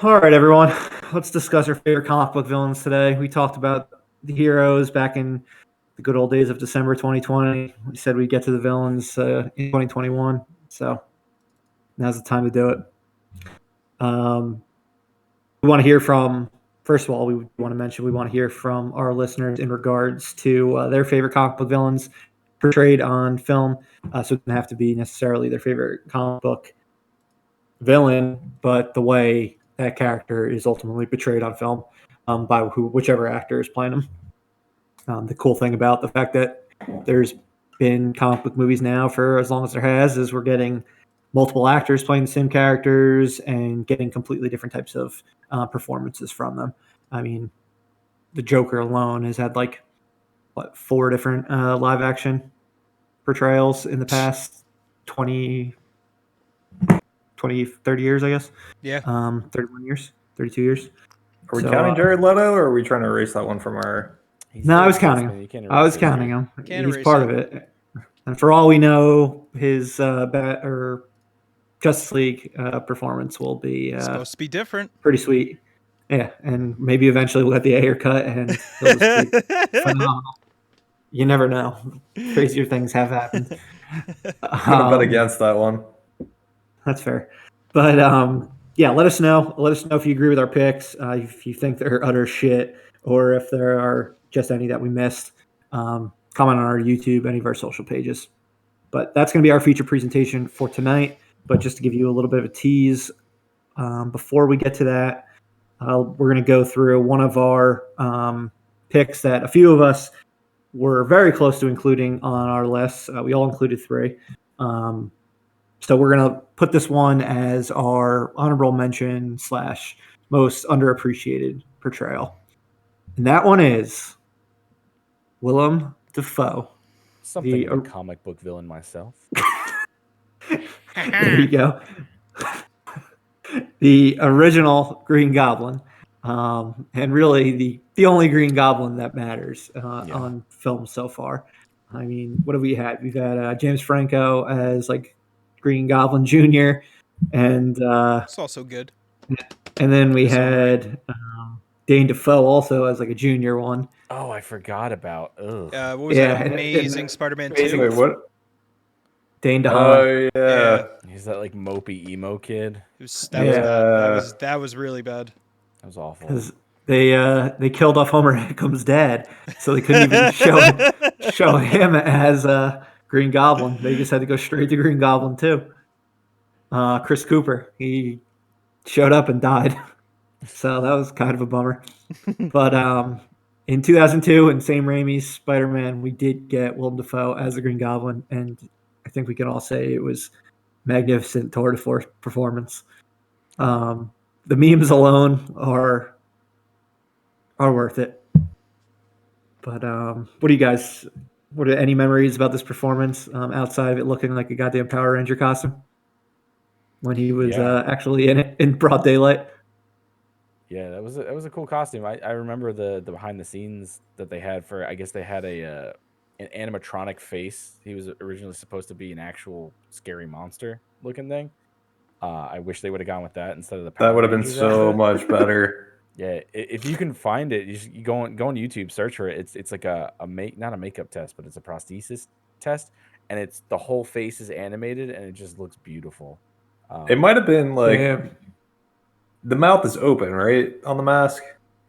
All right, everyone. Let's discuss our favorite comic book villains today. We talked about the heroes back in the good old days of December 2020. We said we'd get to the villains in 2021. So now's the time to do it. We want to hear from, first of all, we want to mention we want to hear from our listeners in regards to their favorite comic book villains portrayed on film. So it doesn't have to be necessarily their favorite comic book villain, but the way that character is ultimately portrayed on film by whichever actor is playing him. The cool thing about the fact that there's been comic book movies now for as long as there has is we're getting multiple actors playing the same characters and getting completely different types of performances from them. I mean, the Joker alone has had like four different live action portrayals in the past 20, 30 years, I guess. Yeah. 31 years, 32 years. Are we counting Jared Leto, or are we trying to erase that one from our? No, I was counting him. I was counting him. He's part of it. And for all we know, his or Justice League performance will be supposed to be different. Pretty sweet. Yeah, and maybe eventually we'll get the Ayer cut, and it'll just be phenomenal. You never know. Crazier things have happened. I'm gonna bet against that one. That's fair. But yeah, let us know. Let us know if you agree with our picks, if you think they're utter shit, or if there are just any that we missed. Comment on our YouTube, any of our social pages. But that's going to be our feature presentation for tonight. But just to give you a little bit of a tease, before we get to that, we're going to go through one of our picks that a few of us were very close to including on our list. We all included three. So we're going to put this one as our honorable mention / most underappreciated portrayal. And that one is Willem Dafoe. Something of a comic book villain myself. There you go. The original Green Goblin. And really the only Green Goblin that matters on film so far. I mean, what have we had? We've had James Franco as like Green Goblin Jr. and it's also good. And then we had Dane DeFoe also as like a junior one. Oh, I forgot about. What was that? Amazing Spider-Man 2. Wait, what? Dane DeHaan. Oh yeah. He's that like mopey emo kid. That was really bad. That was awful. Because they killed off Homer Hickham's dad, so they couldn't even show him as Green Goblin. They just had to go straight to Green Goblin too. Chris Cooper, he showed up and died, so that was kind of a bummer. But in 2002, in Sam Raimi's Spider-Man, we did get Willem Dafoe as the Green Goblin, and I think we can all say it was magnificent tour de force performance. The memes alone are worth it. But what do you guys? What are any memories about this performance outside of it looking like a goddamn Power Ranger costume when he was actually in it in broad daylight? Yeah, that was a cool costume. I remember the behind the scenes that they had for. I guess they had an animatronic face. He was originally supposed to be an actual scary monster looking thing. I wish they would have gone with that instead of the Power That would have been Rangers so much better. Yeah, if you can find it, you go on YouTube, search for it. It's like not a makeup test, but it's a prosthesis test, and it's the whole face is animated, and it just looks beautiful. It might have been like the mouth is open, right, on the mask.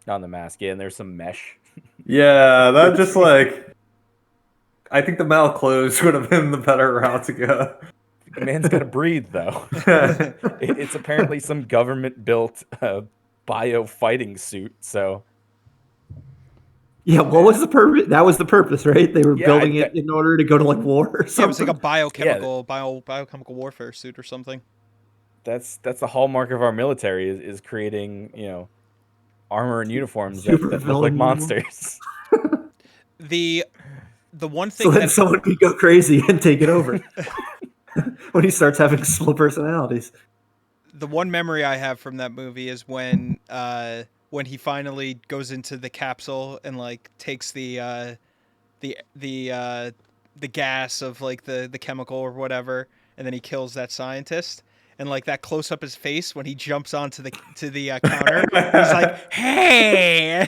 On the mask, yeah, and there's some mesh. Yeah, that just like I think the mouth closed would have been the better route to go. The man's got to breathe, though. It's apparently some government-built bio fighting suit. So, yeah, what was the purpose? That was the purpose, right? They were building it in order to go to like war or something. Yeah, it was like a biochemical warfare suit or something. That's the hallmark of our military is creating armor and uniforms that look like monsters. The one thing so that someone could go crazy and take it over. When he starts having split personalities. The one memory I have from that movie is when he finally goes into the capsule and like takes the gas of like the chemical or whatever, and then he kills that scientist, and like that close up his face when he jumps onto the counter. He's like, "Hey!"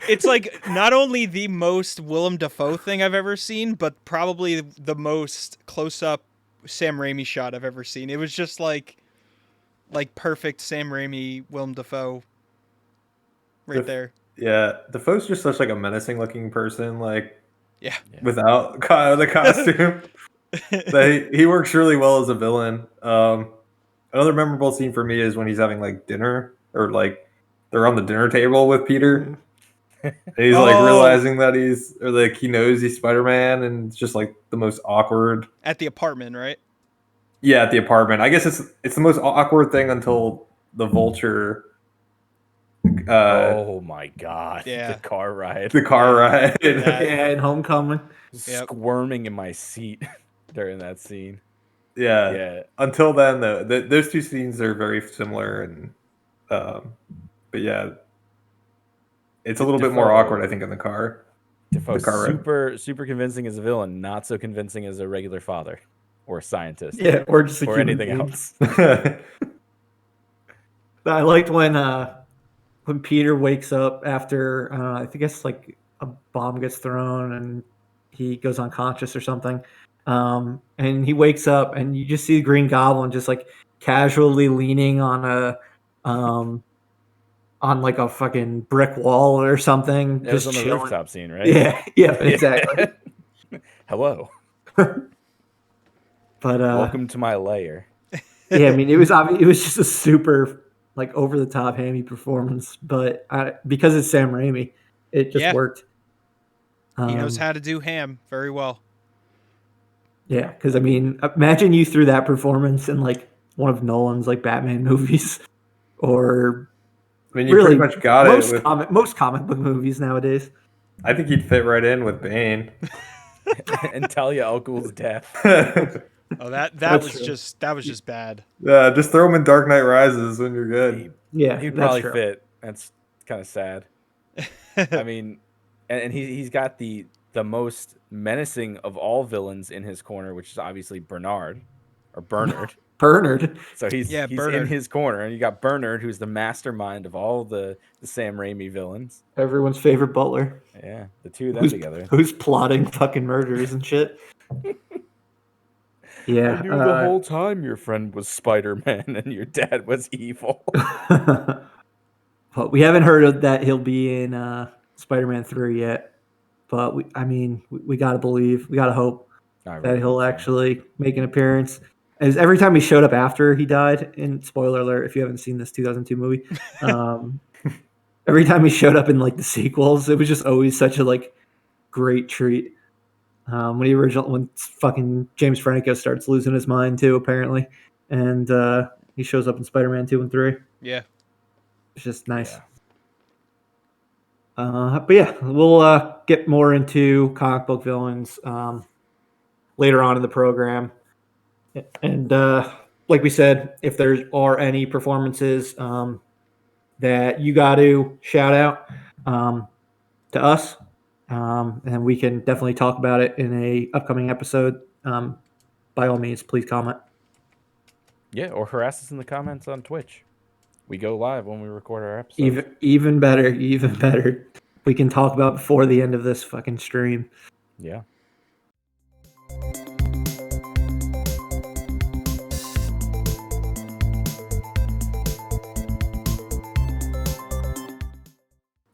It's like not only the most Willem Dafoe thing I've ever seen, but probably the most close up Sam Raimi shot I've ever seen. It was just like perfect Sam Raimi, Willem Dafoe, right there. Yeah, Defoe's just such like a menacing looking person, like Yeah. without the costume. He works really well as a villain. Another memorable scene for me is when he's having like dinner, or like they're on the dinner table with Peter. And he's like realizing that he knows he's Spider-Man, and it's just like the most awkward. At the apartment, right? Yeah, at the apartment. I guess it's the most awkward thing until the Vulture. Oh my god! Yeah. The car ride. The car ride. Yeah, in Homecoming. Yep. Squirming in my seat during that scene. Yeah. Yeah. Until then, though, those two scenes are very similar, and but yeah, it's a little bit more Defoe- awkward, I think, in the car. Defoe's car ride. super convincing as a villain, not so convincing as a regular father or scientist. Yeah, or just a or human anything being. else. I liked when Peter wakes up after I think it's like a bomb gets thrown and he goes unconscious or something, and he wakes up and you just see the Green Goblin just like casually leaning on like a fucking brick wall or something. It was just on the chilling. rooftop scene, right? Yeah, exactly. Hello. But Welcome to my lair. yeah, I mean, it was just a super like over the top hammy performance, but because it's Sam Raimi, it just worked. He knows how to do ham very well. Yeah, because I mean, imagine you threw that performance in like one of Nolan's like Batman movies, or I mean, you really pretty much got most it. With, most comic book movies nowadays. I think he'd fit right in with Bane. And Talia al Ghul's death. Oh, that That's was true. just bad. Yeah, just throw him in Dark Knight Rises when you're good. Yeah, He'd that's probably true. fit. That's kind of sad. I mean, and he's got the most menacing of all villains in his corner, which is obviously Bernard. Bernard. So he's Bernard. in his corner, and you got Bernard, who's the mastermind of all the Sam Raimi villains. Everyone's favorite butler. Yeah, the two of them together. Who's plotting fucking murders and shit. Yeah. I knew the whole time your friend was Spider-Man and your dad was evil. But we haven't heard of that he'll be in Spider-Man 3 yet. But we gotta believe, we gotta hope that he'll actually make an appearance. As every time he showed up after he died, in spoiler alert if you haven't seen this 2002 movie, every time he showed up in like the sequels, it was just always such a like great treat. When fucking James Franco starts losing his mind too, apparently, and he shows up in Spider-Man 2 and 3. Yeah. It's just nice. Yeah. But yeah, we'll get more into comic book villains later on in the program. And like we said, if there are any performances that you got to shout out to us, and we can definitely talk about it in a upcoming episode, by all means, please comment. Yeah, or harass us in the comments on Twitch. We go live when we record our episodes. Even better. We can talk about before the end of this fucking stream. Yeah.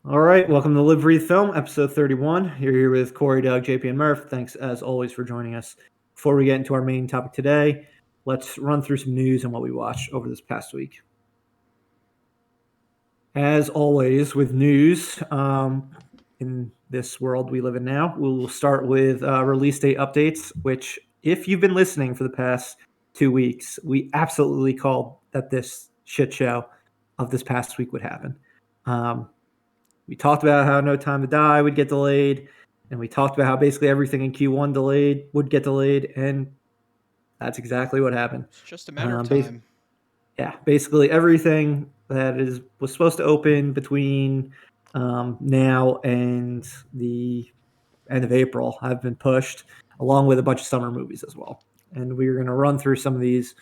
All right, welcome to Live Breathe Film, episode 31. You're here with Corey, Doug, JP, and Murph. Thanks, as always, for joining us. Before we get into our main topic today, let's run through some news and what we watched over this past week. As always, with news in this world we live in now, we'll start with release date updates, which, if you've been listening for the past 2 weeks, we absolutely called that this shit show of this past week would happen. We talked about how No Time to Die would get delayed, and we talked about how basically everything in Q1 would get delayed, and that's exactly what happened. It's just a matter of time. Yeah, basically everything that was supposed to open between now and the end of April have been pushed, along with a bunch of summer movies as well. And we're going to run through some of these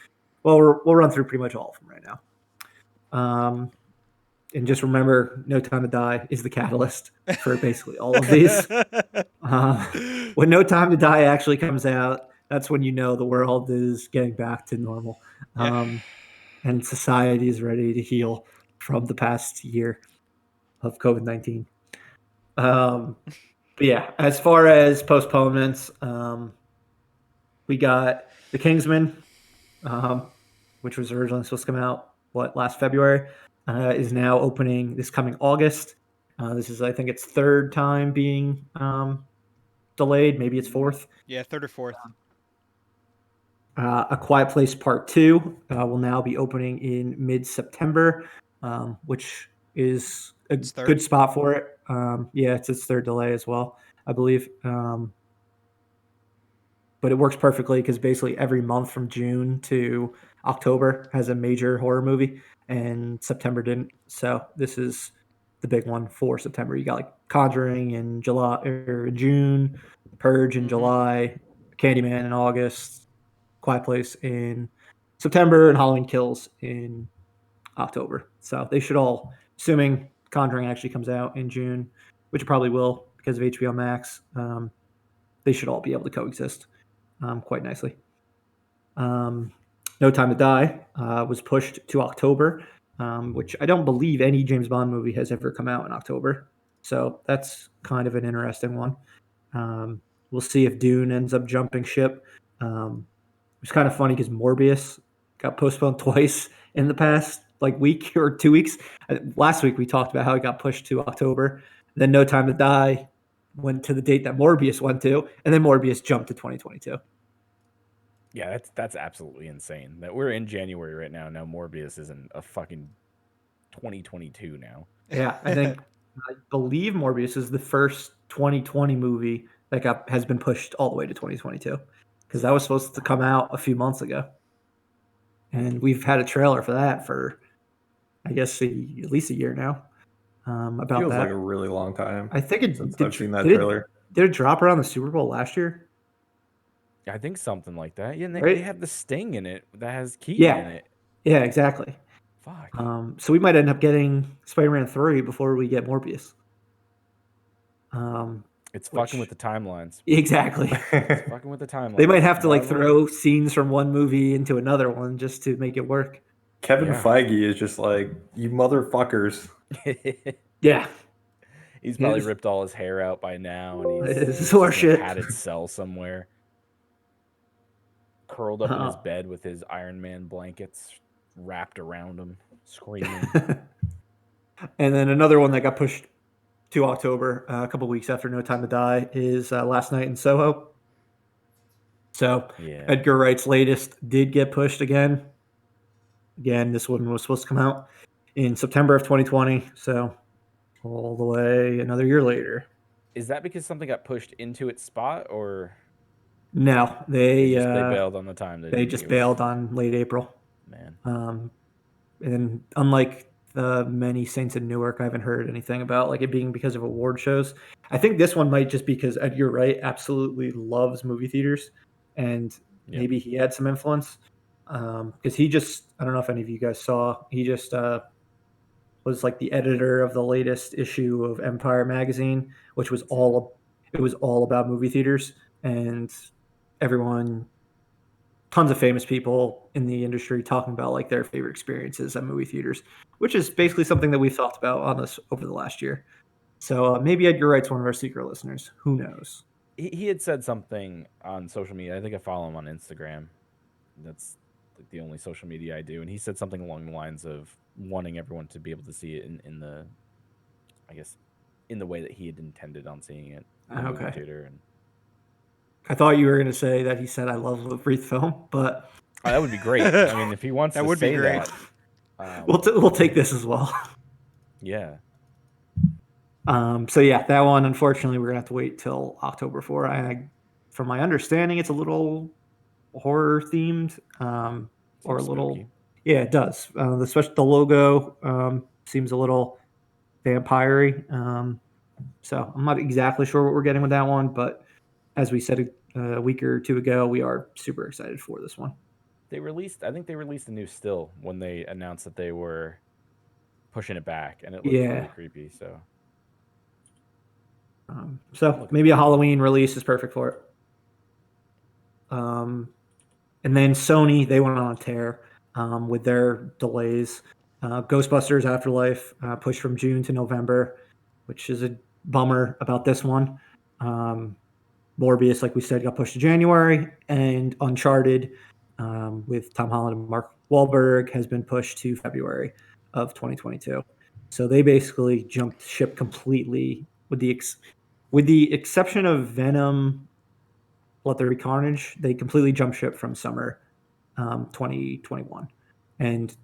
Well, we'll run through pretty much all of them right now. And just remember, No Time to Die is the catalyst for basically all of these. When No Time to Die actually comes out, that's when you know the world is getting back to normal. Yeah. And society is ready to heal from the past year of COVID-19. But yeah, as far as postponements, we got The Kingsman, which was originally supposed to come out last February, is now opening this coming August. This is, I think, its third time being delayed. Maybe it's fourth. Yeah, third or fourth. A Quiet Place Part 2 will now be opening in mid-September, which is a It's third? good spot for it. Yeah, it's its third delay as well, I believe. But it works perfectly because basically every month from June to October has a major horror movie, and September didn't. So this is the big one for September. You got like Conjuring in July or in June, Purge in July, Candyman in August, Quiet Place in September, and Halloween Kills in October. So they should all, assuming Conjuring actually comes out in June, which it probably will because of HBO Max, they should all be able to coexist quite nicely. No Time to Die was pushed to October, which I don't believe any James Bond movie has ever come out in October. So that's kind of an interesting one. We'll see if Dune ends up jumping ship. It's kind of funny because Morbius got postponed twice in the past week or 2 weeks. Last week we talked about how it got pushed to October. Then No Time to Die went to the date that Morbius went to, and then Morbius jumped to 2022. Yeah, that's absolutely insane. That we're in January right now. Now Morbius is in a fucking 2022 now. Yeah, I believe Morbius is the first 2020 movie that has been pushed all the way to 2022 because that was supposed to come out a few months ago, and we've had a trailer for that for, I guess, at least a year now. About Feels that, like a really long time. I think it since did. I've seen that did trailer. Did it drop around the Super Bowl last year? I think something like that. Yeah, and Right? they have the Sting in it that has Keaton in it. Yeah, exactly. Fuck. So we might end up getting Spider-Man 3 before we get Morbius. It's fucking with the timelines. Exactly. It's fucking with the timelines. They might have to Marvel. throw scenes from one movie into another one just to make it work. Kevin Yeah. Feige is just like, you motherfuckers. Yeah. He's probably ripped all his hair out by now, and he's It's just in a horseshit. padded cell somewhere, curled up in his bed with his Iron Man blankets wrapped around him, screaming. And then another one that got pushed to October, a couple weeks after No Time to Die, is Last Night in Soho. So Yeah. Edgar Wright's latest did get pushed again. Again, this one was supposed to come out in September of 2020. So all the way another year later. Is that because something got pushed into its spot, or No, they bailed on the time? They just bailed on late April. Man. And unlike the many Saints in Newark, I haven't heard anything about it being because of award shows. I think this one might just because Edgar Wright absolutely loves movie theaters, and maybe he had some influence. Because he just, I don't know if any of you guys saw, he just was the editor of the latest issue of Empire magazine, which was all about movie theaters, and tons of famous people in the industry talking about their favorite experiences at movie theaters, which is basically something that we've talked about on this over the last year. So maybe Edgar Wright's one of our secret listeners. Who knows? He had said something on social media. I think I follow him on Instagram. That's the only social media I do. And he said something along the lines of wanting everyone to be able to see it in the, I guess, in the way that he had intended on seeing it in the movie theater. And I thought you were going to say that he said, "I love a brief film," but that would be great. I mean, if he wants that to would say be great. That, we'll take this as well. Yeah. So yeah, that one, unfortunately, we're gonna have to wait till October for. From my understanding, it's a little horror themed, or a little. Spooky. Yeah, it does. Especially the logo seems a little vampire-y. So I'm not exactly sure what we're getting with that one, but as we said a week or two ago, we are super excited for this one. I think they released a new still when they announced that they were pushing it back, and it looked Yeah. really creepy. So So looking maybe a forward to it. Halloween release is perfect for it. And then Sony, they went on a tear with their delays. Ghostbusters Afterlife pushed from June to November, which is a bummer about this one. Morbius, like we said, got pushed to January, and Uncharted with Tom Holland and Mark Wahlberg has been pushed to February of 2022. So they basically jumped ship completely, with the exception of Venom, Let There Be Carnage. They completely jumped ship from summer 2021 and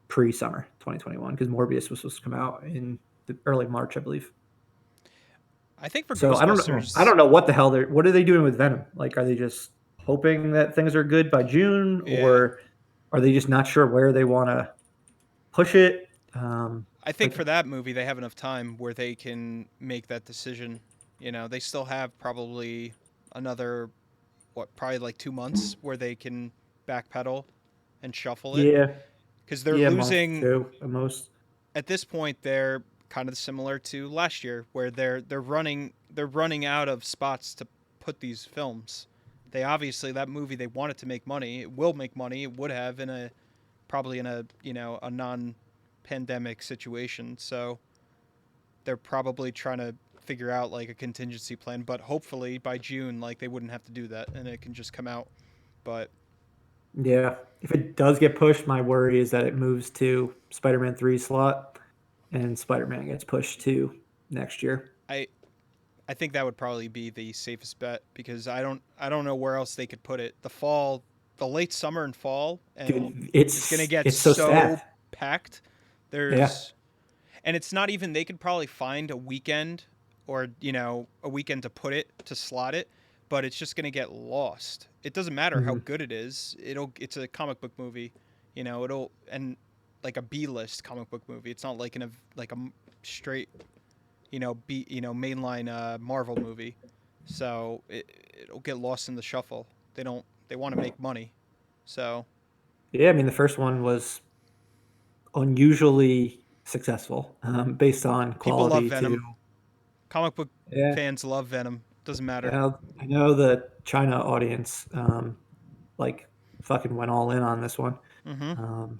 pre-summer 2021 because Morbius was supposed to come out in the early March, I believe. I think for So I don't know. I Ghostbusters, don't know what the hell what are they doing with Venom? Like, are they just hoping that things are good by June, yeah. or are they just not sure where they want to push it? I think Like, for that movie, they have enough time where they can make that decision. You know, they still have probably another, probably like 2 months where they can backpedal and shuffle it. yeah, Because they're yeah, a month losing, two at most. at this point, they're kind of similar to last year where they're running out of spots to put these films. They obviously, that movie, they want it to make money. It will make money. It would have probably in a, a non-pandemic situation. So they're probably trying to figure out like a contingency plan, but hopefully by June, like, they wouldn't have to do that and it can just come out. But Yeah, if it does get pushed, my worry is that it moves to Spider-Man 3 slot, and Spider-Man gets pushed to next year. I I think that would probably be the safest bet because I don't know where else they could put it. The late summer and fall, and Dude, it's gonna get it's so so stacked. packed. Yeah. And it's not even, they could probably find a weekend or a weekend to slot it, but it's just gonna get lost. It doesn't matter how Mhm. good it is. It's a comic book movie, and like a B-list comic book movie. It's not like like a straight mainline Marvel movie. So it'll get lost in the shuffle. They want to make money. So Yeah, I mean the first one was unusually successful based on people love quality too. Venom. Comic book Yeah, fans love Venom. Doesn't matter. I know the China audience like fucking went all in on this one. Mm-hmm. Um,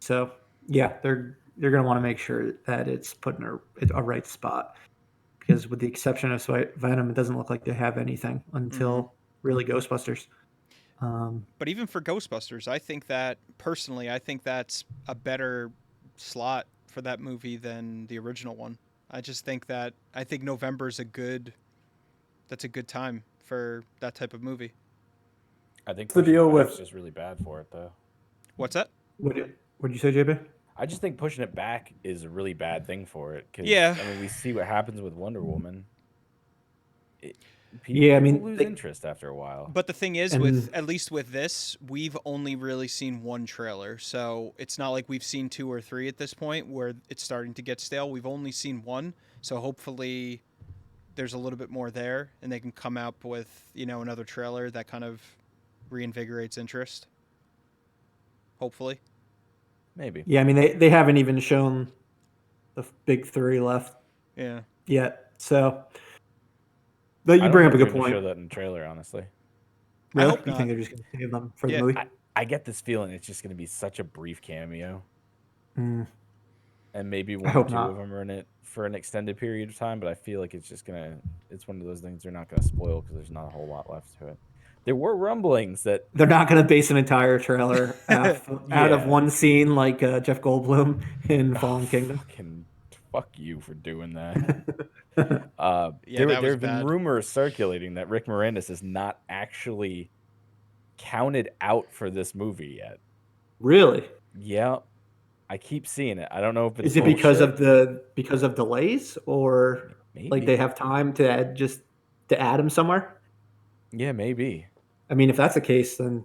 so yeah, they're gonna want to make sure that it's put in a right spot because with the exception of Venom, it doesn't look like they have anything Mm-hmm. until really Ghostbusters. Um, But even for Ghostbusters, I think that's a better slot for that movie than the original one. I think November's that's a good time for that type of movie. I think What's the pushing it deal back is with just really bad for it, though. What's that? what did you say, JB? I just think pushing it back is a really bad thing for it because Yeah. I mean we see what happens with Wonder Woman. Yeah, I People mean, lose interest after a while. But the thing is, and at least with this, we've only really seen one trailer, so it's not like we've seen two or three at this point where it's starting to get stale. We've only seen one, so hopefully there's a little bit more there, and they can come out with another trailer that kind of reinvigorates interest. Hopefully, Maybe. yeah, I mean they haven't even shown the big three left yeah. yet. So, but I you don't bring up think a they're good going to point. show that in the trailer, honestly. I Really, hope you think not. they're just going to save them for the Yeah, movie? I get this feeling it's just going to be such a brief cameo, Mm, and maybe I one or hope two of not. them are in it for an extended period of time. But I feel like it's one of those things they're not going to spoil because there's not a whole lot left to it. There were rumblings that They're not going to base an entire trailer out of Yeah. one scene like Jeff Goldblum in oh, Fallen Kingdom. fuck you for doing that. Yeah, that There was have been bad. rumors circulating that Rick Moranis is not actually counted out for this movie yet. Really? Yeah, I keep seeing it. I don't know if it's Is it because bullshit. of delays or like they Maybe. have time to add him somewhere? Yeah, maybe. I mean, if that's the case, then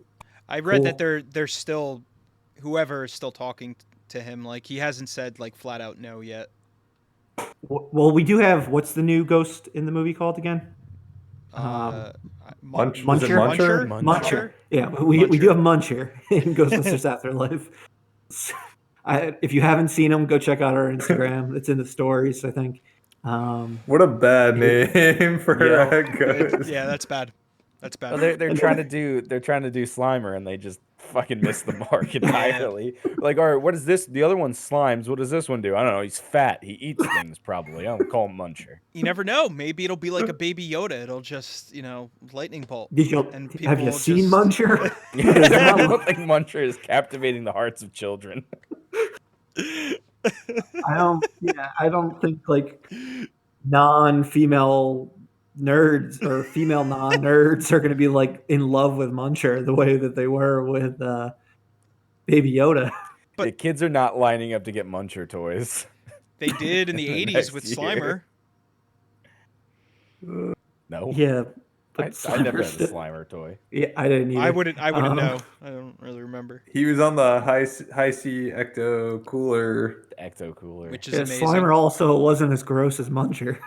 I read that cool. they're still, whoever is still talking to him, like, he hasn't said like flat out no yet. Well, we do have what's the new ghost in the movie called again? Was it Muncher? Muncher? Muncher. Yeah, we do have Muncher in Ghostbusters Afterlife. So, if you haven't seen him, go check out our Instagram. It's in the stories, I think. What a bad name for Yeah. a ghost. Yeah, that's bad. That's bad. Well, they're trying to do Slimer, and they just fucking missed the mark entirely. Like, all right, what is this? The other one's Slimes. What does this one do? I don't know. He's fat. He eats things probably. I don't call him Muncher. You never know. Maybe it'll be like a baby Yoda. It'll just, lightning bolt. Have you will seen just- Muncher? I don't think Muncher is captivating the hearts of children. I don't think like non-female nerds or female non-nerds are going to be like in love with Muncher the way that they were with Baby Yoda. But- The kids are not lining up to get Muncher toys. They did in the 80s Next with year. Slimer. No. Yeah, I but never had a still- Slimer toy. Yeah, I didn't either. I wouldn't know. Um, I don't really remember. He was on the high C ecto cooler. The Ecto Cooler. Which is Yeah, amazing. Slimer also wasn't as gross as Muncher.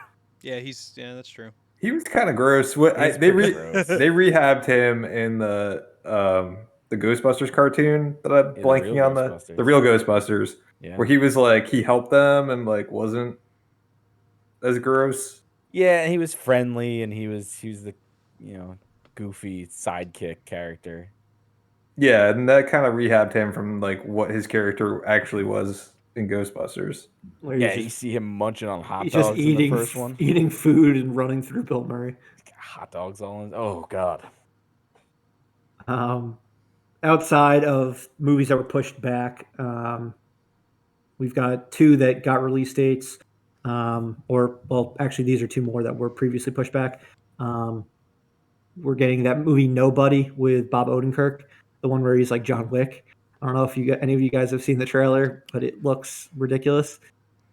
Yeah, that's true. He was kind of gross. What He's they pretty gross. they rehabbed him in the Ghostbusters cartoon that I'm the blanking real on Ghostbusters. the real Ghostbusters, Yeah. where he was like he helped them and like wasn't as gross. Yeah, and he was friendly, and he was the, goofy sidekick character. Yeah, and that kind of rehabbed him from like what his character actually was in Ghostbusters. Where Yeah, he's you just, see him munching on hot he's dogs just in eating the first one. eating food and running through Bill Murray. Hot dogs all in. Oh God. Outside of movies that were pushed back, we've got two that got release dates. Actually, these are two more that were previously pushed back. We're getting that movie Nobody with Bob Odenkirk, the one where he's like John Wick. I don't know if any of you guys have seen the trailer, but it looks ridiculous.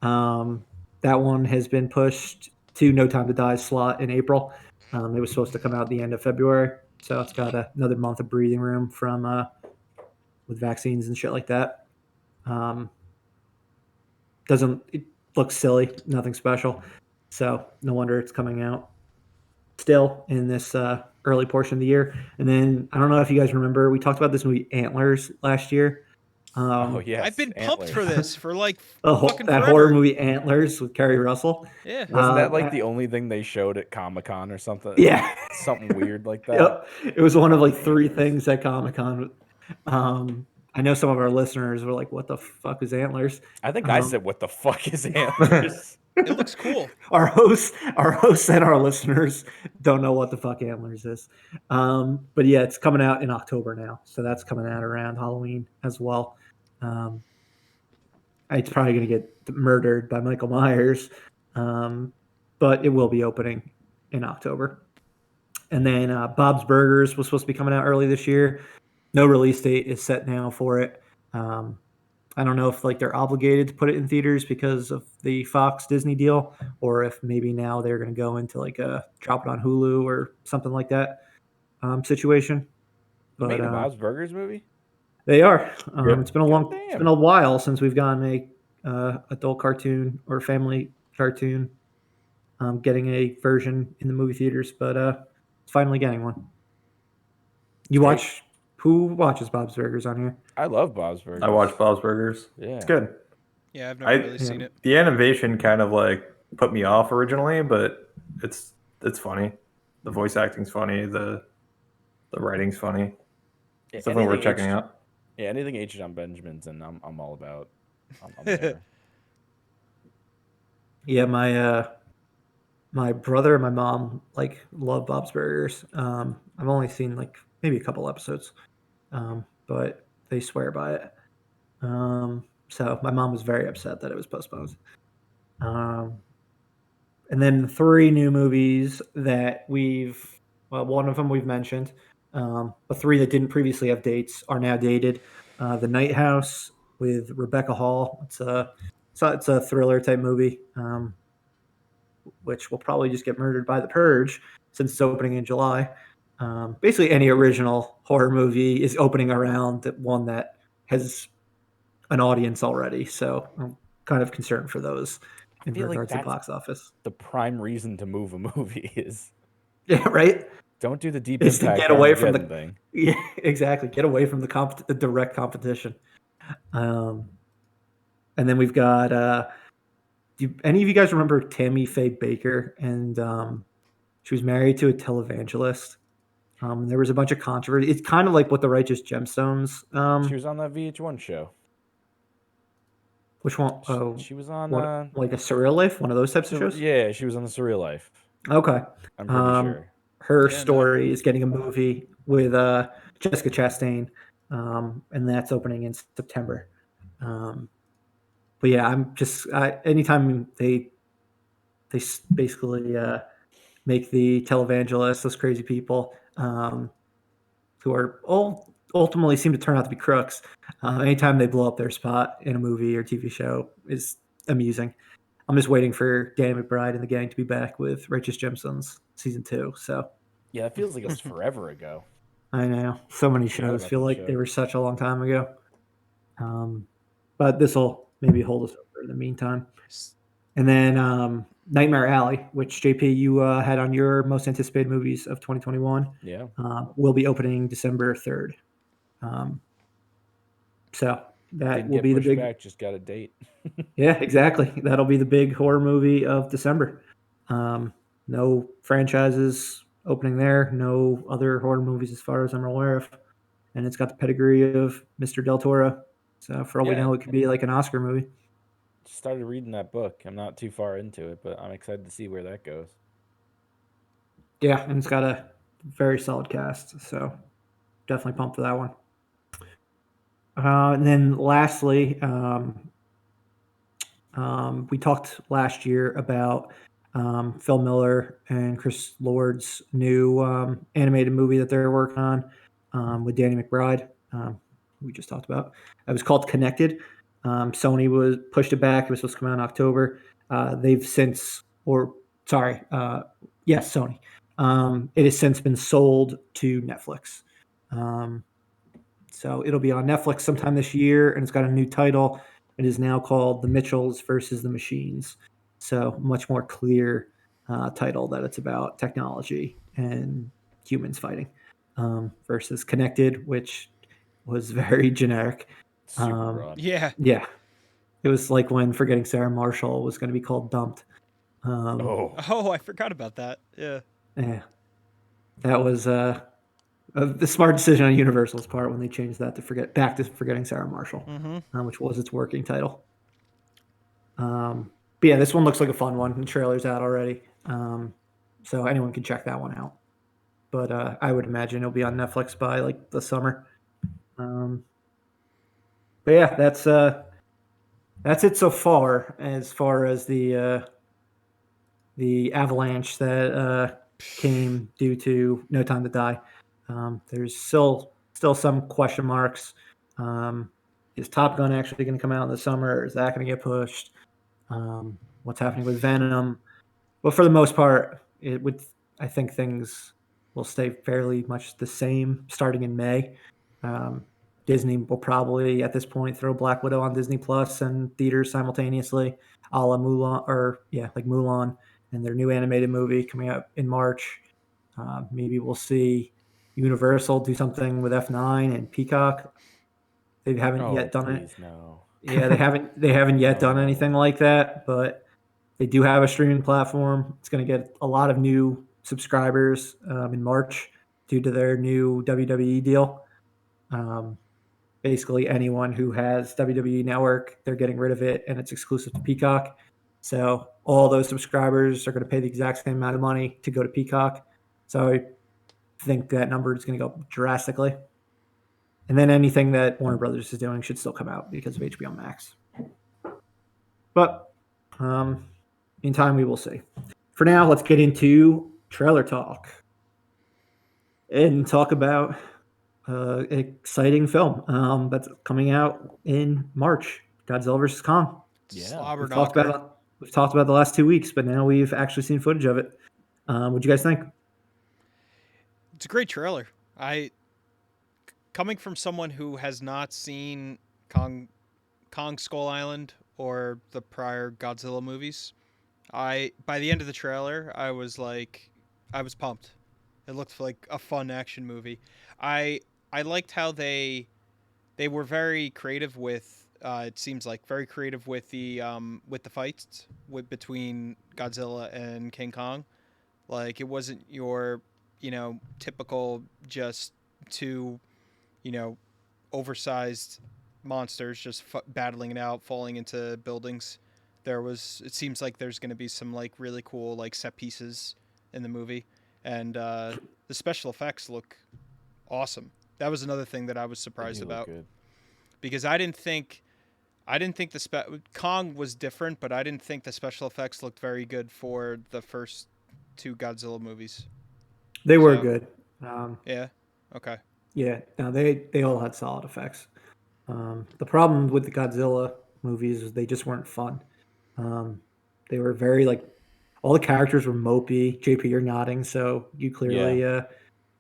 That one has been pushed to No Time to Die slot in April. It was supposed to come out at the end of February, so it's got another month of breathing room from with vaccines and shit like that. It looks silly, nothing special, so no wonder it's coming out still in this early portion of the year. And then I don't know if you guys remember, we talked about this movie Antlers last year. Oh yeah. I've been pumped for this for like that fucking horror forever. movie Antlers with Kerry Russell. Yeah. Wasn't that Uh, like the only thing they showed at Comic-Con or something? Yeah. Something weird like that. Yep. It was one of like three things at Comic-Con. I know some of our listeners were like, "What the fuck is Antlers?" I think I said, "What the fuck is Antlers?" It looks cool. Our hosts and our listeners don't know what the fuck Antlers is. But yeah, it's coming out in October now, so that's coming out around Halloween as well. It's probably going to get murdered by Michael Myers, but it will be opening in October. And then Bob's Burgers was supposed to be coming out early this year. No release date is set now for it. I don't know if like they're obligated to put it in theaters because of the Fox Disney deal, or if maybe now they're going to go into like a drop it on Hulu or something like that situation. But Made a Bob's Burgers movie? they are. Yep. It's been a while since we've gotten a adult cartoon or family cartoon. Getting a version in the movie theaters, but finally getting one. Who watches Bob's Burgers on here? I love Bob's Burgers. I watched Bob's Burgers. Yeah. It's good. Yeah, I've never really seen it. The animation kind of like put me off originally, but it's funny. The voice acting's funny. The writing's funny. Yeah, It's something worth anything checking H- out. Yeah, anything H. John Benjamin's and I'm all about. I'm there. Yeah, my brother and my mom like love Bob's Burgers. I've only seen like maybe a couple episodes, but they swear by it. So my mom was very upset that it was postponed. And then 3 new movies that one of them we've mentioned, but 3 that didn't previously have dates are now dated. The Night House with Rebecca Hall. It's a thriller type movie, which will probably just get murdered by The Purge since it's opening in July. Basically, any original horror movie is opening around one that has an audience already. So I'm kind of concerned for those in feel like regards to that's- box office. The prime reason to move a movie is Yeah, right. Don't do the deep Is to impact get away from Armageddon the thing. yeah, exactly. Get away from the direct competition. And then we've got do any of you guys remember Tammy Faye Baker? And she was married to a televangelist. There was a bunch of controversy. It's kind of like what the Righteous Gemstones. She was on that VH1 show. Which one? Oh, She was on what? Like a Surreal Life? One of those types of shows? yeah, she was on the Surreal Life. Okay. I'm pretty sure. Her Yeah, story is getting a movie with Jessica Chastain, and that's opening in September. But yeah, I'm just anytime basically make the televangelists, those crazy people who are all ultimately seem to turn out to be crooks. Anytime they blow up their spot in a movie or TV show is amusing. I'm just waiting for Danny McBride and the gang to be back with Righteous Gemstones season 2. So Yeah, it feels like it's forever ago. I know so many Forgot shows about feel that like show. they were such a long time ago. But this will maybe hold us over in the meantime. And then Nightmare Alley, which JP you had on your most anticipated movies of 2021, Yeah. will be opening December 3rd. So that Didn't will get be the pushed big. back, just got a date. Yeah, exactly. That'll be the big horror movie of December. No franchises opening there. No other horror movies, as far as I'm aware of. And it's got the pedigree of Mr. Del Toro. So for all we Yeah. know, it could be like an Oscar movie. Started reading that book. I'm not too far into it, but I'm excited to see where that goes. Yeah, and it's got a very solid cast. So definitely pumped for that one. And then lastly, we talked last year about Phil Miller and Chris Lord's new animated movie that they're working on with Danny McBride. We just talked about. It was called Connected. Sony was pushed it back. It was supposed to come out in October. They've since, or sorry, yes, Sony. It has since been sold to Netflix. So it'll be on Netflix sometime this year, and it's got a new title. It is now called The Mitchells versus the Machines. So much more clear title that it's about technology and humans fighting versus Connected, which was very generic. Super broad. Yeah. Yeah, it was like when Forgetting Sarah Marshall was going to be called Dumped. Oh. Oh, I forgot about that. Yeah. Yeah, that was the smart decision on Universal's part when they changed that to Forgetting Sarah Marshall, which was its working title. But yeah, this one looks like a fun one. The trailer's out already, so anyone can check that one out. But I would imagine it'll be on Netflix by like the summer. But yeah, that's it so far as the avalanche that came due to No Time to Die. There's still some question marks. Is Top Gun actually going to come out in the summer? Is that going to get pushed? What's happening with Venom? But for the most part, I think things will stay fairly much the same starting in May. Um, Disney will probably at this point throw Black Widow on Disney Plus and theaters simultaneously, a la Mulan, or yeah, like Mulan and their new animated movie coming out in March. Maybe we'll see Universal do something with F9 and Peacock. They haven't Oh, yet done it. please, no. Yeah, they haven't yet done No. anything like that, but they do have a streaming platform. It's going to get a lot of new subscribers in March due to their new WWE deal. Basically, anyone who has WWE Network, they're getting rid of it, and it's exclusive to Peacock. So all those subscribers are going to pay the exact same amount of money to go to Peacock. So I think that number is going to go up drastically. And then anything that Warner Brothers is doing should still come out because of HBO Max. But in time, we will see. For now, let's get into trailer talk and talk about an exciting film that's coming out in March, Godzilla vs. Kong. Yeah. Slobber We've talked knocker. about the last 2 weeks, but now we've actually seen footage of it. What do you guys think? It's a great trailer. Coming from someone who has not seen Kong Skull Island or the prior Godzilla movies, by the end of the trailer, I was like, I was pumped. It looked like a fun action movie. I liked how they were very creative with. It seems like very creative with the fights between Godzilla and King Kong. Like it wasn't your typical just two you know oversized monsters just battling it out, falling into buildings. It seems like there's going to be some like really cool like set pieces in the movie, and the special effects look awesome. That was another thing that I was They surprised do look about good. because I didn't think Kong was different, but I didn't think the special effects looked very good for the first two Godzilla movies. They were So good. yeah, okay, Yeah, no, they all had solid effects. The problem with the Godzilla movies is they just weren't fun. Um, they were very like all the characters were mopey. JP, you're nodding, so you Yeah. clearly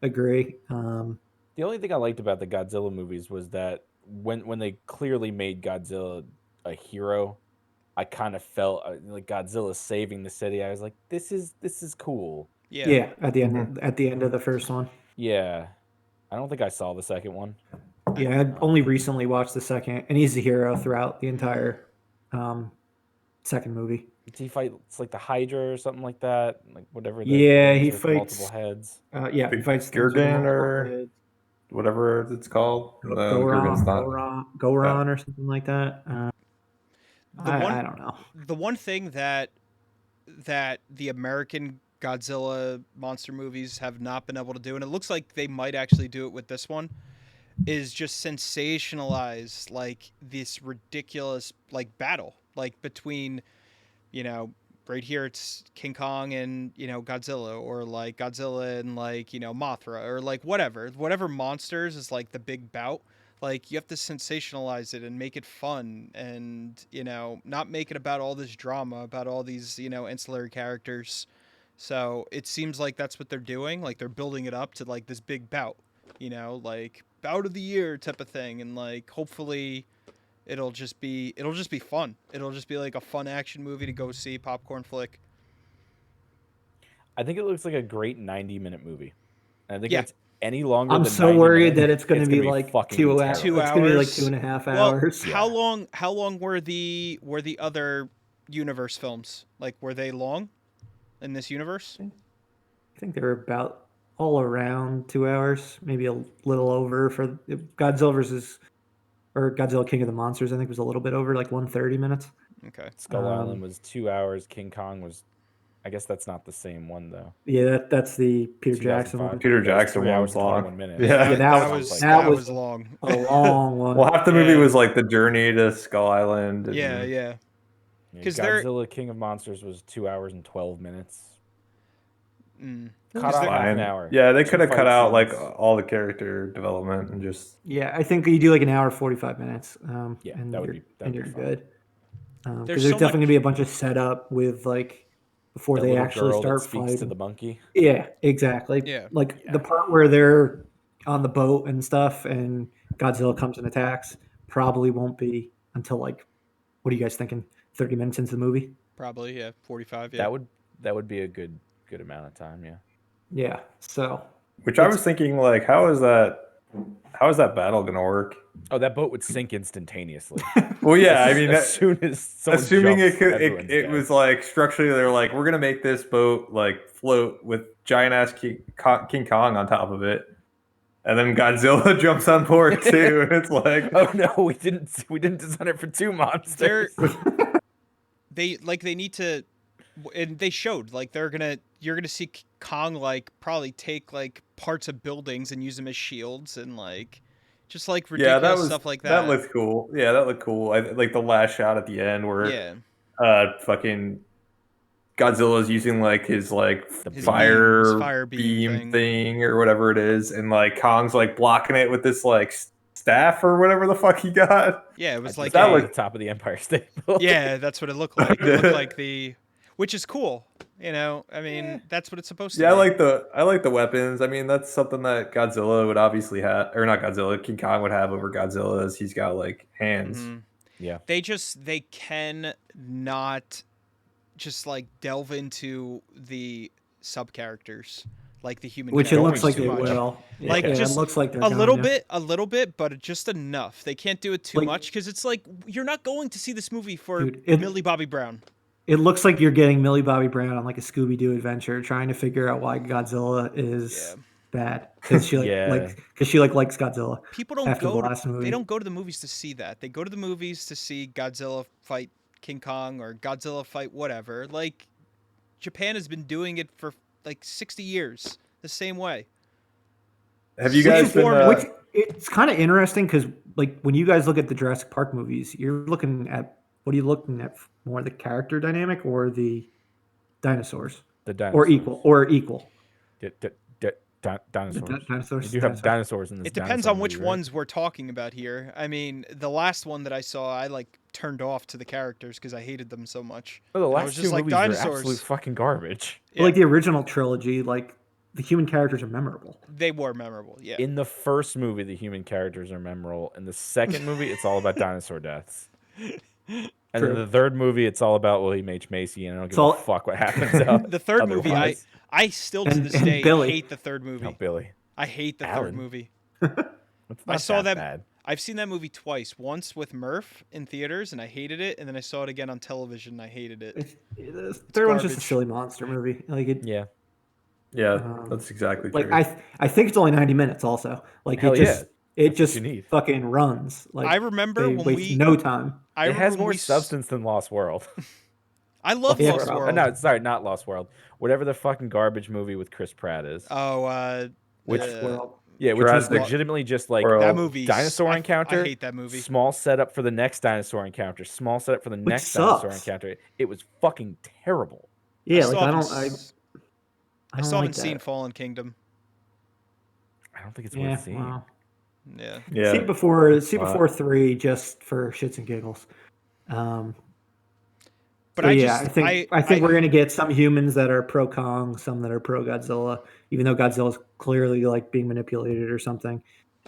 agree. The only thing I liked about the Godzilla movies was that when they clearly made Godzilla a hero, I kind of felt like Godzilla saving the city. I was like, this is cool. yeah. Yeah, at the end of the first one. Yeah. I don't think I saw the second one. Yeah, I only recently watched the second, and he's the hero throughout the entire second movie. Did he fight? It's like the Hydra or something like that, like whatever the Yeah, thing he is with multiple fights. heads. Yeah, The he fights things with Gurgan multiple or heads. whatever it's called. Gurgan's not. Goron, or something like that. The one I don't know. the one thing that the American Godzilla monster movies have not been able to do, and it looks like they might actually do it with this one, is just sensationalize like this ridiculous like battle like between you know right here it's King Kong and Godzilla, or like Godzilla and like Mothra, or like whatever monsters is like the big bout. Like you have to sensationalize it and make it fun, and not make it about all this drama about all these ancillary characters. So it seems like that's what they're doing, like they're building it up to like this big bout, like bout of the year type of thing, and like hopefully it'll just be fun. It'll just be like a fun action movie to go see, popcorn flick. I think it looks like a great 90-minute movie. And I think Yeah. if it's any longer I'm than so 90 worried minutes, that it's going to it's be gonna like fucking 2 terrible. 2 It's going to be like hours. 2.5 Well, hours. Yeah. how long were the other universe films? Like were they long in this universe? I think they're about all around 2 hours, maybe a little over for Godzilla versus or Godzilla King of the Monsters. I think was a little bit over, like 130 minutes. Okay. Skull Island was 2 hours. King Kong was, I guess that's not the same one though. Yeah, that's the Peter Jackson 2005. one. Peter That was Jackson 3 hours one's and long. 21 minutes. Yeah. Yeah, that was was long. a long one. Well, half the movie Yeah. was like the journey to Skull Island. And, Yeah. Yeah, 'Cause they're- Godzilla King of Monsters was 2 hours and 12 minutes. Mm. Cut 'Cause off they're- half an Fine. hour. Yeah, they 2 could have fight cut out like scenes. all the character development and just. Yeah, I think you do like an hour 45 minutes. Yeah, and that would you're, be and you're fine. good. Because There's there's so definitely much- gonna be a bunch of setup with like before The they little actually girl start that speaks fighting. to the monkey. Yeah, exactly. Yeah. Like Yeah. the part where they're on the boat and stuff, and Godzilla comes and attacks probably won't be until like, what are you guys thinking? 30 minutes into the movie? Probably 45. Yeah. That would be a good amount of time. Yeah. Yeah. So Which I was thinking, like, how is that battle gonna work? Oh, that boat would sink instantaneously. Well, yeah, I mean, as soon as someone assuming jumps, it could, everyone's it dead. was like structurally, they're like, we're gonna make this boat like float with giant ass King Kong on top of it, and then Godzilla jumps on board too, and it's like, Oh no, we didn't design it for 2 monsters. They need to, and they showed like you're gonna see Kong like probably take like parts of buildings and use them as shields, and like just like ridiculous yeah, that was stuff like that. That looked cool. Yeah, that looked cool. Like the last shot at the end where fucking Godzilla's using like his like His fire beam beam thing or whatever it is, and like Kong's like blocking it with this like staff or whatever the fuck he got. Yeah, it was like that a- looked- the top of the Empire State Building. yeah, that's what it looked like. It looked like which is cool. I mean, that's what it's supposed to be. Yeah, I like the weapons. I mean, that's something that Godzilla would obviously have, or not Godzilla, King Kong would have over Godzilla, is he's got like hands. Mhm. Yeah. They can not just like delve into the sub characters like the human Which it characters looks like too they much. will. Like, yeah, just it looks like they're a little going to. bit, but just enough. They can't do it too Like- much because it's like you're not going to see this movie for Dude, Millie Bobby Brown. It looks like you're getting Millie Bobby Brown on like a Scooby Doo adventure, trying to figure out why Godzilla is bad because she Yeah. because she likes Godzilla. People don't After the go to last movie. they don't go to the movies to see that. They go to the movies to see Godzilla fight King Kong or Godzilla fight whatever. Like, Japan has been doing it for like 60 years the same way. Have you Which guys is been? form- Which it's kind of interesting because like when you guys look at the Jurassic Park movies, you're looking at what are you looking at more the character dynamic or the dinosaurs The dinosaurs. or equal. Dinosaurs. Dinosaurs. You do have dinosaurs in this. It depends dinosaur on which movie, right? ones we're talking about here. I mean, the last one that I saw, I like turned off to the characters because I hated them so much. Oh, the And I last was two just like, movies were dinosaurs. absolute fucking garbage. Yeah. Like the original trilogy, like the human characters are memorable. They were memorable, yeah. In the first movie, the human characters are memorable. In the second movie, it's all about dinosaur deaths. And True. then the third movie, it's all about William H. Macy, and I don't give all- a fuck what happens out The third movie, otherwise. I still to And- this and day Billy. hate the third movie. Oh, Billy. I hate the Alan. third movie. It's not saw that- bad. I've seen that movie twice. Once with Murph in theaters, and I hated it, and then I saw it again on television, and I hated it. The third one's just a garbage. silly monster movie. Like it, Yeah. Yeah, that's exactly like true. I think it's only 90 minutes. Also, like Hell it just yeah. it That's just what you need. fucking runs. Like I remember they when waste we. no time. I It remember has when more we s- substance than Lost World. I love Yeah, Lost bro. World. No, sorry, not Lost World. Whatever the fucking garbage movie with Chris Pratt is. Oh, Which- Well, Yeah, which was Jurassic legitimately just like World. that movie. dinosaur encounter. I hate that movie. Small setup for the next dinosaur encounter. Small setup for the next dinosaur sucks. encounter. It was fucking terrible. yeah, still like I haven't don't. s- I don't still like haven't seen that. Fallen Kingdom. I don't think it's Yeah, worth seeing. well, Yeah. yeah, see it before 3 just for shits and giggles. But So, I yeah, just I think we're gonna get some humans that are pro Kong, some that are pro Godzilla, even though Godzilla's clearly like being manipulated or something,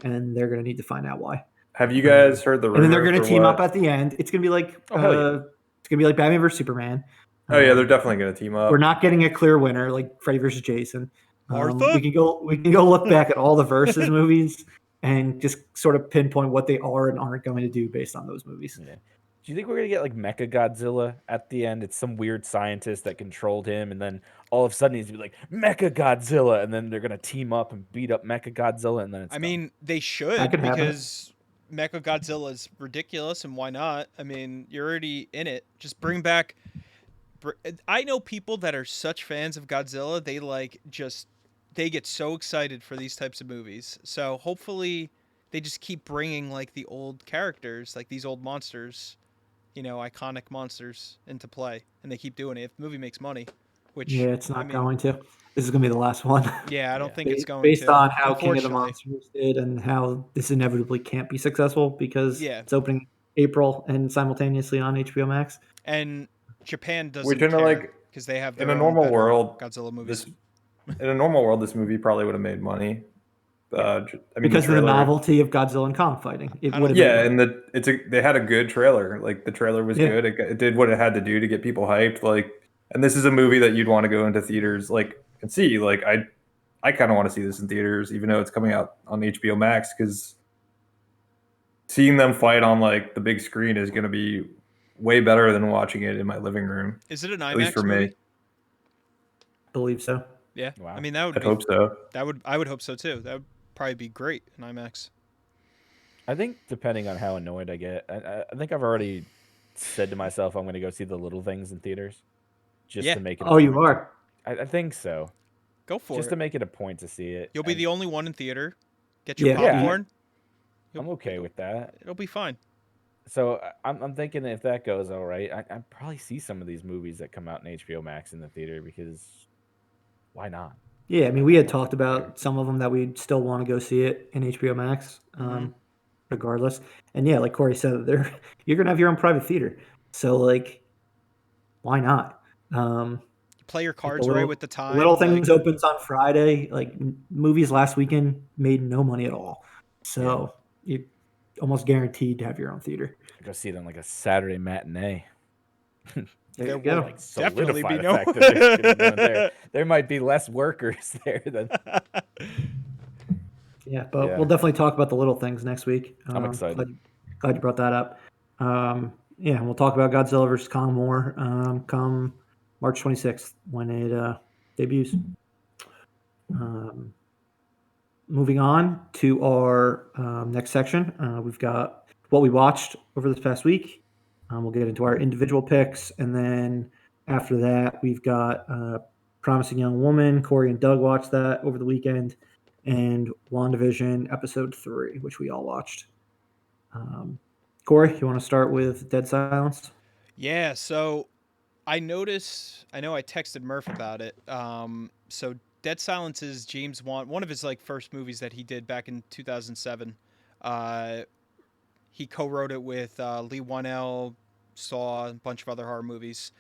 and they're gonna need to find out why. have you guys heard the rumor? And then they're gonna for team what- up at the end. It's gonna be like Oh, hell yeah. it's gonna be like Batman versus Superman. Oh yeah, they're definitely gonna team up. We're not getting a clear winner like Freddy versus Jason. Martha? We can go look back at all the versus movies and just sort of pinpoint what they are and aren't going to do based on those movies. Yeah. Do you think we're gonna get like Mecha Godzilla at the end? It's some weird scientist that controlled him, and then all of a sudden he's gonna be like Mecha Godzilla, and then they're gonna team up and beat up Mecha Godzilla, and then it's I done. mean, they I should could have it. because Mechagodzilla is ridiculous, and why not? I mean, you're already in it. Just bring back. I know people that are such fans of Godzilla. They get so excited for these types of movies. So hopefully, they just keep bringing like the old characters, like these old monsters, iconic monsters into play, and they keep doing it. If the movie makes money, which Yeah, it's I not mean, going to. This is going to be the last one. Yeah, I don't Yeah. think it's going Based to. on how King of the unfortunately. Monsters did and how this inevitably can't be successful because Yeah. it's opening April and simultaneously on HBO Max. And Japan doesn't Which in a, care like, because they have in their a own normal better world, Godzilla movies. in a normal world, this movie probably would have made money. I mean, Because of the trailer- novelty of Godzilla and Kong fighting. It I would have don't- Yeah, been and they had a good trailer. Like the trailer was Yeah. good. It did what it had to do to get people hyped. Like, and this is a movie that you'd want to go into theaters like and see. Like, I kind of want to see this in theaters, even though it's coming out on HBO Max, because seeing them fight on like the big screen is going to be way better than watching it in my living room. Is it an At least IMAX for movie? me. believe so. Yeah. Wow. I mean, that would I'd be. hope so. I would hope so too. That would probably be great in IMAX. I think depending on how annoyed I get, I think I've already said to myself I'm going to go see the little things in theaters, just Yeah. to make it. Oh, you are. I think so, Go for just it. to make it a point to see it. You'll be and the only one in theater. Get your Yeah. Yeah. popcorn. I'm okay with that. It'll be fine. So I'm thinking that if that goes all right, I'd probably see some of these movies that come out in HBO Max in the theater because why not? Yeah, I mean, we had talked about some of them that we'd still want to go see it in HBO Max, regardless. And yeah, like Corey said, you're gonna have your own private theater, so like, why not? Play your cards little- right with the time. Little like- Things opens on Friday. Like movies last weekend made no money at all, so you're almost guaranteed to have your own theater. Go see it on like a Saturday matinee. There There you go. will Like definitely solidify be the no. fact that there's gonna be none there. There might be less workers there than. Yeah, but Yeah. we'll definitely talk about the little things next week. I'm excited. Glad you brought that up. Yeah, and we'll talk about Godzilla versus Kong more come March 26th when it debuts. Moving on to our next section, we've got what we watched over this past week. We'll get into our individual picks, and then after that, we've got Promising Young Woman. Corey and Doug watched that over the weekend, and WandaVision episode 3, which we all watched. Corey, you want to start with Dead Silence? Yeah, so I noticed. I know I texted Murph about it. So Dead Silence is James Wan, one of his like first movies that he did back in 2007. Uh, he co-wrote it with Lee Wanell, Saw, a bunch of other horror movies.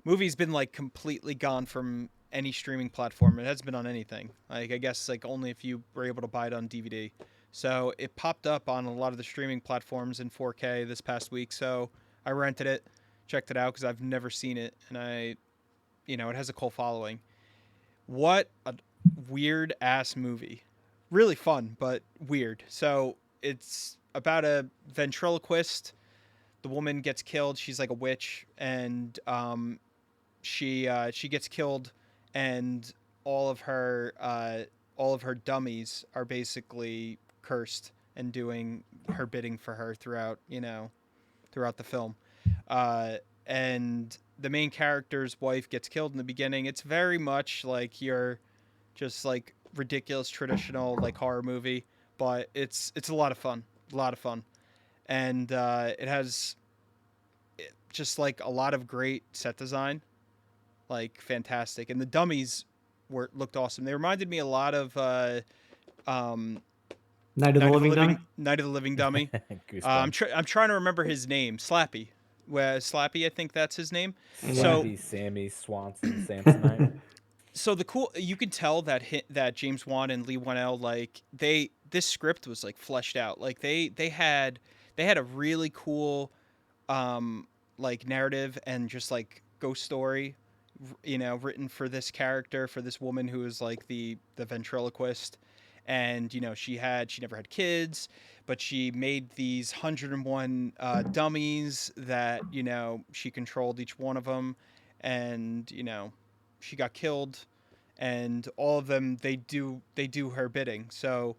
Movie's been like completely gone from any streaming platform. It hasn't been on anything. Like I guess like only if you were able to buy it on DVD. So it popped up on a lot of the streaming platforms in 4K this past week. So I rented it, checked it out because I've never seen it, and it has a cult following. What a weird ass movie. Really fun, but weird. So it's about a ventriloquist. The woman gets killed. She's like a witch, and she gets killed, and all of her dummies are basically cursed and doing her bidding for her throughout the film. And the main character's wife gets killed in the beginning. It's very much like your just like ridiculous traditional like horror movie, but it's a lot of fun, and it has just like a lot of great set design, like fantastic, and the dummies looked awesome. They reminded me a lot of um, Night of the Living Dummy. I'm trying to remember his name. Slappy. Where Slappy, I think that's his name. So Slappy, Sammy, Swanson, Samsonite. so you could tell that James Wan and Lee Wanell this script was like fleshed out. Like they had a really cool like narrative and just like ghost story, written for this character, for this woman who is like the ventriloquist. And she never had kids, but she made these 101 dummies that she controlled each one of them, and she got killed, and all of them they do her bidding. So,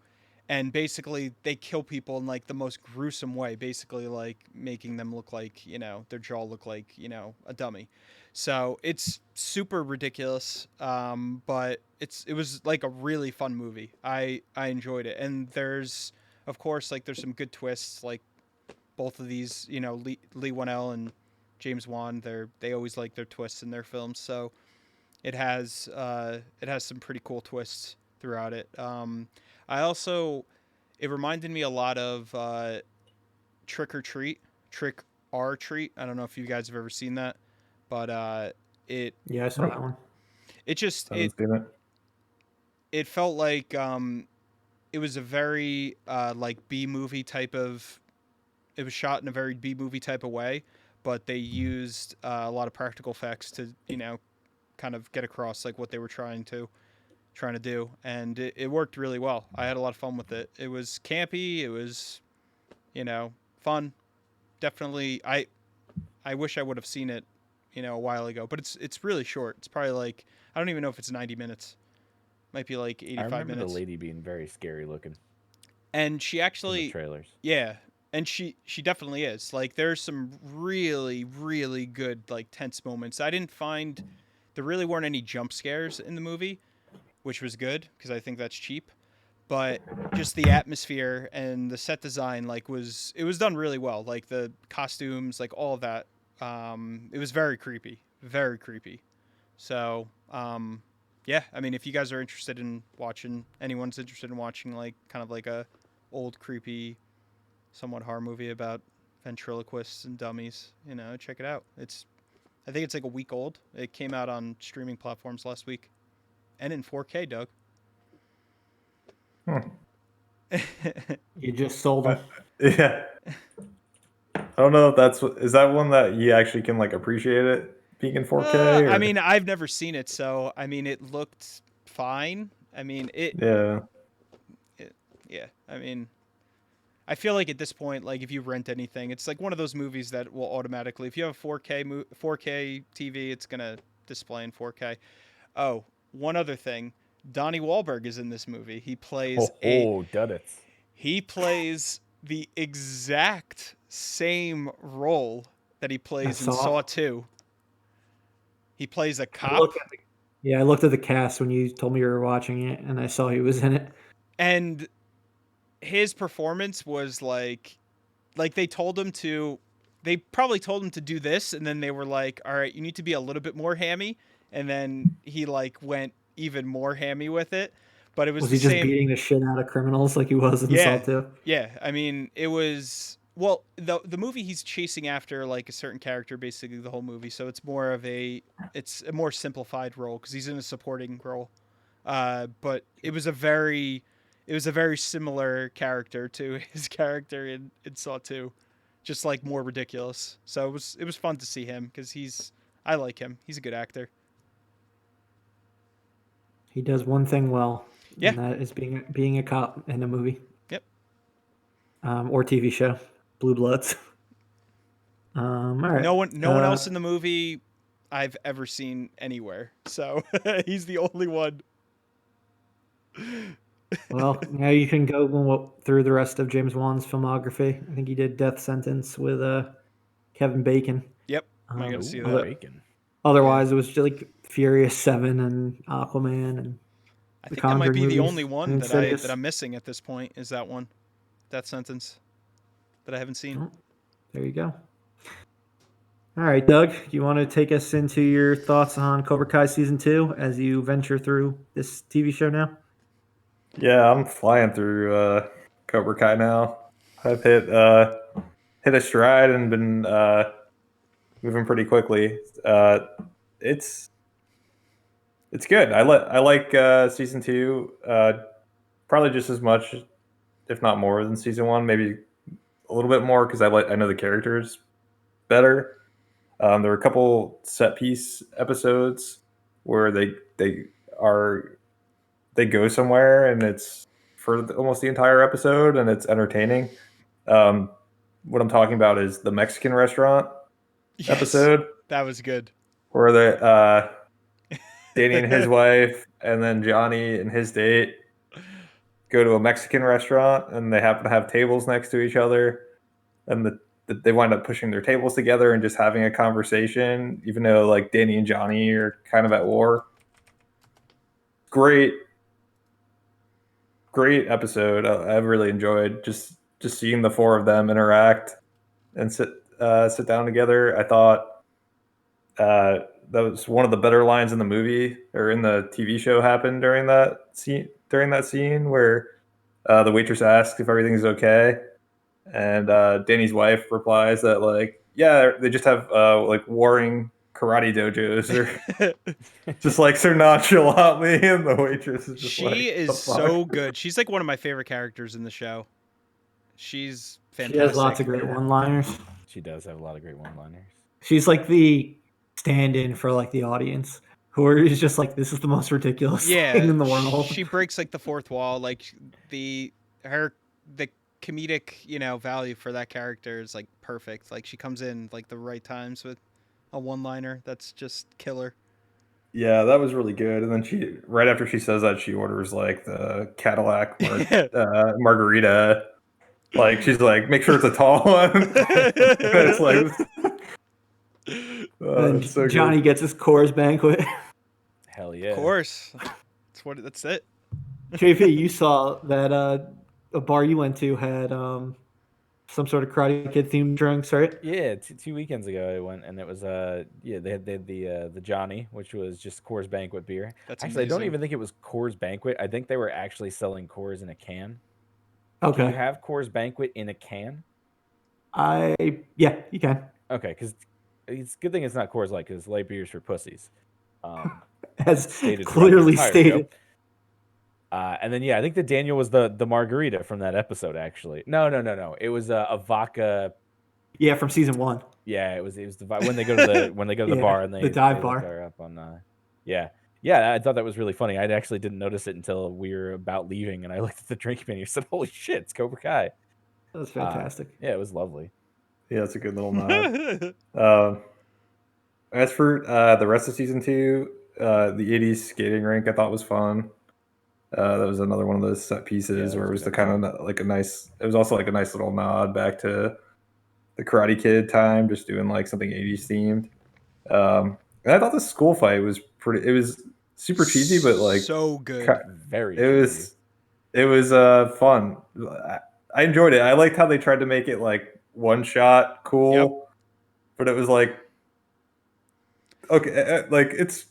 and basically they kill people in like the most gruesome way, basically like making them look like their jaw look like a dummy. So it's super ridiculous, but it was like a really fun movie. I enjoyed it, and there's of course like there's some good twists. Like both of these, Lee Wanell and James Wan, they always like their twists in their films. So it has some pretty cool twists throughout it. It reminded me a lot of Trick or Treat, Trick or Treat. I don't know if you guys have ever seen that, but Yeah, I saw that one. it just I haven't seen it. it felt like it was a very like B movie type of. It was shot in a very B movie type of way, but they used a lot of practical effects to kind of get across like what they were trying to do, and it worked really well. I had a lot of fun with it. It was campy. It was fun. Definitely, I wish I would have seen it a while ago, but it's really short. It's probably like I don't even know if it's 90 minutes. Might be like 85 I remember minutes. the lady being very scary looking And she in the actually, trailers. yeah, and she definitely is. Like there's some really really good like tense moments. I didn't find there really weren't any jump scares in the movie, which was good because I think that's cheap. But just the atmosphere and the set design like was done really well. Like the costumes, like all of that. It was very creepy, very creepy. So yeah, I mean, if you guys are interested in watching, anyone's interested in watching like kind of like a old creepy, somewhat horror movie about ventriloquists and dummies, check it out. I think it's like a week old. It came out on streaming platforms last week, and in 4K, Doug. Hmm. You just sold them. Yeah. I don't know if is that one that you actually can like appreciate it being in 4K or I mean, I've never seen it, so I mean, it looked fine. I mean, yeah. yeah. I mean, I feel like at this point, like if you rent anything, it's like one of those movies that will automatically, if you have a 4K TV, it's gonna display in 4K. Oh, one other thing, Donnie Wahlberg is in this movie. Done it. He plays the exact same role that he plays in Saw 2. He plays a cop. I looked at the cast when you told me you were watching it, and I saw he was in it. And his performance was like they probably told him to do this, and then they were like, all right, you need to be a little bit more hammy, and then he like went even more hammy with it. But it was he just beating the shit out of criminals like he was in Saw 2? Yeah, I mean, it was, well, the movie he's chasing after like a certain character basically the whole movie, so it's a more simplified role because he's in a supporting role. But it was a very similar character to his character in Saw 2, just like more ridiculous. So it was fun to see him because I like him. He's a good actor. He does one thing well. Yeah. And that is being a cop in a movie. Yep. Or TV show, Blue Bloods. All right. No one else in the movie I've ever seen anywhere. So he's the only one. Well, now you can go through the rest of James Wan's filmography. I think he did Death Sentence with Kevin Bacon. Yep. I got to see that. Bacon. Otherwise, it was just like Furious 7 and Aquaman and I think that might be the only one that I'm missing at this point is that one, Death Sentence, that I haven't seen. Oh, there you go. All right, Doug, do you want to take us into your thoughts on Cobra Kai Season 2 as you venture through this TV show now? Yeah, I'm flying through Cobra Kai now. I've hit a stride and been moving pretty quickly. It's good. I like season 2 probably just as much, if not more, than season 1. Maybe a little bit more because I know the characters better. There were a couple set piece episodes where they go somewhere and it's for almost the entire episode and it's entertaining. What I'm talking about is the Mexican restaurant episode. That was good. Where they Danny and his wife and then Johnny and his date go to a Mexican restaurant and they happen to have tables next to each other, and they wind up pushing their tables together and just having a conversation, even though like Danny and Johnny are kind of at war. Great episode. I really enjoyed just seeing the four of them interact and sit down together. I thought that was one of the better lines in the movie or in the TV show happened during that scene where the waitress asks if everything's okay, and Danny's wife replies that like, yeah, they just have like warring karate dojos or just like so nonchalantly, and the waitress is just is so good. She's like one of my favorite characters in the show. She's fantastic. She has lots of great one-liners. She does have a lot of great one-liners. She's like the stand-in for like the audience who is just like, this is the most ridiculous thing in the world. She breaks like the fourth wall. Like the comedic, value for that character is like perfect. Like she comes in like the right times with a one-liner that's just killer. Yeah, that was really good. And then right after she says that, she orders like the Cadillac margarita. Like she's like, make sure it's a tall one. It's like, and so Johnny gets his Coors Banquet. Hell yeah! Of course, that's it. JP, you saw that a bar you went to had some sort of Karate Kid themed drinks, right? Yeah, 2 weekends ago I went, and it was they had the Johnny, which was just Coors Banquet beer. That's actually amazing. I don't even think it was Coors Banquet. I think they were actually selling Coors in a can. Okay. Can you have Coors Banquet in a can? Yeah, you can. Okay, because it's a good thing it's not Coors Light, because light beer's for pussies. As clearly stated. And then I think the Daniel was the margarita from that episode. Actually, no. It was a vodka Yeah, from season 1. Yeah, it was when they go to the Yeah, bar and the they dive look bar. her up on. Yeah, I thought that was really funny. I actually didn't notice it until we were about leaving, and I looked at the drink menu and said, "Holy shit, it's Cobra Kai." That was fantastic. Yeah, it was lovely. Yeah, it's a good little nod. As for the rest of season 2, the '80s skating rink I thought was fun. That was another one of those set pieces that where was it a was the good kind of like a nice. It was also like a nice little nod back to the Karate Kid time, just doing like something '80s themed. And I thought the school fight was pretty. It was super cheesy, but like so good. Very it cheesy. was fun. I enjoyed it. I liked how they tried to make it like one shot cool, but it was like okay, like it's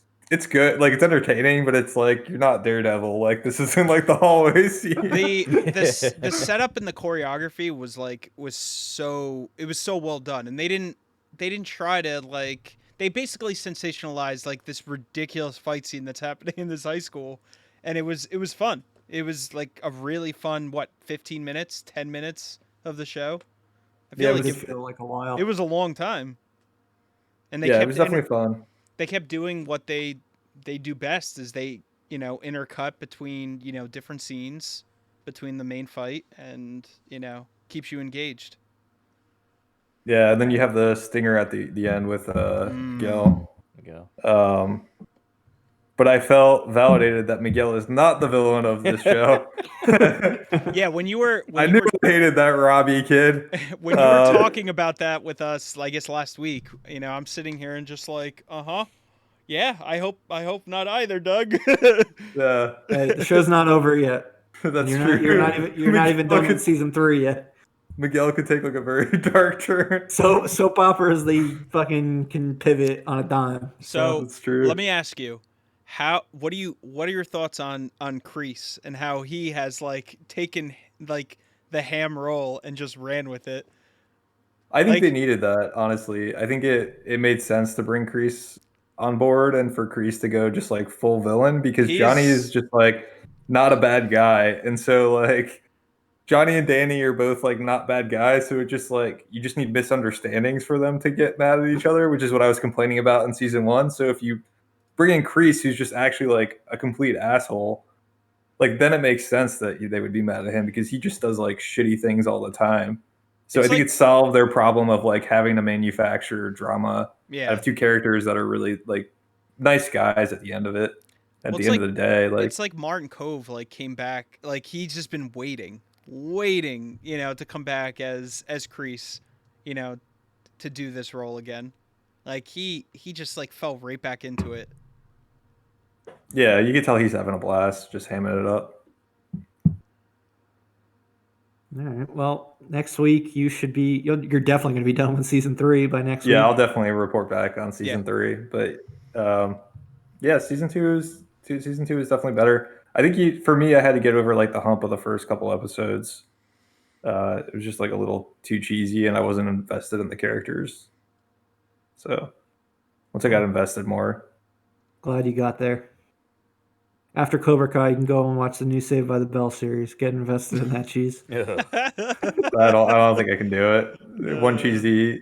good, like it's entertaining, but it's like you're not Daredevil. Like this isn't like the hallway scene. The setup and the choreography was so well done, and they didn't try to like they basically sensationalized like this ridiculous fight scene that's happening in this high school, and it was fun. It was like a really fun 15 minutes, 10 minutes of the show. I feel Yeah, like It feel like a while. it was a long time, and they Yeah, kept it was definitely fun. they kept doing what they do best is they intercut between different scenes between the main fight and keeps you engaged. Yeah, and then you have the stinger at the end with Miguel. Go. But I felt validated that Miguel is not the villain of this show. Yeah, when you were I knew I hated that Robbie kid. when you were talking about that with us, I guess last week, I'm sitting here and just like, yeah, I hope not either, Doug. Yeah, Hey, the show's not over yet. that's You're true. not even done with season 3 yet. Miguel could take like a very dark turn. So soap operas, they fucking can pivot on a dime. So That's true. let me ask you, what are your thoughts on Kreese and how he has like taken like the ham roll and just ran with it? I think Like- they needed that, honestly. I think it made sense to bring Kreese on board and for Kreese to go just like full villain because Johnny is just like not a bad guy. And so like Johnny and Danny are both like not bad guys, so it just like you just need misunderstandings for them to get mad at each other, which is what I was complaining about in season 1. So if you bring in Kreese, who's just actually like a complete asshole, like then it makes sense that they would be mad at him because he just does like shitty things all the time. So It's I think like- it solved their problem of like having to manufacture drama Yeah. out of two characters that are really like nice guys at the end of it. At Well, the it's end of the day, like it's like Martin Cove like came back, like he's just been waiting, to come back as Kreese, to do this role again. Like he just like fell right back into it. yeah, you can tell he's having a blast, just hamming it up. All right. Well, next week you're definitely going to be done with season 3 by next Yeah, week. I'll definitely report back on season 3. But yeah, season two is definitely better. I think for me, I had to get over like the hump of the first couple episodes. It was just like a little too cheesy, and I wasn't invested in the characters. So once I got invested more, Glad you got there. After Cobra Kai, you can go and watch the new Saved by the Bell series. Get invested in that cheese. I don't think I can do it. One cheesy.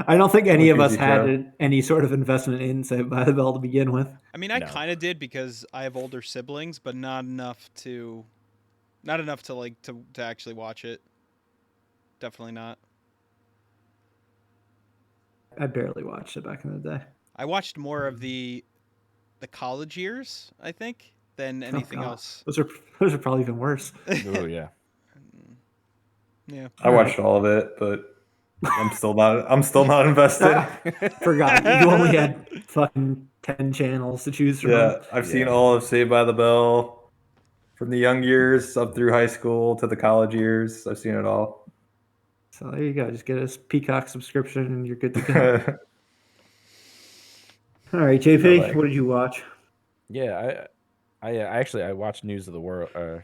I don't think any of us cheesy had show. any sort of investment in Saved by the Bell to begin with. I mean, I No. kind of did because I have older siblings, but not enough to like to actually watch it. Definitely not. I barely watched it back in the day. I watched more of the college years, I think, than anything God. else. Those are probably even worse. Oh yeah. Yeah. I watched all of it, but I'm still not invested. Forgot. You only had fucking 10 channels to choose from. Yeah, I've seen all of Saved by the Bell from the young years up through high school to the college years. I've seen it all. So there you go. Just get a Peacock subscription and you're good to go. All right, JP, like- what did you watch? Yeah, I watched News of the World. What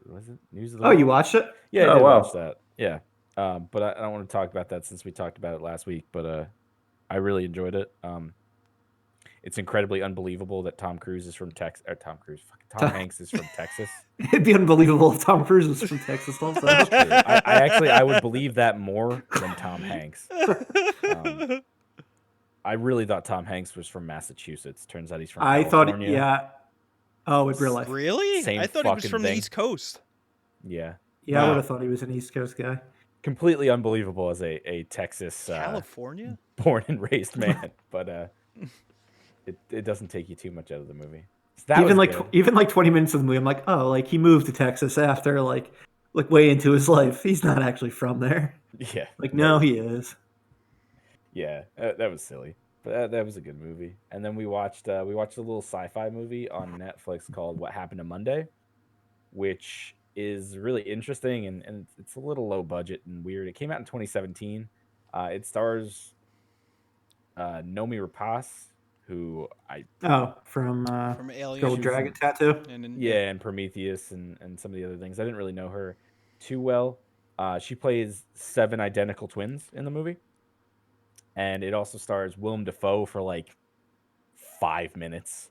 was it? News of the Oh, World? you watched it? Yeah, I Oh, did wow. watch that. Yeah, but I don't want to talk about that since we talked about it last week. But I really enjoyed it. It's incredibly unbelievable that Tom Cruise is from Texas. Or Tom Hanks is from Texas. It'd be unbelievable if Tom Cruise was from Texas also. That's true. I would believe that more than Tom Hanks. I really thought Tom Hanks was from Massachusetts. Turns out he's from I California. thought, yeah. Oh, in real life. Really? Same I thought he was fucking from the thing. East Coast. Yeah. Yeah, I Wow. would have thought he was an East Coast guy. Completely unbelievable as a Texas California? born and raised man, but it doesn't take you too much out of the movie. So that was good. Even like 20 minutes of the movie, I'm like, oh, like he moved to Texas after like way into his life. He's not actually from there. Yeah. Like, no, he is. Yeah, that was silly, but that was a good movie. And then we watched a little sci-fi movie on Netflix called What Happened to Monday, which is really interesting and it's a little low budget and weird. It came out in 2017. It stars Nomi Rapace, who From Alien. Gold Dragon Tattoo. and Prometheus and some of the other things. I didn't really know her too well. She plays 7 identical twins in the movie. And it also stars Willem Dafoe for like 5 minutes,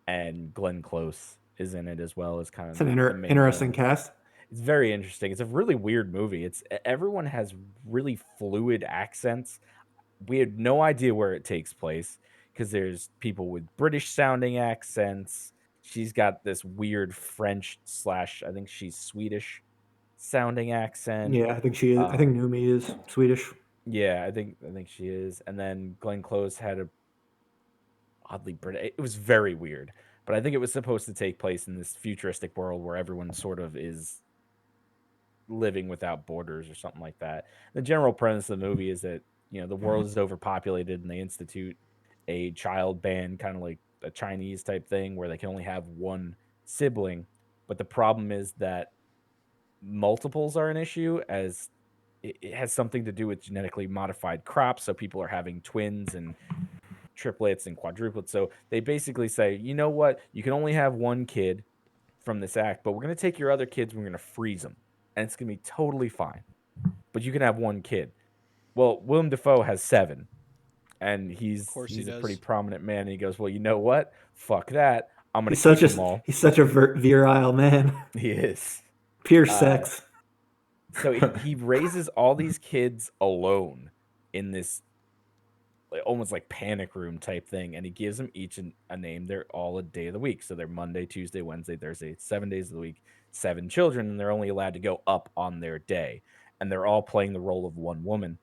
and Glenn Close is in it as well as kind of. It's an interesting cast. It's very interesting. It's a really weird movie. Everyone has really fluid accents. We had no idea where it takes place because there's people with British sounding accents. She's got this weird French / I think she's Swedish sounding accent. Yeah, I think she is. I think Numi is Swedish. Yeah, I think she is. And then Glenn Close had a oddly British. It was very weird, but I think it was supposed to take place in this futuristic world where everyone sort of is living without borders or something like that. The general premise of the movie is that the world is overpopulated and they institute a child ban, kind of like a Chinese type thing, where they can only have one sibling. But the problem is that multiples are an issue, as it has something to do with genetically modified crops. So people are having twins and triplets and quadruplets. So they basically say, you know what? You can only have one kid from this act, but we're going to take your other kids and we're going to freeze them. And it's going to be totally fine. But you can have one kid. Well, Willem Dafoe has 7. And he's a pretty prominent man. And he goes, well, you know what? Fuck that. I'm going to keep them all. He's such a virile man. He is. Pure sex. So he raises all these kids alone in this almost like panic room type thing, and he gives them each a name. They're all a day of the week, so they're Monday, Tuesday, Wednesday, Thursday. 7 days of the week, 7 children, and they're only allowed to go up on their day, and they're all playing the role of one woman,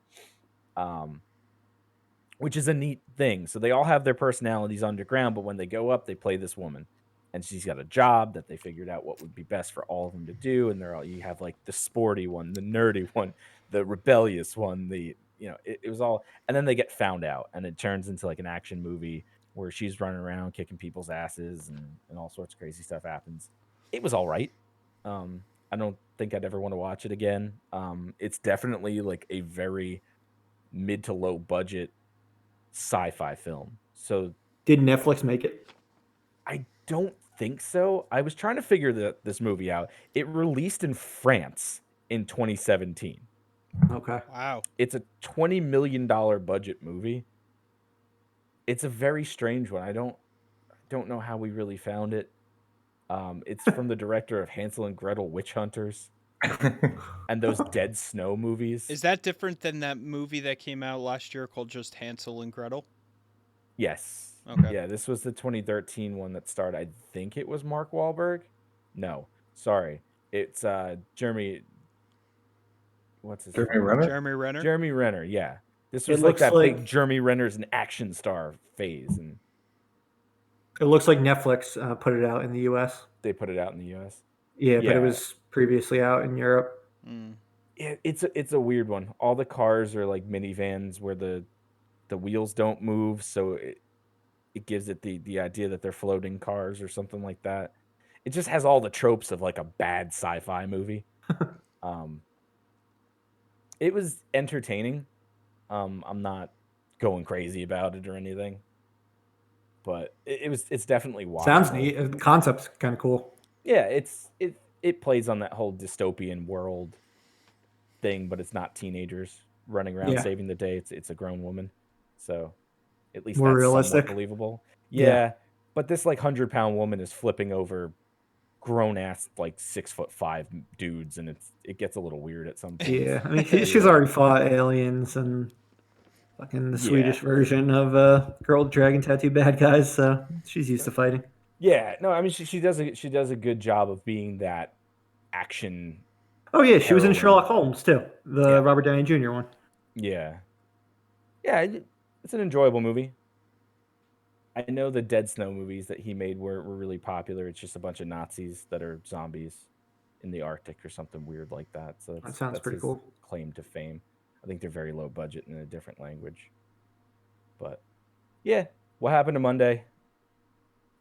which is a neat thing. So they all have their personalities underground, but when they go up, they play this woman. And she's got a job that they figured out what would be best for all of them to do. And you have like the sporty one, the nerdy one, the rebellious one, it was all, and then they get found out and it turns into like an action movie where she's running around kicking people's asses and all sorts of crazy stuff happens. It was all right. I don't think I'd ever want to watch it again. It's definitely like a very mid to low budget sci-fi film. So did Netflix make it? I don't think so. I was trying to figure this movie out. It released in France in 2017. Okay. Wow. It's a $20 million budget movie. It's a very strange one. I don't know how we really found it. It's from the director of Hansel and Gretel Witch Hunters and those Dead Snow movies. Is that different than that movie that came out last year called just Hansel and Gretel? Yes. Okay. Yeah, this was the 2013 one that starred, I think it was Mark Wahlberg. No, sorry. It's Jeremy. What's his name? Jeremy Renner. Jeremy Renner, yeah. This was like that big Jeremy Renner's an action star phase, and it looks like Netflix put it out in the U.S. They put it out in the U.S. Yeah, but it was previously out in Europe. Yeah, it's a weird one. All the cars are like minivans where the wheels don't move, so it gives it the idea that they're floating cars or something like that. It just has all the tropes of like a bad sci-fi movie. It was entertaining. I'm not going crazy about it or anything, but it's definitely watchable. Sounds neat. The concept's kind of cool. Yeah, it plays on that whole dystopian world thing, but it's not teenagers running around saving the day. It's a grown woman, so at least more that's realistic, somewhat believable. Yeah, but this like 100-pound woman is flipping over grown ass like 6'5" dudes, and it gets a little weird at some points. Yeah, I mean, she's already fought aliens and fucking the Yeah. Swedish version of girl with dragon tattoo bad guys, so she's used to fighting. Yeah, no, I mean she does a good job of being that action. Oh yeah, she was in Heroine. Sherlock Holmes too, the Yeah. Robert Downey Jr. one. Yeah, it's an enjoyable movie. I know the Dead Snow movies that he made were really popular. It's just a bunch of Nazis that are zombies in the Arctic or something weird like that. So That sounds that's pretty his cool. claim to fame. I think they're very low budget in a different language. But yeah, What Happened to Monday?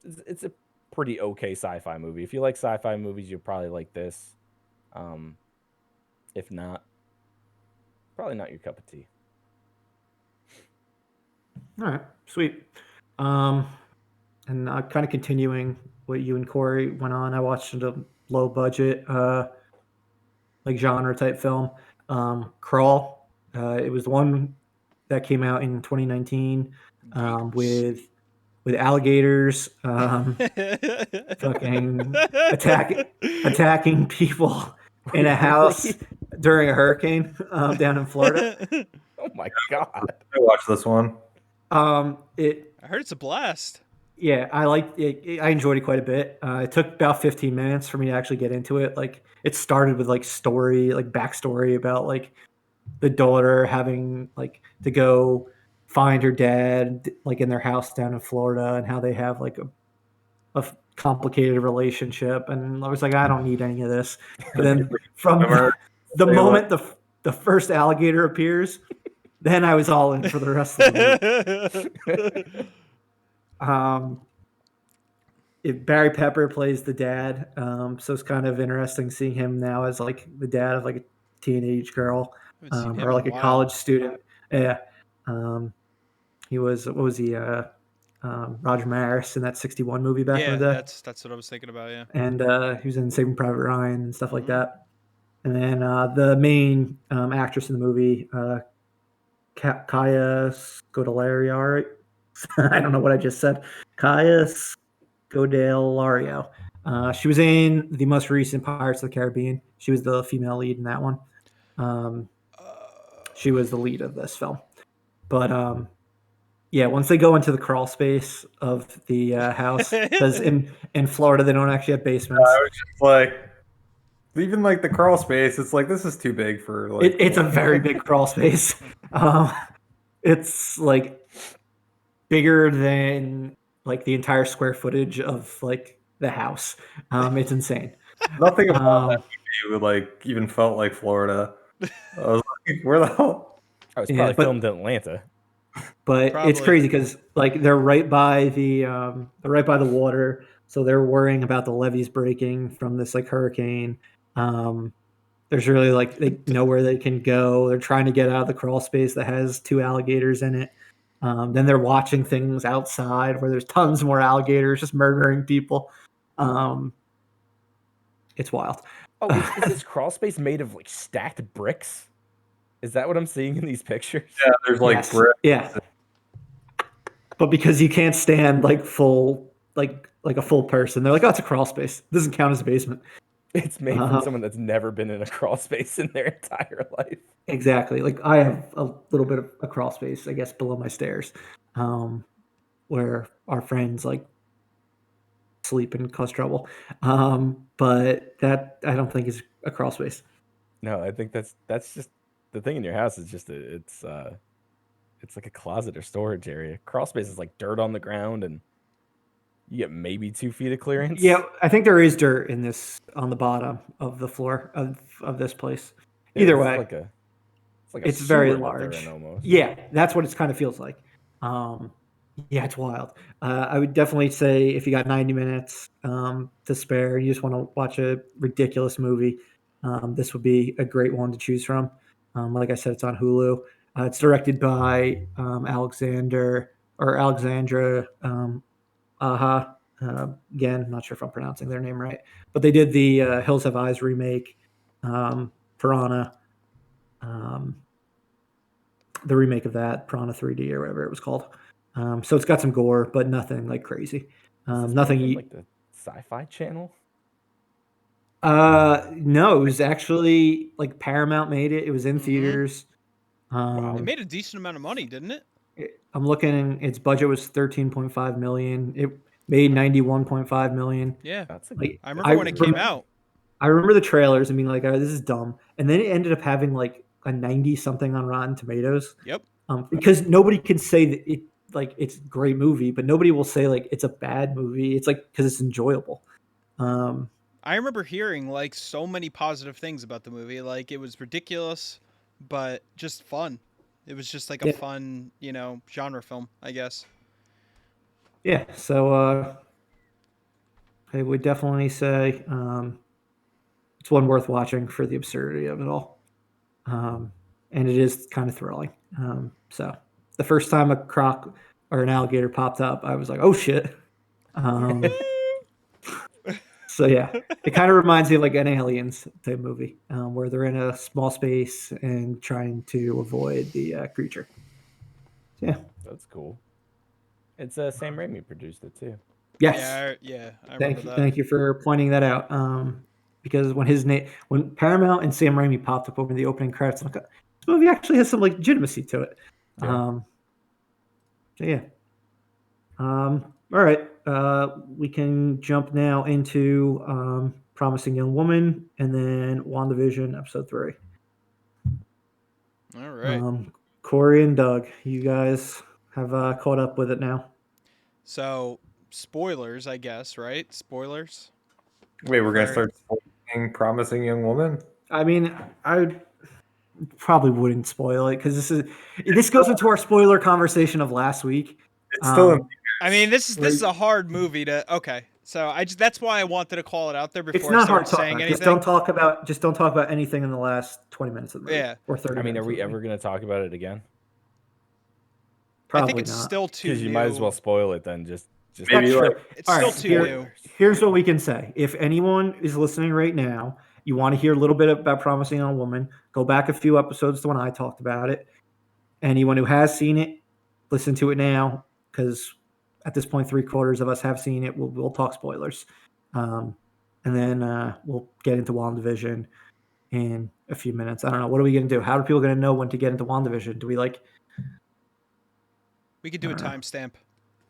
It's a pretty okay sci-fi movie. If you like sci-fi movies, you'll probably like this. If not, probably not your cup of tea. All right, sweet. And kind of continuing what you and Corey went on, I watched a low budget, like genre type film, Crawl. It was the one that came out in 2019 with alligators, fucking attacking people in a house during a hurricane down in Florida. Oh my god! I watched this one. It I heard it's a blast. Yeah, I liked it. I enjoyed it quite a bit. It took about 15 minutes for me to actually get into it. Like, it started with like backstory about like the daughter having like to go find her dad like in their house down in Florida, and how they have like a complicated relationship. And I was like, I don't need any of this. But then from the moment the first alligator appears, then I was all in for the rest of the movie. Barry Pepper plays the dad, so it's kind of interesting seeing him now as like the dad of like a teenage girl, Haven't seen him or in like a while. college student. Yeah, he was what was he? Roger Maris in that '61 movie back Yeah, in the day, that's what I was thinking about. Yeah. and he was in Saving Private Ryan and stuff like that. And then the main actress in the movie, Kaya Scodelario. I don't know what I just said. Kaya Scodelario. She was in the most recent Pirates of the Caribbean. She was the female lead in that one. She was the lead of this film. But yeah, once they go into the crawl space of the house, because in Florida they don't actually have basements. I was just like, even like the crawl space, it's like this is too big for like. It's a very big crawl space. It's like bigger than like the entire square footage of like the house. It's insane. Nothing about that movie like even felt like Florida. I was like, where the hell? I was Yeah, probably but- filmed in Atlanta. But Probably. it's crazy because like they're right by the water, so they're worrying about the levees breaking from this like hurricane. There's really like they know where they can go. They're trying to get out of the crawl space that has 2 alligators in it. Then they're watching things outside where there's tons more alligators just murdering people. It's wild. Oh, is this crawl space made of like stacked bricks? Is that what I'm seeing in these pictures? Yeah, there's like Yes. brick. Yeah. But because you can't stand like full like a full person, they're like, oh, it's a crawl space. It doesn't count as a basement. It's made from someone that's never been in a crawl space in their entire life. Exactly. Like I have a little bit of a crawl space, I guess, below my stairs, where our friends like sleep and cause trouble. But that I don't think is a crawl space. No, I think that's just the thing in your house is just it's like a closet or storage area. Crawl space is like dirt on the ground and you get maybe 2 feet of clearance. Yeah, I think there is dirt in this on the bottom of the floor of this place. Yeah, Either it's way, like a it's very sewer that they're large. in almost. Yeah, that's what it kind of feels like. Yeah, it's wild. I would definitely say if you got 90 minutes to spare, you just want to watch a ridiculous movie, this would be a great one to choose from. Like I said, it's on Hulu. It's directed by Alexandra Aha. Again, not sure if I'm pronouncing their name right, but they did the Hills Have Eyes remake, Piranha, the remake of that, Piranha 3D or whatever it was called. So it's got some gore, but nothing like crazy. Is this Nothing. made from, like the Sci-Fi Channel. No, it was actually like Paramount made it. It was in Mhm. theaters. It made a decent amount of money, didn't it? I'm looking. Its budget was 13.5 million. It made 91.5 million. Yeah. That's a Like I remember when it came out. I remember the trailers and being like, "Oh, this is dumb," and then it ended up having like a 90 something on Rotten Tomatoes. Yep. Because nobody can say that it's a great movie, but nobody will say like it's a bad movie. It's like because it's enjoyable. I remember hearing like so many positive things about the movie. Like it was ridiculous, but just fun. It was just like a Yeah. fun, genre film, I guess. Yeah, so I would definitely say it's one worth watching for the absurdity of it all, and it is kind of thrilling. So the first time a croc or an alligator popped up, I was like, "Oh shit!" So yeah, it kind of reminds me of like an Aliens type movie, where they're in a small space and trying to avoid the creature. Yeah. That's cool. It's Sam Raimi produced it too. Yes. I remember that. Thank you for pointing that out. Because when Paramount and Sam Raimi popped up over the opening credits, I'm like, this movie actually has some like legitimacy to it. Yeah. So yeah. All right. We can jump now into Promising Young Woman and then WandaVision episode 3. All right. Corey and Doug, you guys have caught up with it now. So, spoilers, I guess, right? Spoilers. Wait, we're gonna start spoiling Promising Young Woman? I mean, I probably wouldn't spoil it because this goes into our spoiler conversation of last week. It's still in I mean, this is a hard movie to. Okay, so that's why I wanted to call it out there before it's not I hard start to saying talk. anything. Just don't talk about anything in the last 20 minutes of the movie. Yeah. Or 30 I mean, minutes are we of the ever movie. going to talk about it again? Probably I think it's not. still too Because you new. might as well spoil it then. Just Maybe That's like true. It's All still right, too new. Here's what we can say. If anyone is listening right now, you want to hear a little bit about Promising Young Woman, go back a few episodes to when I talked about it. Anyone who has seen it, listen to it now, because at this point, 3/4 of us have seen it. We'll talk spoilers. And then we'll get into WandaVision in a few minutes. I don't know. What are we going to do? How are people going to know when to get into WandaVision? Do we like... We could do a timestamp.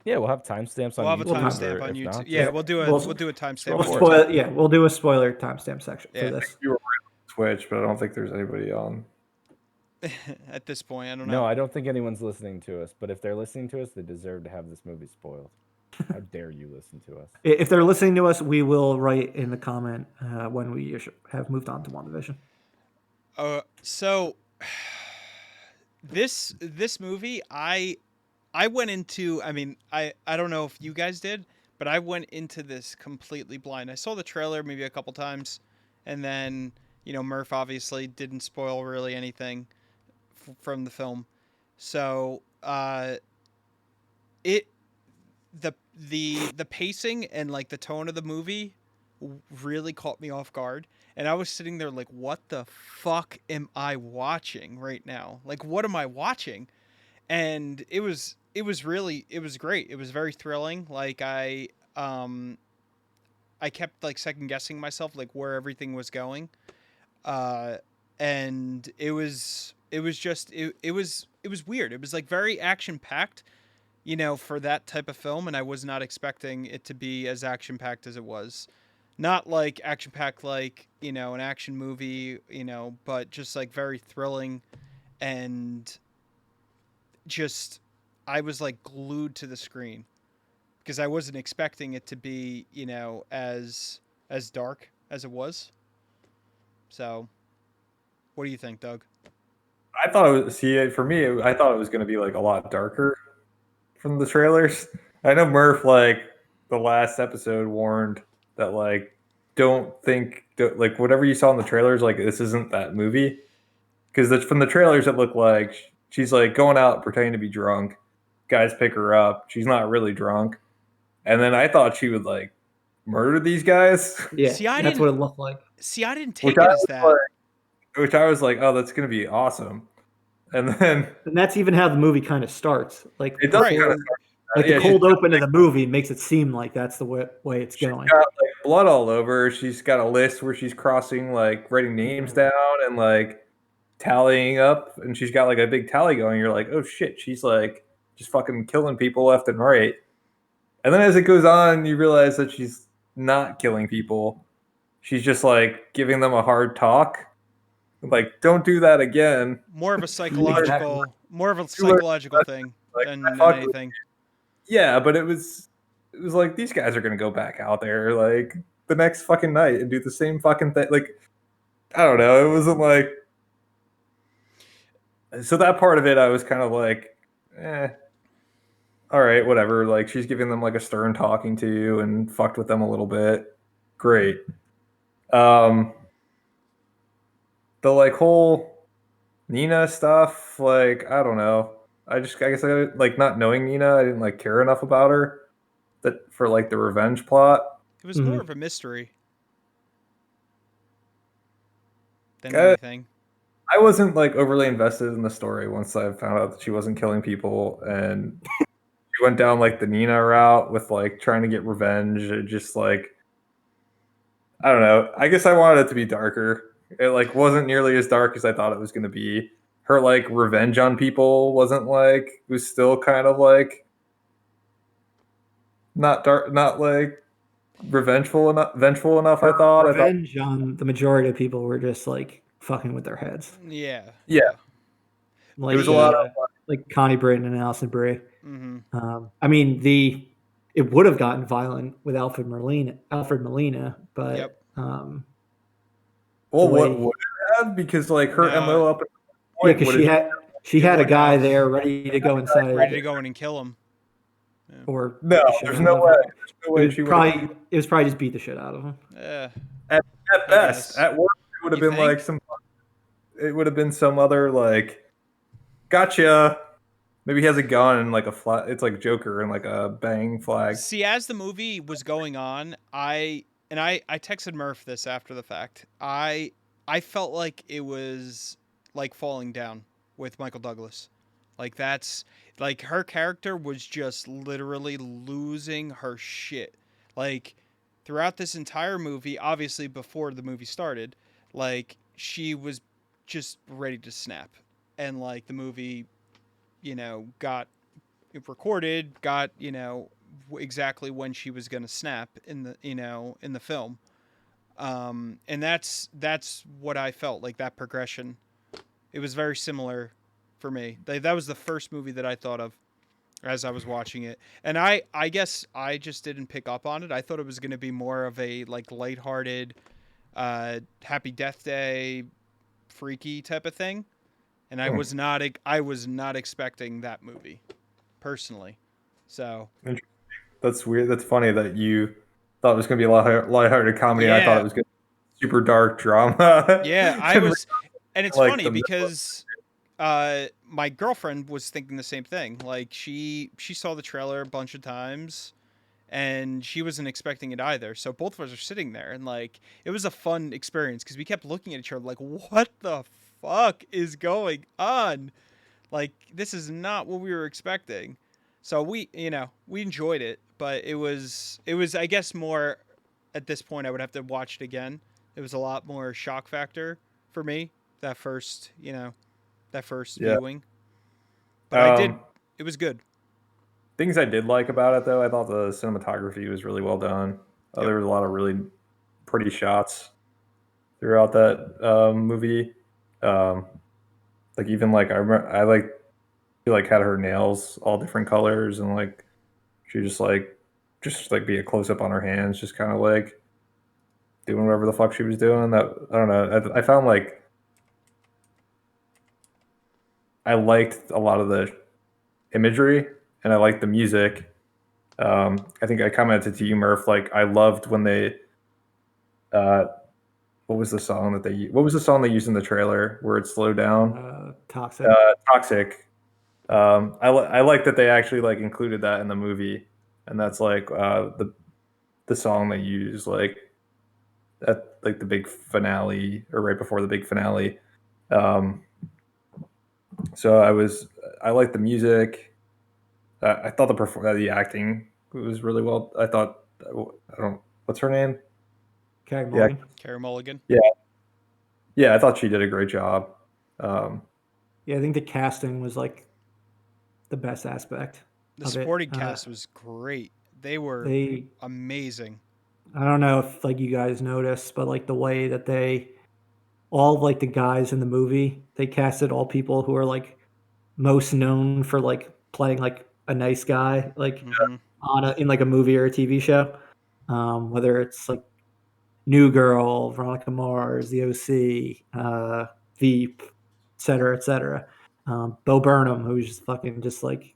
yeah, we'll have timestamps on We'll have a YouTube. timestamp or on if YouTube. not, Yeah, just- we'll do a timestamp. We'll spoil, yeah, we'll do a spoiler timestamp section Yeah. for this. you were on Twitch, but I don't think there's anybody on. At this point, I don't know. No, I don't think anyone's listening to us. But if they're listening to us, they deserve to have this movie spoiled. How dare you listen to us? If they're listening to us, we will write in the comment when we have moved on to WandaVision. So this movie, I went into. I mean, I don't know if you guys did, but I went into this completely blind. I saw the trailer maybe a couple times, and then Murph obviously didn't spoil really anything from the film. So the pacing and like the tone of the movie really caught me off guard, and I was sitting there like, what the fuck am I watching right now? Like, what am I watching? And it was great. It was very thrilling. Like I kept like second guessing myself like where everything was going. And it was weird. It was like very action packed, for that type of film, and I was not expecting it to be as action packed as it was. Not like action packed like, an action movie, but just like very thrilling, and just I was like glued to the screen because I wasn't expecting it to be, as dark as it was. So, what do you think, Doug? I thought it was for me. I thought it was going to be like a lot darker from the trailers. I know Murph, like the last episode, warned that like don't like whatever you saw in the trailers, like this isn't that movie, because from the trailers it looked like she's like going out pretending to be drunk. Guys pick her up. She's not really drunk, and then I thought she would like murder these guys. Yeah, See, I that's didn't- what it looked like. See, I didn't take it as that. Which I was like, oh, that's gonna be awesome. and then And that's even how the movie kind of starts. Like it does Right. kind of like yeah, the she's cold got, open of the movie makes it seem like that's the way it's she's going. got like blood all over. She's got a list where she's crossing, like writing names down and like tallying up, and she's got like a big tally going. You're like, oh shit, she's like just fucking killing people left and right. And then as it goes on, you realize that she's not killing people. She's just like giving them a hard talk. Like, don't do that again. More of a Exactly. psychological thing Like, than, I than fucked with anything. yeah, but it was like these guys are gonna go back out there like the next fucking night and do the same fucking thing. Like, I don't know. It wasn't like so that part of it I was kind of like, all right, whatever. Like she's giving them like a stern talking to and fucked with them a little bit. Great. Um the like whole Nina stuff, like, I don't know. I guess I like not knowing Nina, I didn't like care enough about her that for like the revenge plot. It was more of a mystery than I, anything. I wasn't like overly invested in the story once I found out that she wasn't killing people and she went down like the Nina route with like trying to get revenge. It just like I don't know. I guess I wanted it to be darker. It like wasn't nearly as dark as I thought it was going to be. Her like revenge on people wasn't like it was still kind of like not dark, not like vengeful enough. I thought. Revenge on the majority of people were just like fucking with their heads. Yeah. Yeah. Like It was a lot of like Connie Britton and Alison Brie. Mm-hmm. I mean it would have gotten violent with Alfred Molina, but Yep. well, the way- what would it have? Because like her No. MO up at the yeah, point because would she It had a would guy have. there ready to go inside, Ready to go in and kill him. or no, beat the shit there's out no of way. him. There's no way she would. It was probably just beat the shit out of him. At I best, guess. at worst, it would have You been like think? it would have been some other like, gotcha. Maybe he has a gun and like a flag. It's like Joker and like a bang flag. See, as the movie was going on, I texted Murph this after the fact. I felt like it was like falling down with Michael Douglas. Like that's like her character was just literally losing her shit. Like throughout this entire movie, obviously before the movie started, like she was just ready to snap. And like the movie, got recorded, got, exactly when she was going to snap in the, in the film. And that's what I felt like, that progression. It was very similar for me. That was the first movie that I thought of as I was watching it. And I guess I just didn't pick up on it. I thought it was going to be more of a like lighthearted, Happy Death Day, freaky type of thing. And I was not expecting that movie, personally. So That's weird. That's funny that you thought it was going to be a lighthearted comedy. And I thought yeah, it was going to be super dark drama. yeah, I And, was, and it's like, funny the because my girlfriend was thinking the same thing. Like she saw the trailer a bunch of times, and she wasn't expecting it either. So both of us are sitting there, and like it was a fun experience because we kept looking at each other like, what the fuck is going on? Like this is not what we were expecting. So we enjoyed it, but it was I guess more at this point I would have to watch it again. It was a lot more shock factor for me that first, Yeah. viewing. But I did. Um, It was good. things I did like about it, though, I thought the cinematography was really well done. Yep. There was a lot of really pretty shots throughout that movie. Um, like even like I remember, she like had her nails all different colors, and like she just like be a close up on her hands, just kind of like doing whatever the fuck she was doing. That I don't know. I found like I liked a lot of the imagery and I liked the music. I think I commented to you, Murph. Like I loved when they, uh, what was the song that what was the song they used in the trailer where it slowed down? Toxic. Toxic. I like that they actually like included that in the movie, and that's like the song they use like at like the big finale or right before the big finale. So I liked the music. I thought the acting was really well. I thought I don't what's her name? Carey Yeah, Mulligan. Carey Mulligan. yeah, yeah. I thought she did a great job. Um, Yeah, I think the casting was like the best aspect The of it. supporting cast was great. They were They, amazing. I don't know if like you guys noticed, but like the way that all of, like the guys in the movie, they casted all people who are like most known for like playing like a nice guy, like Hmm. in like a movie or a TV show. Whether it's like New Girl, Veronica Mars, The OC, Veep, et cetera, et cetera. Bo Burnham, who's just fucking just like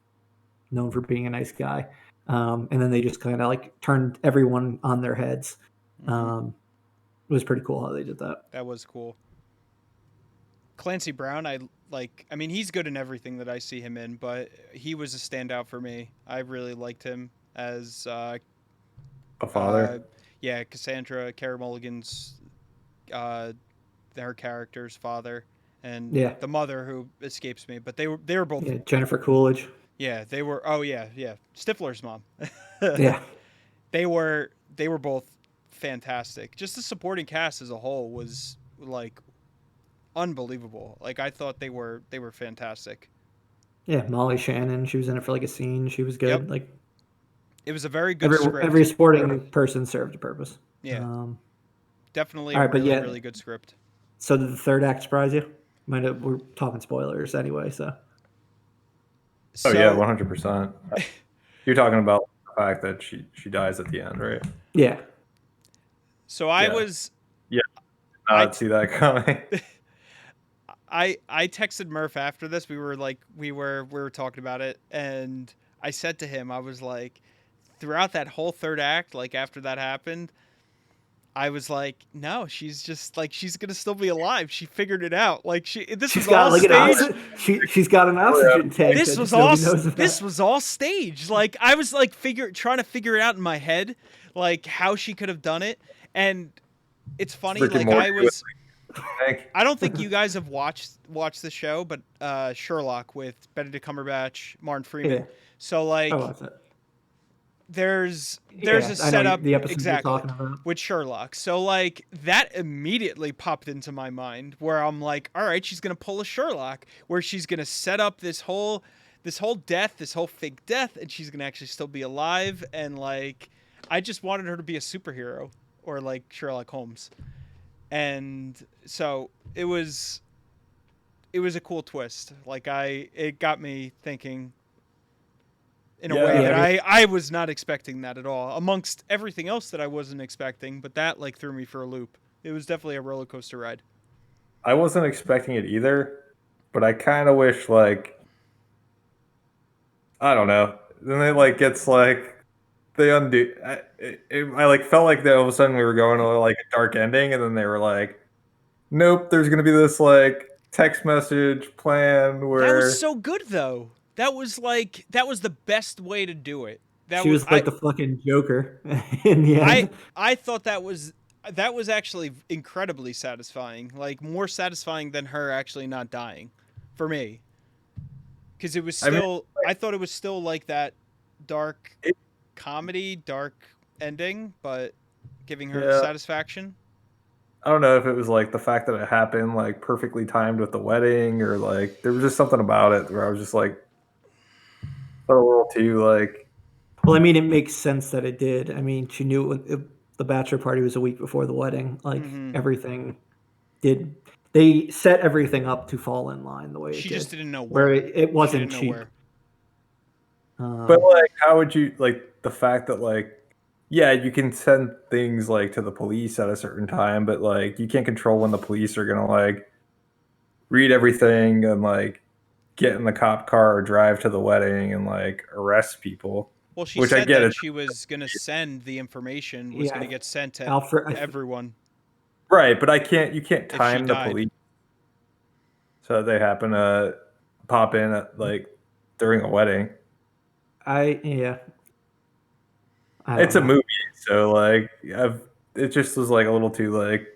known for being a nice guy. And then they just kind of like turned everyone on their heads. Hmm. It was pretty cool how they did that. That was cool. Clancy Brown, I like. I mean, he's good in everything that I see him in, but he was a standout for me. I really liked him as, a uh, father. yeah, Cassandra, Carey Mulligan's, uh, her character's father, and Yeah. the mother who escapes me. But they were both. Yeah. Jennifer Coolidge. Yeah, they were. Oh yeah. Stifler's mom. Yeah. They were both fantastic. Just the supporting cast as a whole was like unbelievable. Like I thought they were fantastic. Yeah. Molly Shannon. She was in it for like a scene. She was Yep. good. Like It was a very good every script. sporting person served a purpose. Yeah, definitely All a right, but really yeah. really good script. So did the third act surprise you? We're talking spoilers anyway, so Oh yeah, So 100%. You're talking about the fact that she dies at the end, right? yeah. so I Yeah. was Yeah, I not see that coming. I texted Murph after this. We were talking about it, and I said to him, I was like, throughout that whole third act, like after that happened, I was like, no, she's just like she's gonna still be alive. She figured it out. Like this She's was got all like an staged. she's got an oxygen tank This that was just all nobody knows about. this was all staged. Like I was like trying to figure it out in my head, like how she could have done it. And it's funny, Rick and like Morty with Hank. I don't think you guys have watched the show, but Sherlock with Benedict Cumberbatch, Martin Freeman. Yeah. So Oh, like that's it. there's Yeah, a I know setup the episode you're exactly talking about. with Sherlock. So like that immediately popped into my mind where I'm like, all right, she's gonna pull a Sherlock where she's gonna set up this whole death, this whole fake death, and she's gonna actually still be alive. And like, I just wanted her to be a superhero or like Sherlock Holmes. And so it was a cool twist. Like it got me thinking in a way Yeah. that Yeah. I was not expecting that at all. Amongst everything else that I wasn't expecting, but that like threw me for a loop. It was definitely a roller coaster ride. I wasn't expecting it either, but I kind of wish like I don't know. Then it like gets like they undo. I like felt like that all of a sudden we were going to like a dark ending, and then they were like, "Nope, there's gonna be this like text message plan That was where so good though. That was the best way to do it. That She was was like the fucking Joker in the end. I thought that was actually incredibly satisfying. Like more satisfying than her actually not dying for me. Cuz it was I mean, still I thought it was still like that dark it, comedy, dark ending, but giving her yeah, satisfaction. I don't know if it was like the fact that it happened like perfectly timed with the wedding, or like there was just something about it where I was just like a little too like Well, I mean, it makes sense that it did. I mean, she knew the bachelor party was a week before the wedding. Like Mhm. everything did. They set everything up to fall in line the way it She did. just didn't know where where. it She wasn't didn't know cheap. where. But like, how would you like the fact that like, yeah, you can send things like to the police at a certain time, but like you can't control when the police are gonna like read everything and like get in the cop car or drive to the wedding and like arrest people. Well, she Which I said get that it, she was going to send the information, was going to Yeah, get sent to Alfred. everyone right? But you can't if she time the died. police so they happen to pop in at like during a wedding. Yeah. I don't It's a know. movie, so like it just was like a little too like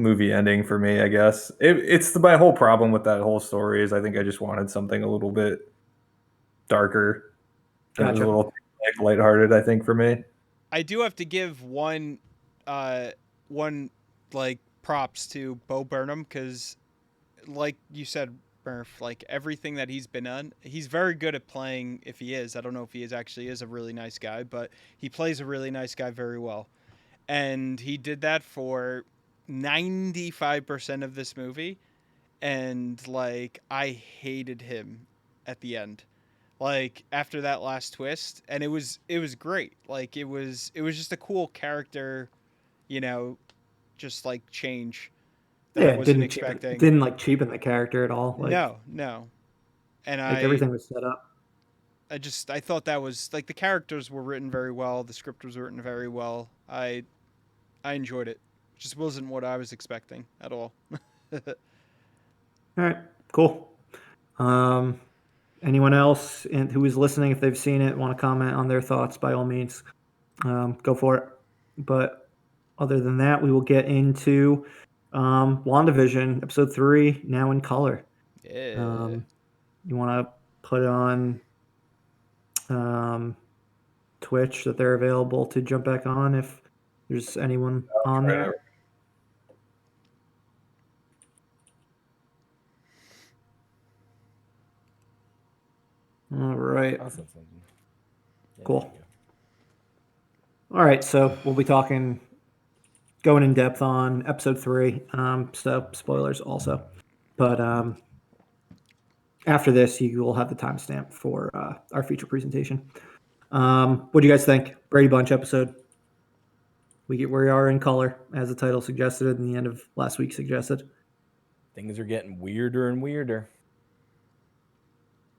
movie ending for me, I guess. It's my whole problem with that whole story is I think I just wanted something a little bit darker. That was a Gotcha. little like lighthearted, I think, for me. I do have to give one like props to Bo Burnham because, like you said, Murph, like everything that he's been on, he's very good at playing. If he is, I don't know if he is actually is a really nice guy, but he plays a really nice guy very well, and he did that for 95% of this movie, and like I hated him at the end, like after that last twist, and it was great. Like it was just a cool character, you know, just like change that Yeah, I it wasn't didn't expecting. didn't like cheapen the character at all. No. And Like everything was set up. I thought that was like the characters were written very well, the script was written very well. I enjoyed it. Just wasn't what I was expecting at all. All right, cool. Anyone else who is listening, if they've seen it, want to comment on their thoughts, by all means, go for it. But other than that, we will get into WandaVision episode 3 now in color. Yeah. You want to put it on Twitch that they're available to jump back on if there's anyone on there. All right. I'll send something. Yeah, Cool. there you go. All right, so we'll be going in depth on episode 3. So spoilers also, but after this, you will have the timestamp for our feature presentation. What do you guys think? Brady Bunch episode. We get where we are in color, as the title suggested, and the end of last week suggested. Things are getting weirder and weirder.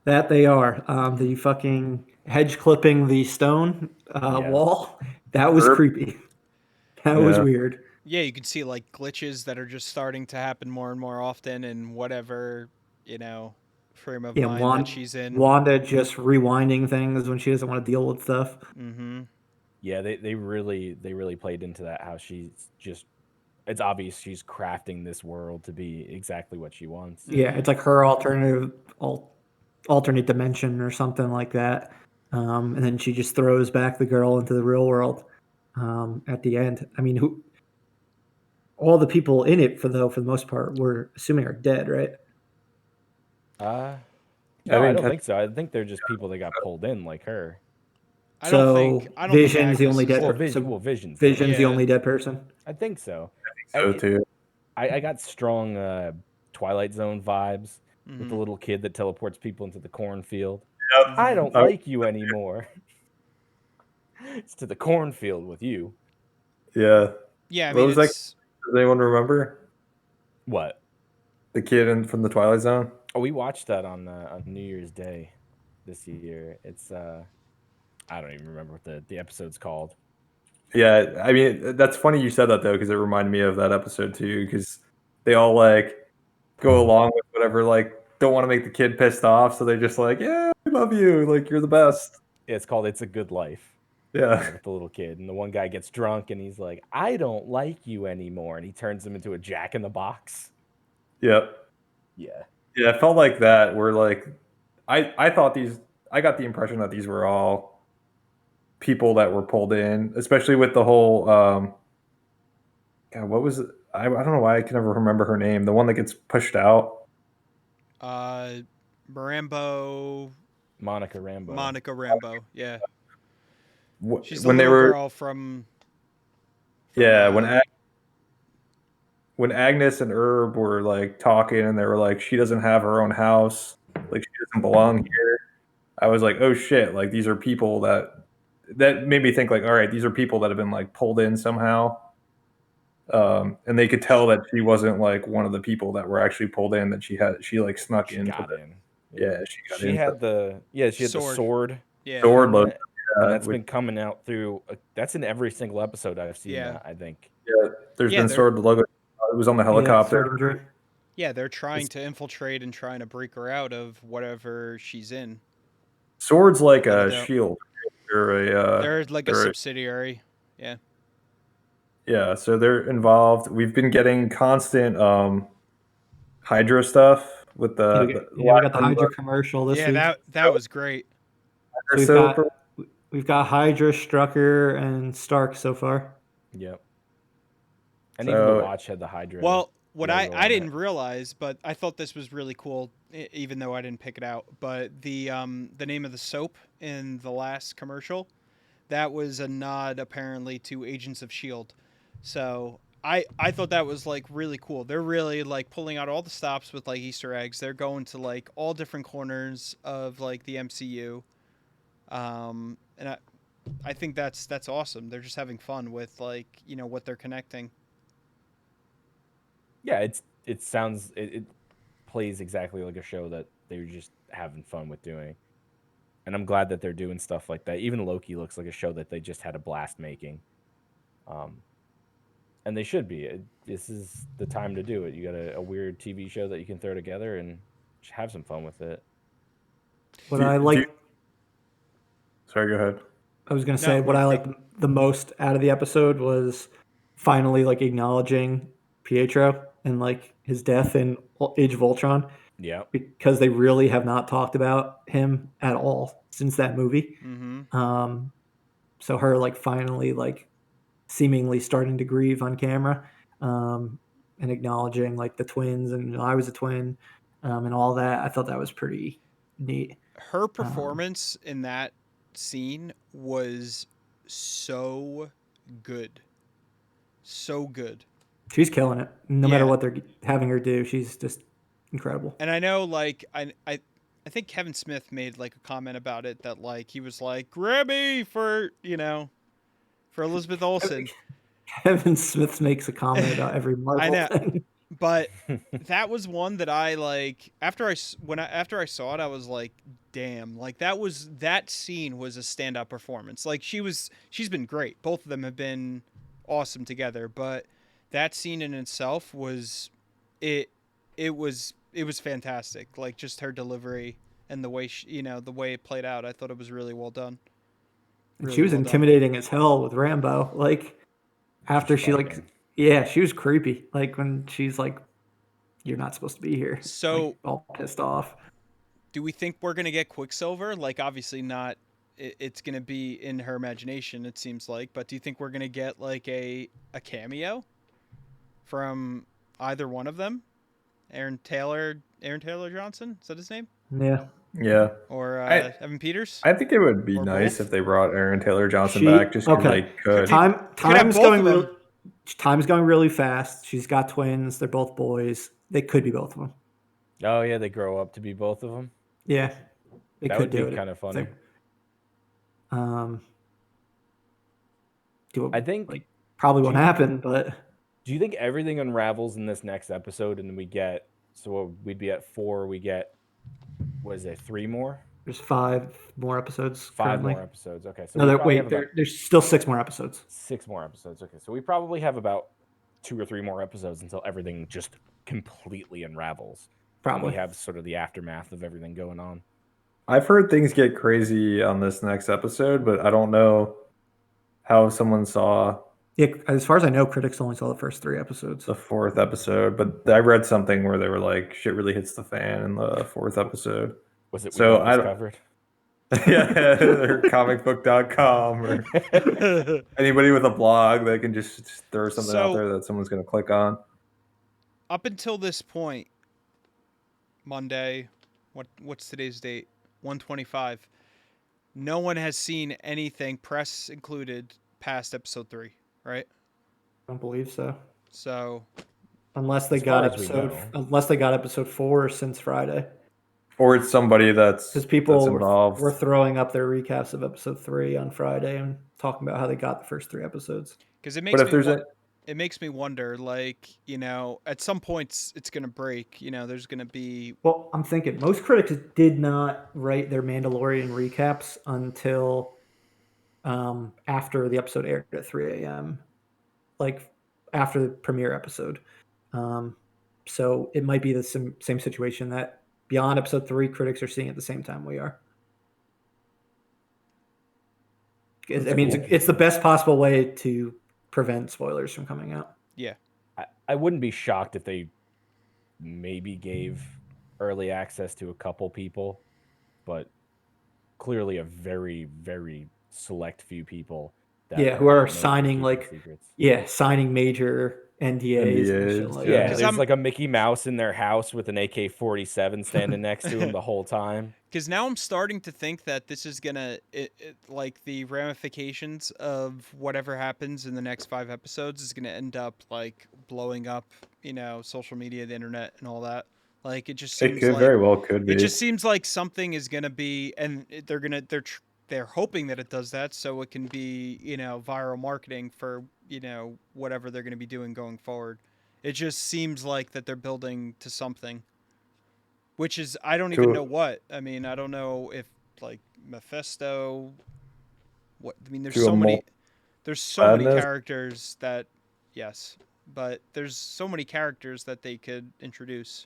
That they are. The fucking hedge clipping the stone wall. That was creepy. That was weird. Yeah, you can see like glitches that are just starting to happen more and more often in whatever, frame of mind that she's in. Wanda just rewinding things when she doesn't want to deal with stuff. Mm-hmm. Yeah, they really played into that, how it's obvious she's crafting this world to be exactly what she wants. Yeah, it's like her alternate dimension or something like that. And then she just throws back the girl into the real world at the end. I mean, all the people in it for the most part, we're assuming are dead, right? No, I don't think so. I think they're just people that got pulled in, like her. I don't think Vision's the only dead. Vision's the only dead person. I think so. So too. I got strong Twilight Zone vibes with the little kid that teleports people into the cornfield. Yep. I don't like you anymore. It's to the cornfield with you. Yeah. Yeah, I What mean, was that? Does anyone remember? What? The kid from the Twilight Zone? Oh, we watched that on New Year's Day this year. It's I don't even remember what the episode's called. Yeah, I mean, that's funny you said that though, because it reminded me of that episode too, because they all like go along with whatever, like don't want to make the kid pissed off, so they're just like, yeah, we love you, like you're the best. Yeah, it's called It's a Good Life. Yeah. With the little kid, and the one guy gets drunk, and he's like, "I don't like you anymore," and he turns him into a Jack in the Box. Yep. Yeah. Yeah, it felt like that. Where like, I thought I got the impression that these were all people that were pulled in, especially with the whole. God, what was it? I don't know why I can never remember her name. The one that gets pushed out. Monica Rambeau. Yeah. She's the when they little were girl from yeah, when Agnes and Herb were like talking and they were like, she doesn't have her own house, like she doesn't belong here. I was like, oh shit, like these are people that made me think like, all right, these are people that have been like pulled in somehow. And they could tell that she wasn't like one of the people that were actually pulled in, that she like snuck into got in. Yeah, she had the sword. Yeah. sword look. And that's been coming out through. That's in every single episode I've seen. Yeah. That, I think. Yeah, there's been sword logo. It was on the helicopter. Yeah, they're trying to infiltrate and trying to break her out of whatever she's in. Sword's like a shield. They're like a subsidiary. Yeah. Yeah, so they're involved. We've been getting constant Hydra stuff with the Yeah, we got the last one, Hydra commercial this Yeah, week. that was great. So the soap. we've got Hydra, Strucker, and Stark so far. Yep. And even the So watch had the Hydra. Well, what logo I on didn't it. realize, but I thought this was really cool, even though I didn't pick it out. But the name of the soap in the last commercial, that was a nod apparently to Agents of Shield. So I thought that was like really cool. They're really like pulling out all the stops with like Easter eggs. They're going to like all different corners of like the MCU. And I think that's awesome. They're just having fun with like what they're connecting. Yeah, it sounds it plays exactly like a show that they were just having fun with doing. And I'm glad that they're doing stuff like that. Even Loki looks like a show that they just had a blast making. And they should be. This is the time to do it. You got a weird TV show that you can throw together and just have some fun with it. What I like, sorry, go ahead. I was gonna No, say, what I Murph, go. liked the most out of the episode was finally like acknowledging Pietro and like his death in Age of Ultron, Yeah. because they really have not talked about him at all since that movie. Mm-hmm. So her like finally like seemingly starting to grieve on camera, and acknowledging like the twins and I was a twin, and all that. I thought that was pretty neat. Her performance in that scene was so good. So good. She's killing it. No Yeah. matter what they're having her do, she's just incredible. And I know like I think Kevin Smith made like a comment about it that like he was like Grammy for Elizabeth Olsen. Kevin Smith makes a comment about every I Marvel know. thing. But that was one that I like after I saw it I was like damn, like that scene was a standout performance. Like she's been great. Both of them have been awesome together, but that scene in itself was it it was fantastic. Like just her delivery and the way the way it played out. I thought it was really well done. And she was intimidating as hell with Rambo. Like after she like, yeah, she was creepy. Like when she's like, "You're not supposed to be here," So like, all pissed off. do we think we're gonna get Quicksilver? Like obviously not. It's gonna be in her imagination. It seems like, but do you think we're gonna get like a cameo from either one of them? Aaron Taylor Johnson, is that his name? Yeah. Yeah. Or Evan Peters? I think it would be Or nice both? if they brought Aaron Taylor Johnson back just 'cause okay. they could. Time's both going of real. them. Time's going really fast. She's got twins. They're both boys. They could be both of them. Oh yeah, they grow up to be both of them. Yeah, they That could would do be it. kind of funny. I think like probably won't happen, but do you think everything unravels in this next episode and then we get we'd be at 4, we get what is it, 3 more? there's 5 more episodes. 5 currently. more episodes. Okay, so No, probably have about there's still 6 more episodes. 6 more episodes. Okay, so we probably have about 2 or 3 more episodes until everything just completely unravels. Probably. And we have sort of the aftermath of everything going on. I've heard things get crazy on this next episode, but I don't know how someone saw Yeah, as far as I know, critics only saw the first 3 episodes. the 4th episode, but I read something where they were like, shit really hits the fan in the 4th episode. Was it So we got this covered? Yeah, or comicbook.com or anybody with a blog that can just throw something out there that someone's going to click on. Up until this point, Monday, what's today's date? 125. No one has seen anything, press included, past episode 3, right? I don't believe so. So unless they got episode 4 since Friday. Or it's somebody because people involved. Were throwing up their recaps of episode 3 on Friday and talking about how they got the first 3 episodes. Because it makes me wonder, like, at some points it's gonna break. There's gonna be. Well, I'm thinking most critics did not write their Mandalorian recaps until after the episode aired at 3 a.m. Like after the premiere episode. So it might be the same situation that beyond episode 3, critics are seeing at the same time we are. I mean, it's the best possible way to prevent spoilers from coming out. Yeah. I wouldn't be shocked if they maybe gave early access to a couple people, but clearly a very, very select few people that Yeah, who are are known for signing keeping like secrets. signing major NDAs and shit NDAs, like yeah. Yeah, that. 'Cause there's I'm- like a Mickey Mouse in their house with an AK-47 standing next to him the whole time. Because now I'm starting to think that this is gonna like the ramifications of whatever happens in the next 5 episodes is gonna end up like blowing up, social media, the internet, and all that. Like it just It seems could like very well could be. it just seems like something is gonna be, and they're hoping that it does that, so it can be viral marketing for whatever they're gonna be doing going forward. It just seems like that they're building to something. Which is, I don't even know what. I mean, I don't know if like Mephisto. What I mean, there's To a so many. There's so many madness. characters that, yes, but there's so many characters that they could introduce.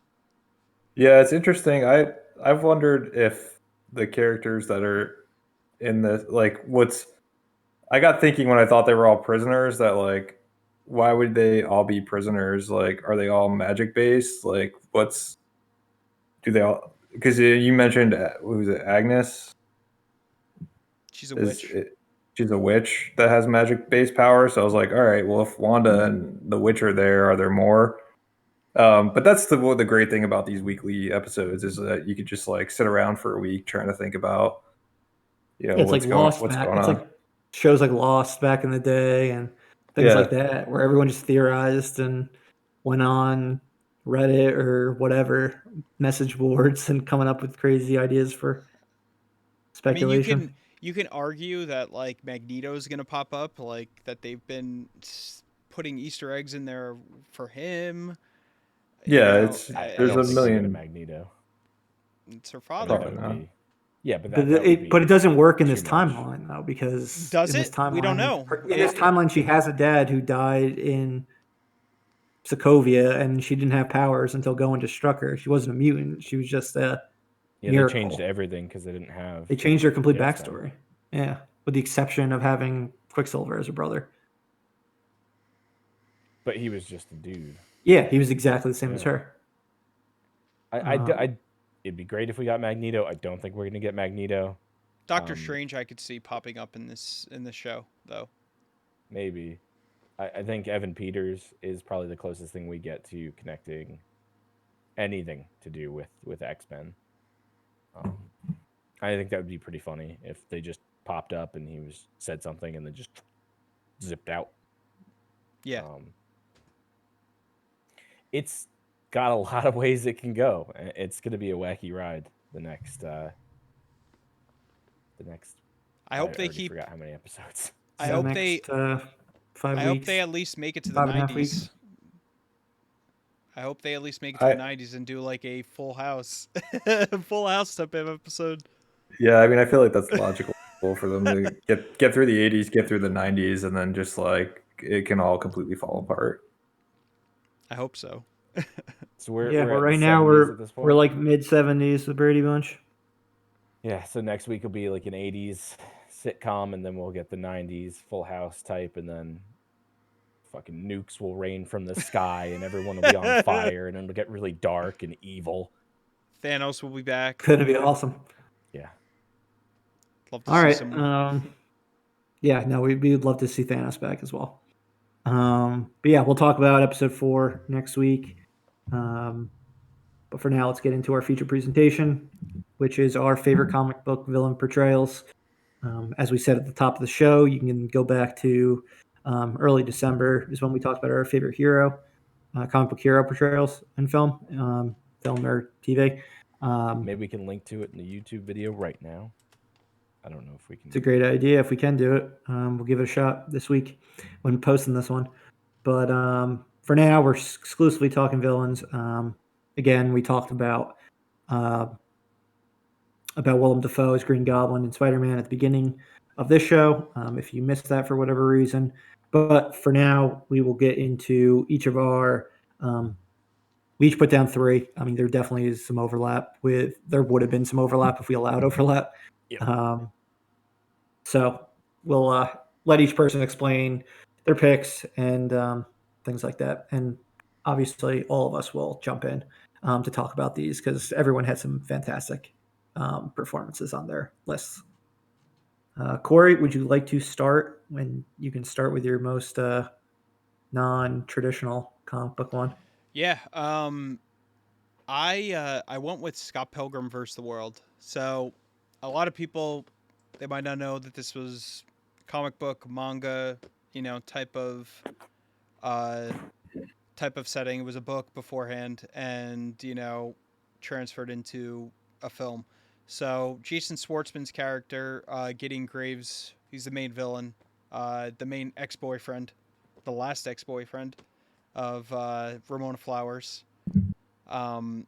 Yeah, it's interesting. I've wondered if the characters that are in this, like, I got thinking when I thought they were all prisoners that, like, why would they all be prisoners? Like, are they all magic based? Like, do they all? Because you mentioned what was it, Agnes? She's a Is witch. it, she's a witch that has magic based power. So I was like, all right, well, if Wanda and the witch are there, are there more? But that's the great thing about these weekly episodes is that you could just like sit around for a week trying to think about It's like Lost what's back. going It's on. like shows like Lost back in the day and things Yeah. like that, where everyone just theorized and went on Reddit or whatever message boards and coming up with crazy ideas for I mean, speculation. you can argue that like Magneto's gonna pop up, like that they've been putting Easter eggs in there for him. Yeah, it's I there's don't a think they're gonna million. Magneto. It's her I father. think Probably that not. would be, yeah, but But that would be it doesn't work in this too much. timeline though, because Does in this it? timeline, We don't know. In this timeline, she has a dad who died in Sokovia, and she didn't have powers until Goen just struck her. She wasn't a mutant; she was just a Yeah, miracle. they changed everything because they didn't have. They changed her complete Yes, then. backstory. Yeah, with the exception of having Quicksilver as a brother. But he was just a dude. Yeah, he was exactly the same as Yeah. her. It'd be great if we got Magneto. I don't think we're gonna get Magneto. Doctor Strange, I could see popping up in this show though. Maybe. I think Evan Peters is probably the closest thing we get to connecting anything to do with X-Men. I think that would be pretty funny if they just popped up and he said something and then just zipped out. Yeah. It's got a lot of ways it can go. It's going to be a wacky ride. The next. I hope they already keep. forgot how many episodes. I So hope next, they. 5 I weeks. hope they at least make it to the 5.5 '90s. weeks. I hope they at least make it to the '90s and do like a Full House, Full House type of episode. Yeah, I mean, I feel like that's logical for them to get through the 80s, get through the 90s, and then just like it can all completely fall apart. I hope so. So we're But at right the now 70s at this point. we're like mid 70s, the Brady Bunch. Yeah, so next week will be like an 80s sitcom, and then we'll get the 90s Full House type, and then fucking nukes will rain from the sky, and everyone will be on fire, and it'll get really dark and evil. Thanos will be back. Gonna be awesome. Yeah. Love to All see right. some. Yeah, no, we'd love to see Thanos back as well. But yeah, we'll talk about episode 4 next week. But for now, let's get into our feature presentation, which is our favorite comic book villain portrayals. As we said at the top of the show, you can go back to early December is when we talked about our favorite hero, comic book hero portrayals in film, film or TV. Maybe we can link to it in the YouTube video right now. I don't know if we can. It's a great idea. If we can do it, we'll give it a shot this week when posting this one. But for now, we're exclusively talking villains. Again, we talked about Willem Dafoe as Green Goblin and Spider-Man at the beginning of this show. If you missed that for whatever reason, but for now, we will get into each of our. We each put down 3. I mean, there definitely is some overlap. There would have been some overlap if we allowed overlap. Yep. So we'll let each person explain their picks and things like that. And obviously, all of us will jump in to talk about these because everyone had some fantastic performances on their lists. Corey, would you like to start? When you can start with your most non-traditional comic book one. Yeah. I went with Scott Pilgrim versus the World. So a lot of people, they might not know that this was comic book, manga, type of uh setting. It was a book beforehand and, transferred into a film. So Jason Schwartzman's character, Gideon Graves, he's the main villain, the main ex-boyfriend, the last ex-boyfriend of Ramona Flowers. Um,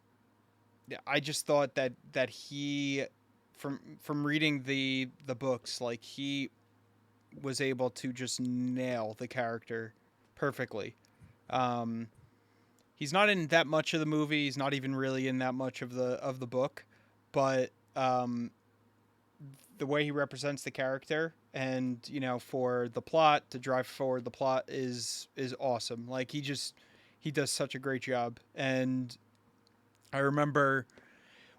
I just thought that he, from reading the books, like he was able to just nail the character perfectly. Um, he's not in that much of the movie. He's not even really in that much of the book, but the way he represents the character and for the plot to drive forward the plot is awesome. Like he does such a great job. And I remember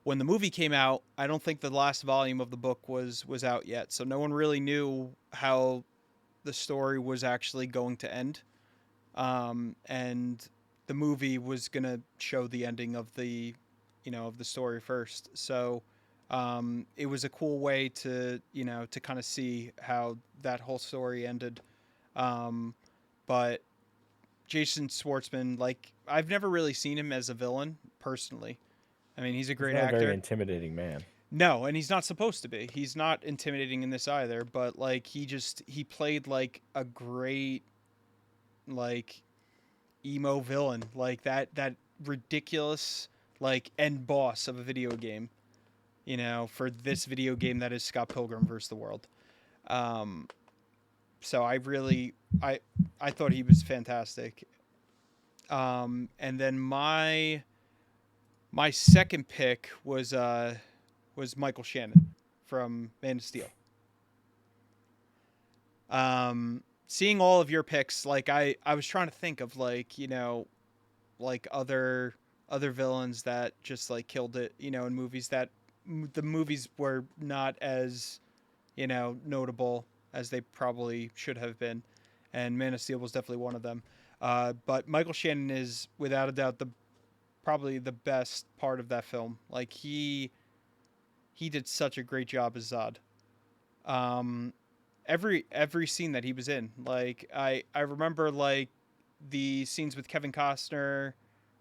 when the movie came out, I don't think the last volume of the book was out yet, so no one really knew how the story was actually going to end. And the movie was gonna show the ending of the of the story first. So it was a cool way to to kind of see how that whole story ended. But Jason Schwartzman, like I've never really seen him as a villain personally. I mean, he's a He's great not a very actor. intimidating man. No, and he's not supposed to be. He's not intimidating in this either, but like he played like a great like emo villain, like that ridiculous like end boss of a video game, for this video game that is Scott Pilgrim versus the World. Um so I thought he was fantastic. And then my second pick was Michael Shannon from Man of Steel. Seeing all of your picks, like I was trying to think of like like other villains that just like killed it, in movies that the movies were not as notable as they probably should have been, and Man of Steel was definitely one of them. But Michael Shannon is without a doubt the probably the best part of that film. Like he did such a great job as Zod. Um, every scene that he was in, like I remember like the scenes with Kevin Costner,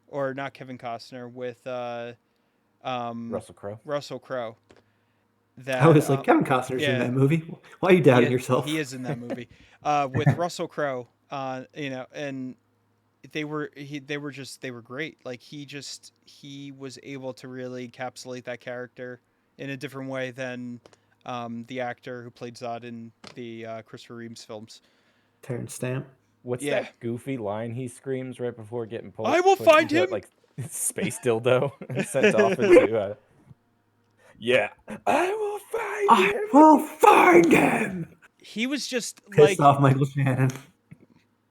or not Kevin Costner, with um Russell Crowe. Russell Crowe. I That was like, Kevin Costner's in yeah, that movie. Why are you doubting yourself? he is in that movie. With Russell Crowe, and they were great. Like he was able to really encapsulate that character in a different way than the actor who played Zod in the Christopher Reeves films. Terrence Stamp. What's Yeah, that goofy line he screams right before getting I will pushed find into him. like space dildo and sent off into yeah, I will find I him. will find him. He was just Pissed like off Michael Shannon.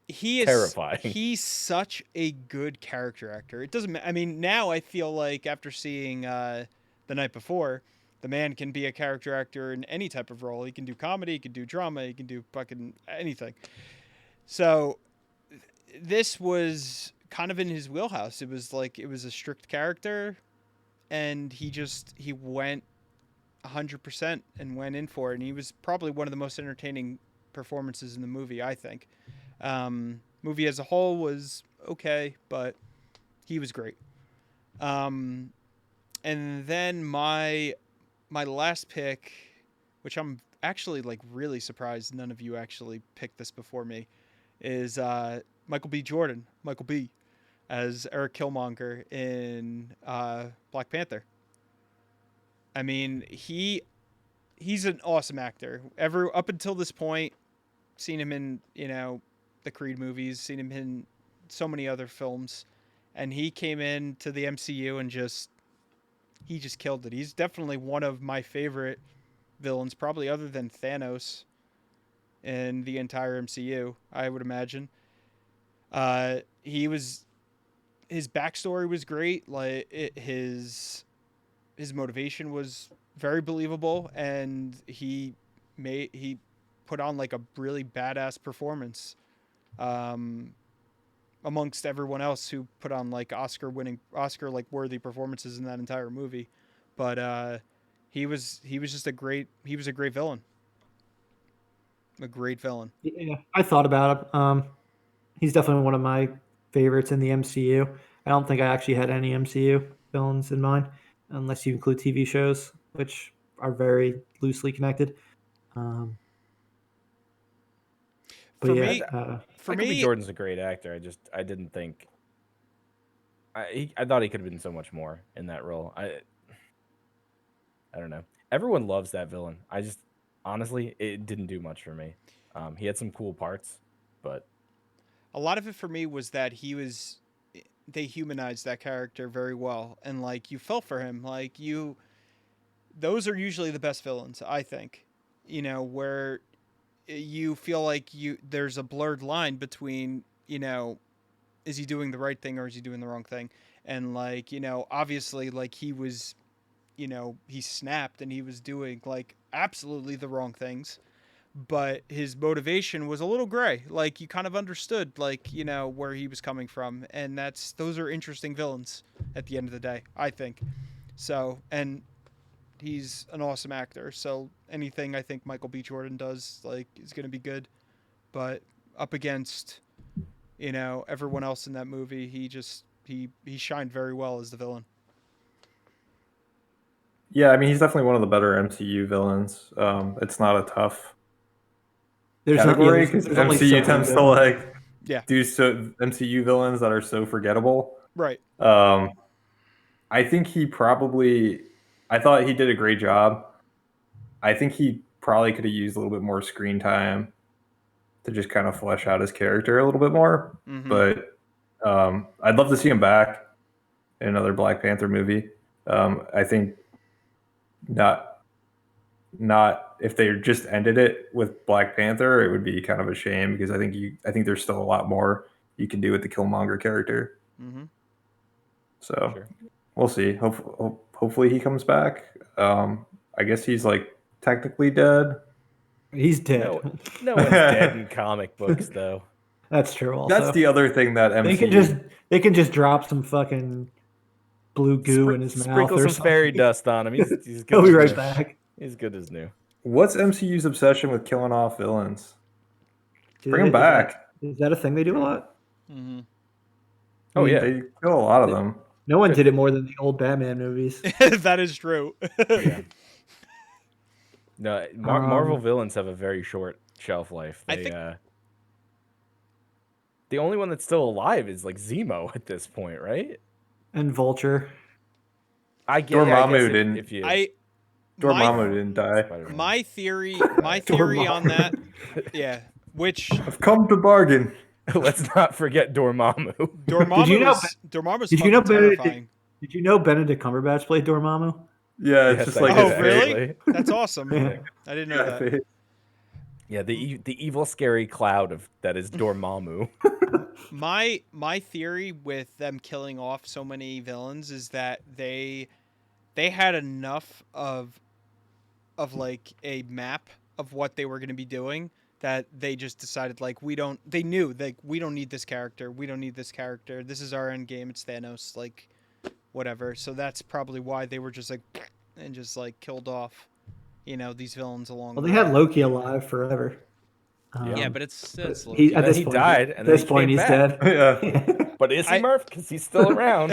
Terrifying. he's such a good character actor. It doesn't I mean, now I feel like after seeing The Night Before, the man can be a character actor in any type of role. He can do comedy, he can do drama, he can do fucking anything. So this was kind of in his wheelhouse. It was like it was a strict character, and he went 100% and went in for it. And he was probably one of the most entertaining performances in the movie, I think. Movie as a whole was okay, but he was great. Um, and then my last pick, which I'm actually like really surprised none of you actually picked this before me, is Michael B. Jordan, Michael B. as Eric Killmonger in Black Panther. I mean, he's an awesome actor. Ever up until this point, seen him in the Creed movies, seen him in so many other films, and he came into the MCU and he just killed it. He's definitely one of my favorite villains, probably other than Thanos in the entire MCU, I would imagine. He was his backstory was great. Like his motivation was very believable, and he put on like a really badass performance. Um, Amongst everyone else who put on like Oscar like worthy performances in that entire movie. But he was just a great villain. A great villain. Yeah, I thought about him. He's definitely one of my favorites in the MCU. I don't think I actually had any MCU villains in mind, unless you include TV shows, which are very loosely connected. Um, but For yeah, me, for Michael B. me, Jordan's a great actor. I didn't think. I thought he could have been so much more in that role. I don't know. Everyone loves that villain. I just honestly, it didn't do much for me. He had some cool parts, but a lot of it for me was that they humanized that character very well, and like you felt for him. Like you, those are usually the best villains, I think. You know, where you feel like there's a blurred line between, is he doing the right thing or is he doing the wrong thing? And like, obviously like he snapped and he was doing like absolutely the wrong things, but his motivation was a little gray. Like you kind of understood like, where he was coming from, and those are interesting villains at the end of the day, I think. So, and he's an awesome actor, so anything I think Michael B. Jordan does like is going to be good. But up against, everyone else in that movie, he shined very well as the villain. Yeah, I mean, he's definitely one of the better MCU villains. It's not a tough category because there's only so MCU many tends to villains. like Yeah, do so MCU villains that are so forgettable. right. Um, I think he probably, I thought he did a great job. I think he probably could have used a little bit more screen time to just kind of flesh out his character a little bit more. Mm-hmm. But I'd love to see him back in another Black Panther movie. I think not if they just ended it with Black Panther, it would be kind of a shame because I think there's still a lot more you can do with the Killmonger character. Mm-hmm. So sure. we'll see. Hopefully he comes back. I guess he's like technically dead. He's dead. No one's dead in comic books though. That's true. Also, That's the other thing that MCU. they can just drop some fucking blue goo in his mouth Sprinkle or some something. fairy dust on him. He's good. He'll be as right new. back. He's good as new. What's MCU's obsession with killing off villains? Bring them Is back. Is that a thing they do a lot? Mm-hmm. Oh yeah. They kill a lot of them. No one did it more than the old Batman movies. That is true. Yeah. No, Marvel villains have a very short shelf life. The only one that's still alive is like Zemo at this point, right? And Vulture. I guess Dormammu didn't. If you Dormammu didn't die. Spider-Man. My theory on that, yeah, which I've come to bargain. Let's not forget Dormammu. Dormammu's Did you know terrifying. Did you know Benedict Cumberbatch played Dormammu? Yeah, it's Yes, just I like did, Oh, his really? face. That's awesome. Yeah. I didn't know that. face. Yeah, the evil, scary cloud that is Dormammu. My theory with them killing off so many villains is that they had enough of like a map of what they were going to be doing that they just decided like they knew like we don't need this character, this is our end game, it's Thanos, like whatever. So that's probably why they were just like and just like killed off these villains along Well, the they way. had Loki alive forever. Yeah, but it's He, at then this he point, died, At and then this he point, came he's back. dead. Yeah. But is he Murph? Because he's still around.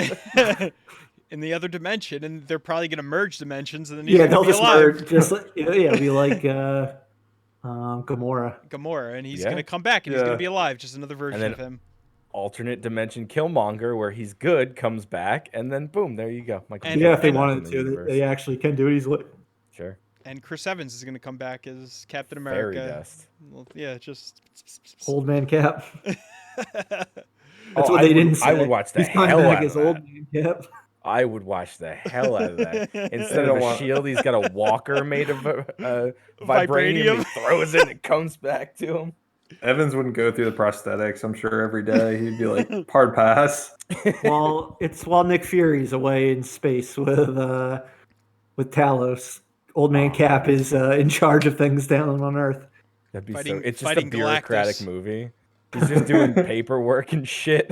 In the other dimension, and they're probably going to merge dimensions, and then he's Yeah, going to they'll be just alive. merge. Just be like Gamora. Gamora, and he's Yeah. going to come back, and he's going Yeah. to be alive, just another version then- of him. Alternate dimension Killmonger, where he's good, comes back, and then boom, there you go. Michael And- B. Yeah, if they Jordan wanted in the to, universe. they actually can do it easily. Sure. And Chris Evans is going to come back as Captain Fairy America. dust. Well, yeah, just Old man Cap. That's Oh, what they didn't say. I would watch the He's coming hell back out as of Old that. man Cap. I would watch the hell out of that. Instead I of don't a want- shield, he's got a walker made of vibranium. Vibranium. He throws it and it comes back to him. Evans wouldn't go through the prosthetics, I'm sure, every day. He'd be like, hard pass. Well, it's while Nick Fury's away in space with Talos. Old Man Cap is in charge of things down on Earth. That'd be Fighting- so. It's just a fighting bureaucratic Galactus. movie. He's just doing paperwork and shit.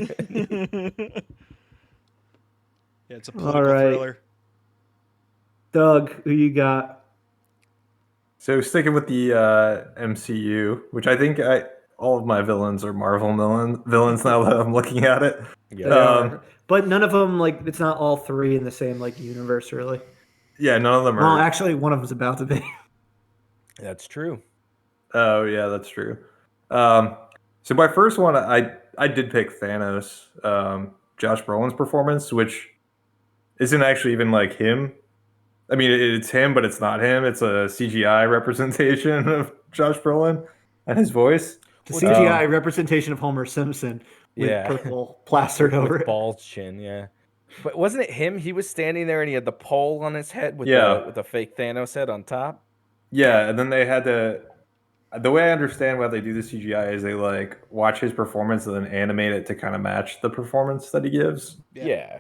Yeah, it's a All political right. thriller. Doug, who you got? So sticking with the MCU, which I think all of my villains are Marvel villains now that I'm looking at it. They Yeah. are. But none of them, like, it's not all three in the same, like, universe, really. Yeah, none of them are. Well, actually, one of them's about to be. That's true. Oh yeah, that's true. So my first one, I did pick Thanos. Josh Brolin's performance, which isn't actually even like him. I mean, it's him, but it's not him. It's a CGI representation of Josh Brolin and his voice. The Well, CGI representation of Homer Simpson with Yeah. purple plastered over With it. bald chin, yeah. But wasn't it him? He was standing there and he had the pole on his head with Yeah. the fake Thanos head on top. Yeah, and then they had to. The way I understand why they do the CGI is they like watch his performance and then animate it to kind of match the performance that he gives. Yeah.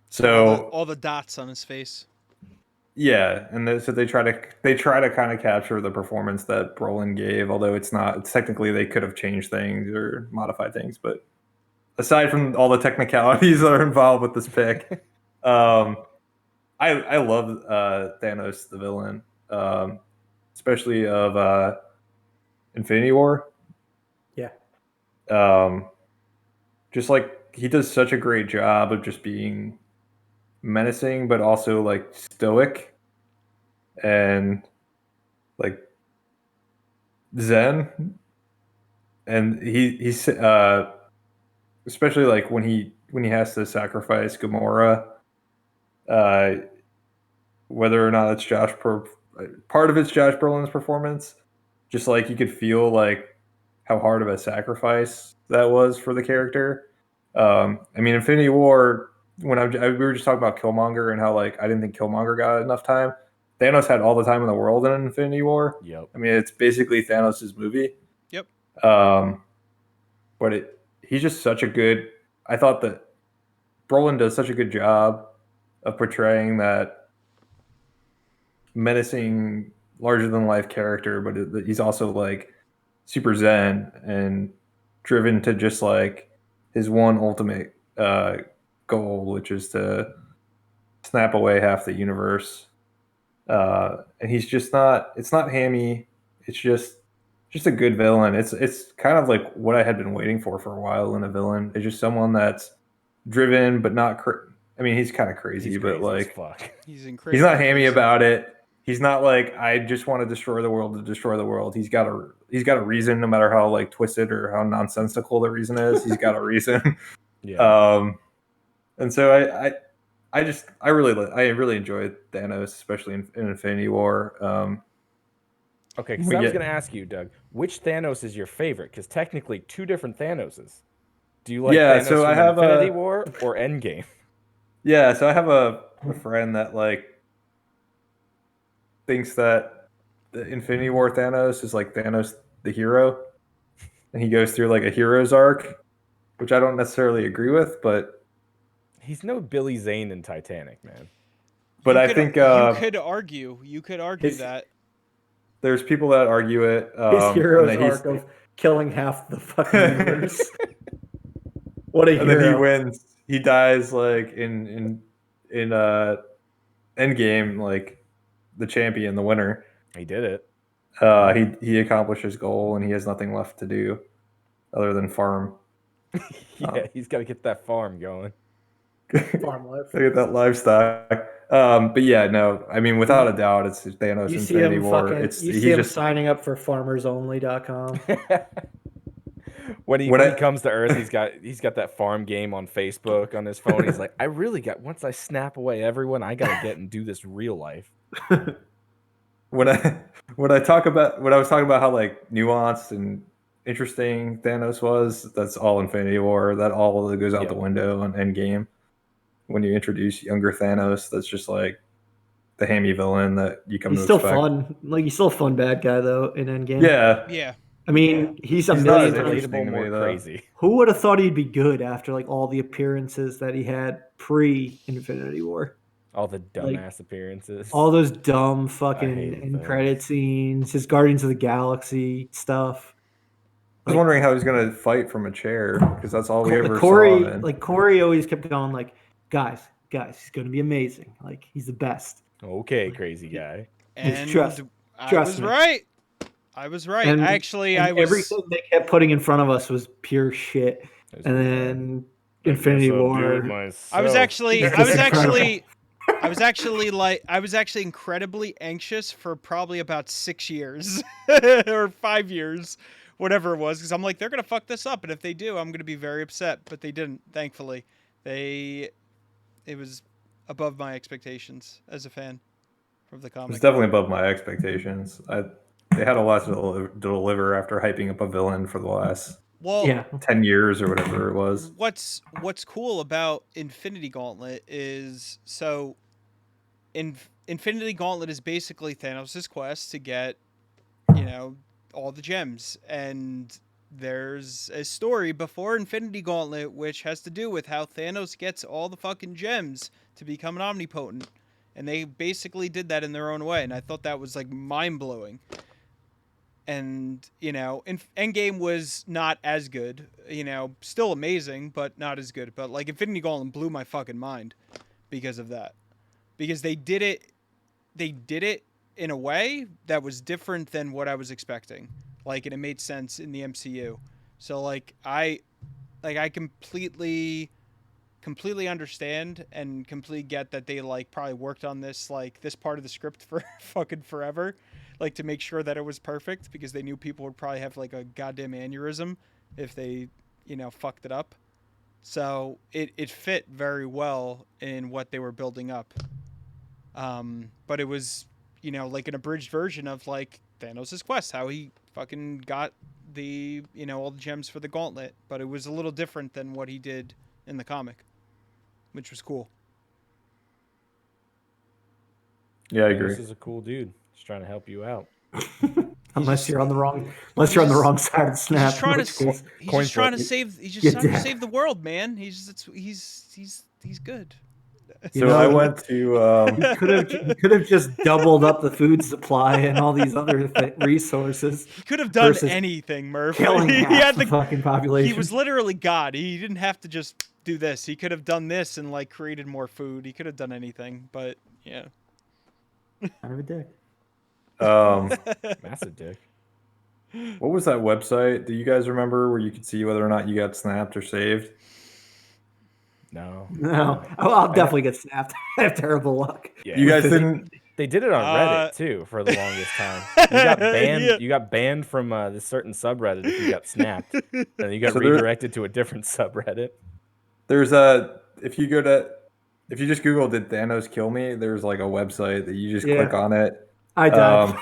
So all the dots on his face. yeah, and so they try to kind of capture the performance that Brolin gave, although it's not. It's technically they could have changed things or modified things, but aside from all the technicalities that are involved with this pick, I love Thanos the villain, especially of Infinity War. Yeah. Just like he does such a great job of just being menacing, but also like stoic and like zen. And he's especially like when he has to sacrifice Gamora, whether or not it's part of it's Josh Brolin's performance, just like you could feel like how hard of a sacrifice that was for the character. I mean, Infinity War, when we were just talking about Killmonger and how like I didn't think Killmonger got enough time. Thanos had all the time in the world in Infinity War. Yep. I mean, it's basically Thanos' movie. Yep. But he's just such a good. I thought that Brolin does such a good job of portraying that menacing, larger than life character, but he's also like super zen and driven to just like his one ultimate goal, which is to snap away half the universe. And he's just not. It's not hammy. It's just a good villain. It's kind of like what I had been waiting for a while in a villain. It's just someone that's driven, but not. I mean, he's kind of crazy, He's but crazy as like fuck. He's he's incredible. not hammy about it. He's not like I just want to destroy the world to destroy the world. He's got a reason, no matter how like twisted or how nonsensical the reason is. He's got a reason. Yeah. And so I really enjoyed Thanos, especially in Infinity War. Okay, because I was going to ask you, Doug, which Thanos is your favorite? Because technically, two different Thanoses. Do you like Thanos so I from have Infinity War or Endgame? Yeah, so I have a friend that like thinks that the Infinity War Thanos is like Thanos the hero, and he goes through like a hero's arc, which I don't necessarily agree with, but He's no Billy Zane in Titanic, man. but You I could- think you could argue his- that. there's people that argue it. His and hero's that he's- arc of killing half the fucking universe. What a and then he hero. wins. He dies like in Endgame, like the champion, the winner. He did it. He accomplished his goal, and he has nothing left to do other than farm. Yeah, he's got to get that farm going. Farm life. Look at that livestock. But yeah, no, I mean, without a doubt, it's Thanos You see Infinity him War. fucking. It's You he's see him just signing up for FarmersOnly.com. When he When I- comes to Earth, he's got that farm game on Facebook on his phone. He's like, I really got once I snap away everyone, I gotta get and do this real life. when I was talking about how like nuanced and interesting Thanos was. That's all Infinity War. That all goes out the Yeah. window on Endgame. when you introduce younger Thanos. That's just like the hammy villain that you come He's to still expect. fun. Like he's still a fun bad guy though in Endgame. Yeah, Yeah. I mean, he's a He's not million as times. interesting Relatable, to more me, though. crazy. Who would have thought he'd be good after like all the appearances that he had pre Infinity War? All the Like, dumbass appearances. All those dumb fucking hated end those. credit scenes, his Guardians of the Galaxy stuff. I was wondering how he's gonna fight from a chair because that's all we ever Corey, saw. Man. like Corey always kept going like, guys, he's gonna be amazing. Like he's the best. Okay, crazy guy. And trust I trust was me. right. I was right. And, Actually, and I was. everything they kept putting in front of us was pure shit. And then Infinity War. I was actually incredibly anxious for probably about 6 years or 5 years, whatever it was, because I'm like, they're gonna fuck this up, and if they do, I'm gonna be very upset. But they didn't. Thankfully, it was above my expectations as a fan of the It's comic. definitely above my expectations. They had a lot to deliver after hyping up a villain for the last Yeah. 10 years or whatever it was. What's cool about Infinity Gauntlet is Infinity Gauntlet is basically Thanos' quest to get, all the gems. And there's a story before Infinity Gauntlet which has to do with how Thanos gets all the fucking gems to become omnipotent. And they basically did that in their own way. And I thought that was like mind-blowing. And, Endgame was not as good, still amazing, but not as good. But, like, Infinity Gauntlet blew my fucking mind because of that. Because they did it in a way that was different than what I was expecting. Like, and it made sense in the MCU. So, like, I completely understand and completely get that they, like, probably worked on this, like, this part of the script for fucking forever. Like, to make sure that it was perfect, because they knew people would probably have like a goddamn aneurysm if they, fucked it up. So it fit very well in what they were building up. But it was, like an abridged version of like Thanos' quest, how he fucking got the, all the gems for the gauntlet. But it was a little different than what he did in the comic, which was cool. Yeah, I agree. This is a cool dude. Just trying to help you out. Unless you're on the wrong side of the snap. He's just trying to save the world, man. He's good. So I went to. He could have just doubled up the food supply and all these other resources. He could have done anything, Murph. Killing he half had the fucking population. He was literally God. He didn't have to just do this. He could have done this and like created more food. He could have done anything, but yeah. Kind of a dick. Massive dick. What was that website? Do you guys remember where you could see whether or not you got snapped or saved? No. I'll definitely get snapped. I have terrible luck. Yeah. You guys didn't. They did it on Reddit too for the longest time. You got banned. Yeah. You got banned from this certain subreddit if you got snapped, and you got So redirected to a different subreddit. There's if you just Google "did Thanos kill me?" There's like a website that you just click on it. I died.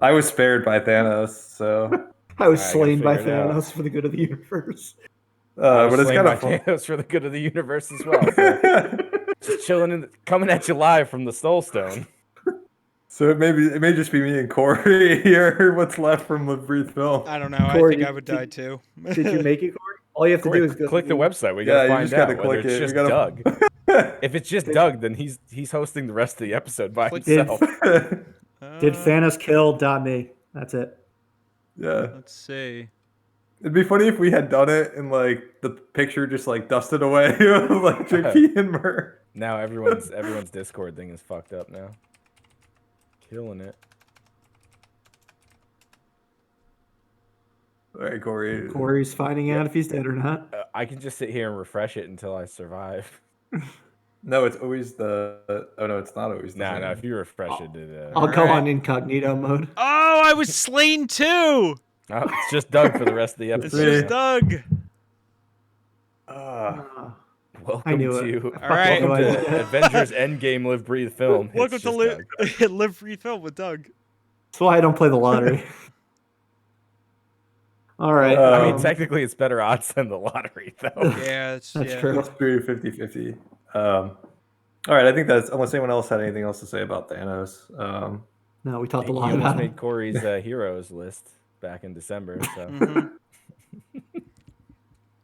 I was spared by Thanos, so I was I slain by figure it out. Thanos for the good of the universe. but it's slain kind by of fun. Thanos for the good of the universe as well. So just chilling coming at you live from the Soul Stone. So it may just be me and Corey here. What's left from the brief film? I don't know. Corey, I think I would die too. Did you make it, Corey? All you have to do is go click the website. We Yeah, gotta you find just gotta out whether click it's it. just We Doug. If it's just Doug, then he's hosting the rest of the episode by himself. Did Thanos kill .me? That's it. Yeah, Let's see. it'd be funny if we had done it and like the picture just like dusted away of like JP and Murph. Now everyone's Discord thing is fucked up now. Killing it. All right, Corey. Corey's finding out if he's dead or not. I can just sit here and refresh it until I survive. No, it's always the. Oh no, it's not always the. Nah, same. if you refresh it, I'll go Alright. on incognito mode. Oh, I was slain too. it's just Doug for the rest of the It's episode. just Doug. Welcome knew it. to All right. welcome to Avengers Endgame Live Breathe Film. Welcome It's to just Doug. Live Free Film with Doug. That's why I don't play the lottery. All right. I mean, technically, it's better odds than the lottery, though. Yeah, That's true. Let's do 50-50. All right, I think that's unless anyone else had anything else to say about Thanos. No, we talked He a lot almost about made him. Corey's heroes list back in December. So Mhm.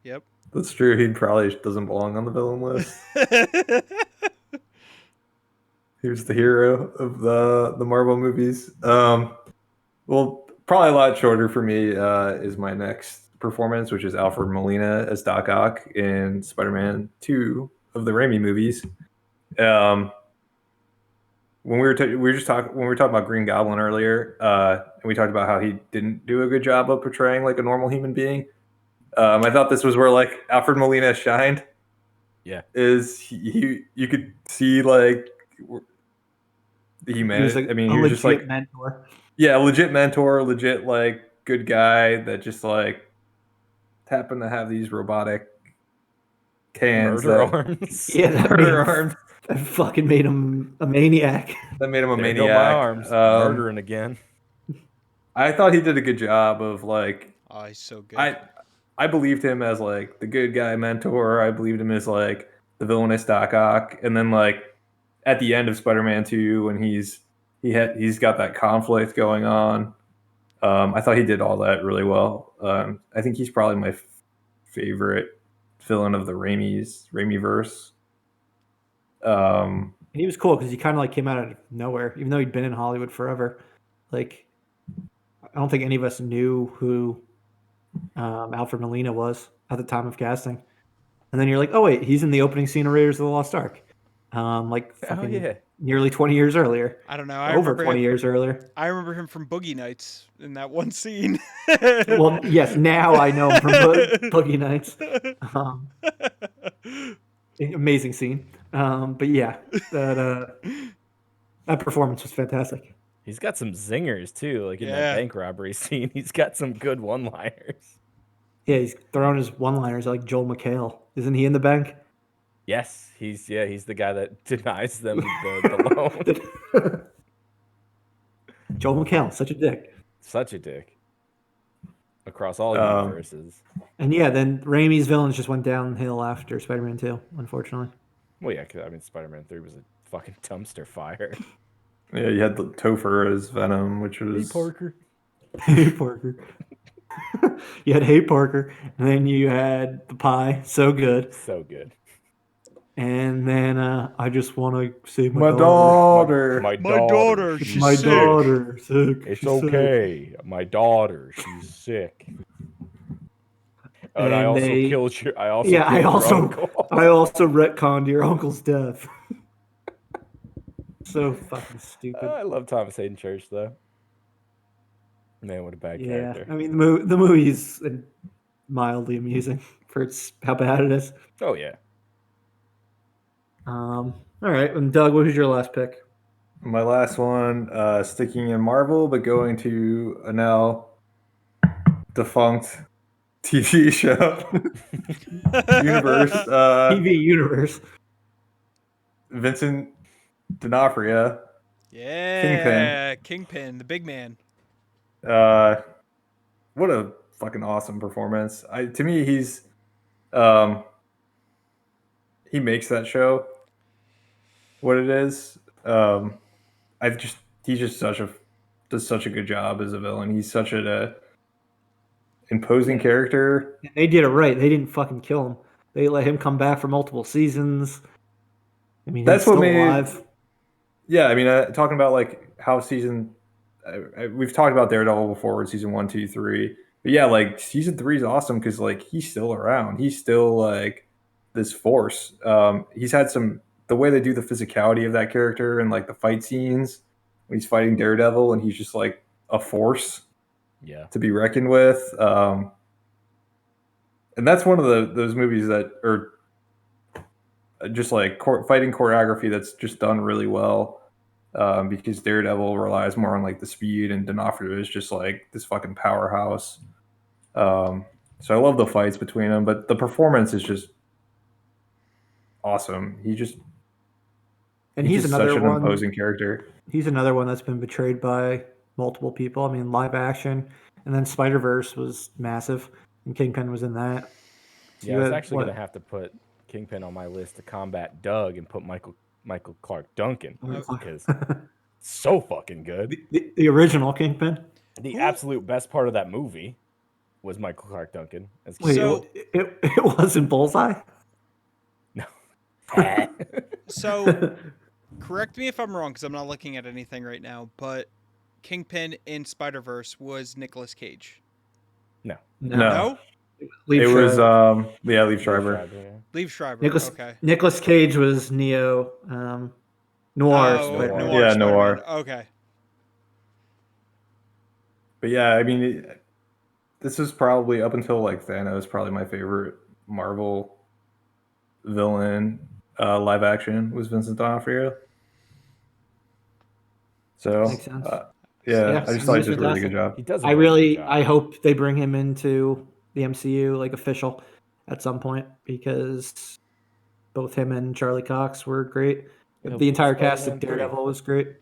Yep. That's true. He probably doesn't belong on the villain list. Here's the hero of the Marvel movies. Well, probably a lot shorter for me is my next performance, which is Alfred Molina as Doc Ock in Spider-Man 2 of the Raimi movies. Um, when we were just talking when we were talking about Green Goblin earlier, and we talked about how he didn't do a good job of portraying like a normal human being. I thought this was where like Alfred Molina shined. yeah, Is you could see like the He was humanity. I mean, a he was just like legit mentor. yeah, legit mentor, legit like good guy that just like happened to have these robotic cans murder that arms. Yeah, that made murder him, arms that fucking made him a maniac. that made him a There go my maniac. arms, murdering again. I thought he did a good job of like Oh, he's so good. I believed him as like the good guy mentor. I believed him as like the villainous Doc Ock, and then like at the end of Spider-Man 2 when he's got that conflict going on. I thought he did all that really well. I think he's probably my favorite villain of the Raimi verse. And he was cool because he kind of like came out of nowhere, even though he'd been in Hollywood forever. Like, I don't think any of us knew who Alfred Molina was at the time of casting. And then you're like, oh wait, he's in the opening scene of Raiders of the Lost Ark, like fucking yeah. nearly 20 years earlier, I don't know. I over remember 20 him, years earlier. I remember him from Boogie Nights in that one scene. Well, yes, now I know him from Boogie Nights. Amazing scene. But yeah, that performance was fantastic. He's got some zingers too, like in Yeah. that bank robbery scene. He's got some good one-liners. Yeah, he's throwing his one-liners like Joel McHale. Isn't he in the bank? Yes, he's the guy that denies them the loan. Joel McHale, such a dick. Such a dick. Across all Um, universes. And yeah, then Raimi's villains just went downhill after Spider-Man 2, unfortunately. Well, yeah, 'cause, I mean, Spider-Man 3 was a fucking dumpster fire. yeah, you had the Topher as Venom, which was Hey Parker. You had Hey Parker, and then you had the pie, so good. So good. And then I just want to save my my daughter. My daughter, she's she's My sick. daughter, sick. It's She's sick. okay. My daughter, she's sick. And I And also they- killed your. I also. Yeah, killed your uncle. I also retconned your uncle's death. So fucking stupid. I love Thomas Hayden Church though. Man, what a bad Yeah, character. I mean the movie's mildly amusing for how bad it is. Oh yeah. All right, and Doug, what was your last pick? My last one, sticking in Marvel, but going to a now defunct TV show universe. TV universe. Vincent D'Onofrio. Yeah, Kingpin, the big man. What a fucking awesome performance. To me, he makes that show what it is. He's just does such a good job as a villain. He's such an imposing character. They did it right. They didn't fucking kill him. They let him come back for multiple seasons. I mean, That's he's what still made- alive. Yeah, I mean, talking about like how we've talked about Daredevil before with season 1, 2, 3. But yeah, like season 3 is awesome because like he's still around. He's still like this force. He's had the way they do the physicality of that character and like the fight scenes when he's fighting Daredevil and he's just like a force Yeah. to be reckoned with. And that's one of those movies that are just like fighting choreography that's just done really well. Because Daredevil relies more on like the speed and D'Onofrio is just like this fucking powerhouse. So I love the fights between them, but the performance is just awesome. And he's just another such an one. imposing character. He's another one that's been betrayed by multiple people. I mean, live action, and then Spider-Verse was massive, and Kingpin was in that. So Yeah, you I was had, actually what, gonna have to put Kingpin on my list to combat Doug and put Michael Clark Duncan because so fucking good. The original Kingpin. The absolute best part of that movie was Michael Clark Duncan. As Wait, So- it wasn't Bullseye? no. So, correct me if I'm wrong, because I'm not looking at anything right now, but Kingpin in Spider-Verse was Nicolas Cage. No. No? Liev It was Schreiber. Liev Schreiber. Liev Schreiber. Nicholas, Okay. Nicolas Cage was Neo, Noir. Oh, Spider-Man. Noir Yeah, Spider-Man. Noir. Okay. But yeah, I mean, this is probably up until like Thanos, probably my favorite Marvel villain live action was Vincent D'Onofrio. So Makes sense. yeah, I just thought he did a really good job. He does. I hope they bring him into the MCU, like official, at some point, because both him and Charlie Cox were great. He'll The be entire cast Spider-Man of 3. Daredevil was great.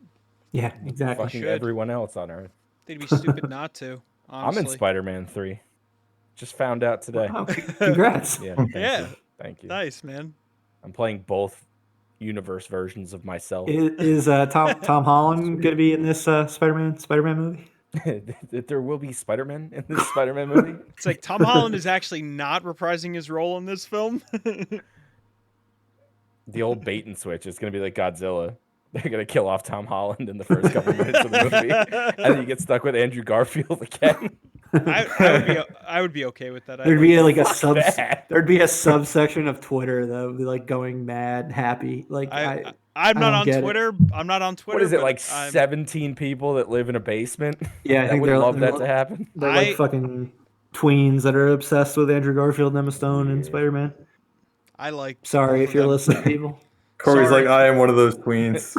Yeah, exactly. Fucking Should. everyone else on Earth. They'd be stupid not to, honestly. I'm in Spider-Man 3. Just found out today. Wow, congrats. Yeah. Yeah. Thank you. Nice, man. I'm playing both universe versions of myself. Is Tom Holland going to be in this Spider-Man movie? That there will be Spider-Man in this Spider-Man movie. It's like Tom Holland is actually not reprising his role in this film. The old bait and switch is going to be like Godzilla. They're going to kill off Tom Holland in the first couple minutes of the movie, and then you get stuck with Andrew Garfield again. I would be okay with that. There'd be like a that. there'd be a subsection of Twitter that would be like going mad, happy. Like I'm not don't on get it. Twitter. I'm not on Twitter. What is it, but like I'm- 17 people that live in a basement? yeah, I That think would they're love they're that to happen. They're like fucking tweens that are obsessed with Andrew Garfield, Emma Stone, and Weird. Spider-Man. I like. Sorry both if of you're them. listening, people. Corey's Sorry. like, I am one of those tweens.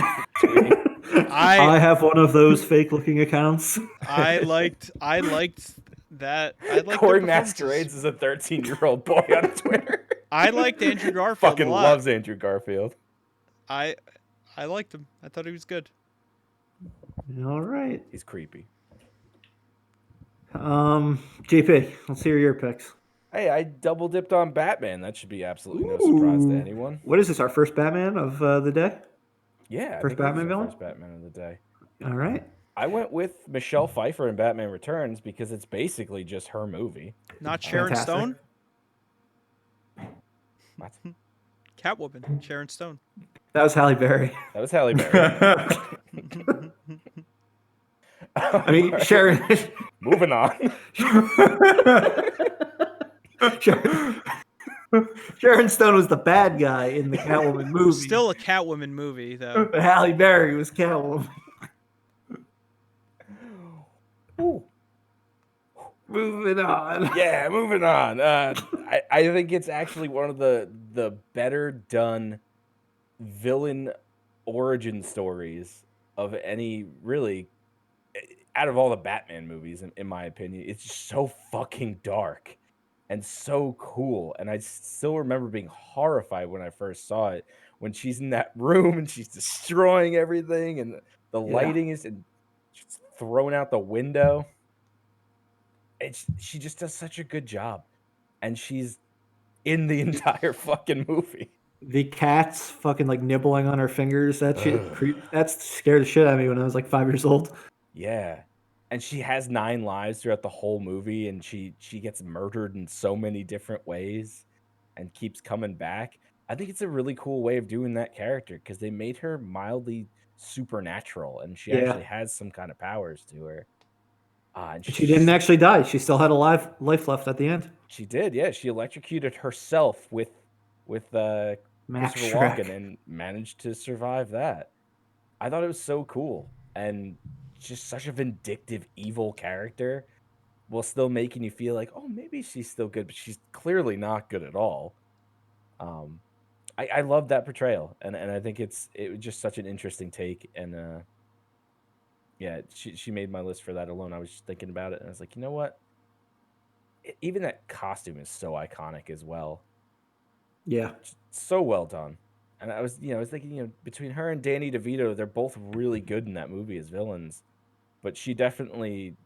I have one of those fake-looking accounts. I liked that. I liked Corey their performances. masquerades as a 13-year-old boy on Twitter. I liked Andrew Garfield Fucking a lot. loves Andrew Garfield. I liked him. I thought he was good. All right, He's creepy. JP, let's hear your picks. Hey, I double dipped on Batman. That should be absolutely no surprise to Ooh. anyone. What is this? Our first Batman of the day? Yeah, I First think this is Batman the villain? First Batman of the day. All right. I went with Michelle Pfeiffer in Batman Returns because it's basically just her movie. Not Sharon Fantastic. Stone. What? Catwoman. Sharon Stone. That was Halle Berry. That was Halle Berry. I mean, Sharon. Moving on. Sharon Stone was the bad guy in the Catwoman movie. Still a Catwoman movie though. But Halle Berry was Catwoman. Ooh. Moving on. Yeah, moving on. I think it's actually one of the better done villain origin stories of any, really, out of all the Batman movies, in my opinion. It's just so fucking dark and so cool. And I still remember being horrified when I first saw it, when she's in that room and she's destroying everything and the lighting is just thrown out the window. She just does such a good job, and she's in the entire fucking movie. The cat's fucking like nibbling on her fingers. That shit, that's scared the shit out of me when I was like 5 years old. Yeah, and she has 9 lives throughout the whole movie, and she gets murdered in so many different ways, and keeps coming back. I think it's a really cool way of doing that character because they made her mildly supernatural, and she actually has some kind of powers to her. And She didn't actually die. She still had a life left at the end. She did, yeah. She electrocuted herself with Max Christopher Shrek. Walken and managed to survive that. I thought it was so cool and just such a vindictive, evil character, while still making you feel like, oh, maybe she's still good, but she's clearly not good at all. I love that portrayal, and I think it was just such an interesting take, and yeah, she made my list for that alone. I was just thinking about it, and I was like, you know what? Even that costume is so iconic as well. Yeah. So well done. And I was thinking, between her and Danny DeVito, they're both really good in that movie as villains. But she definitely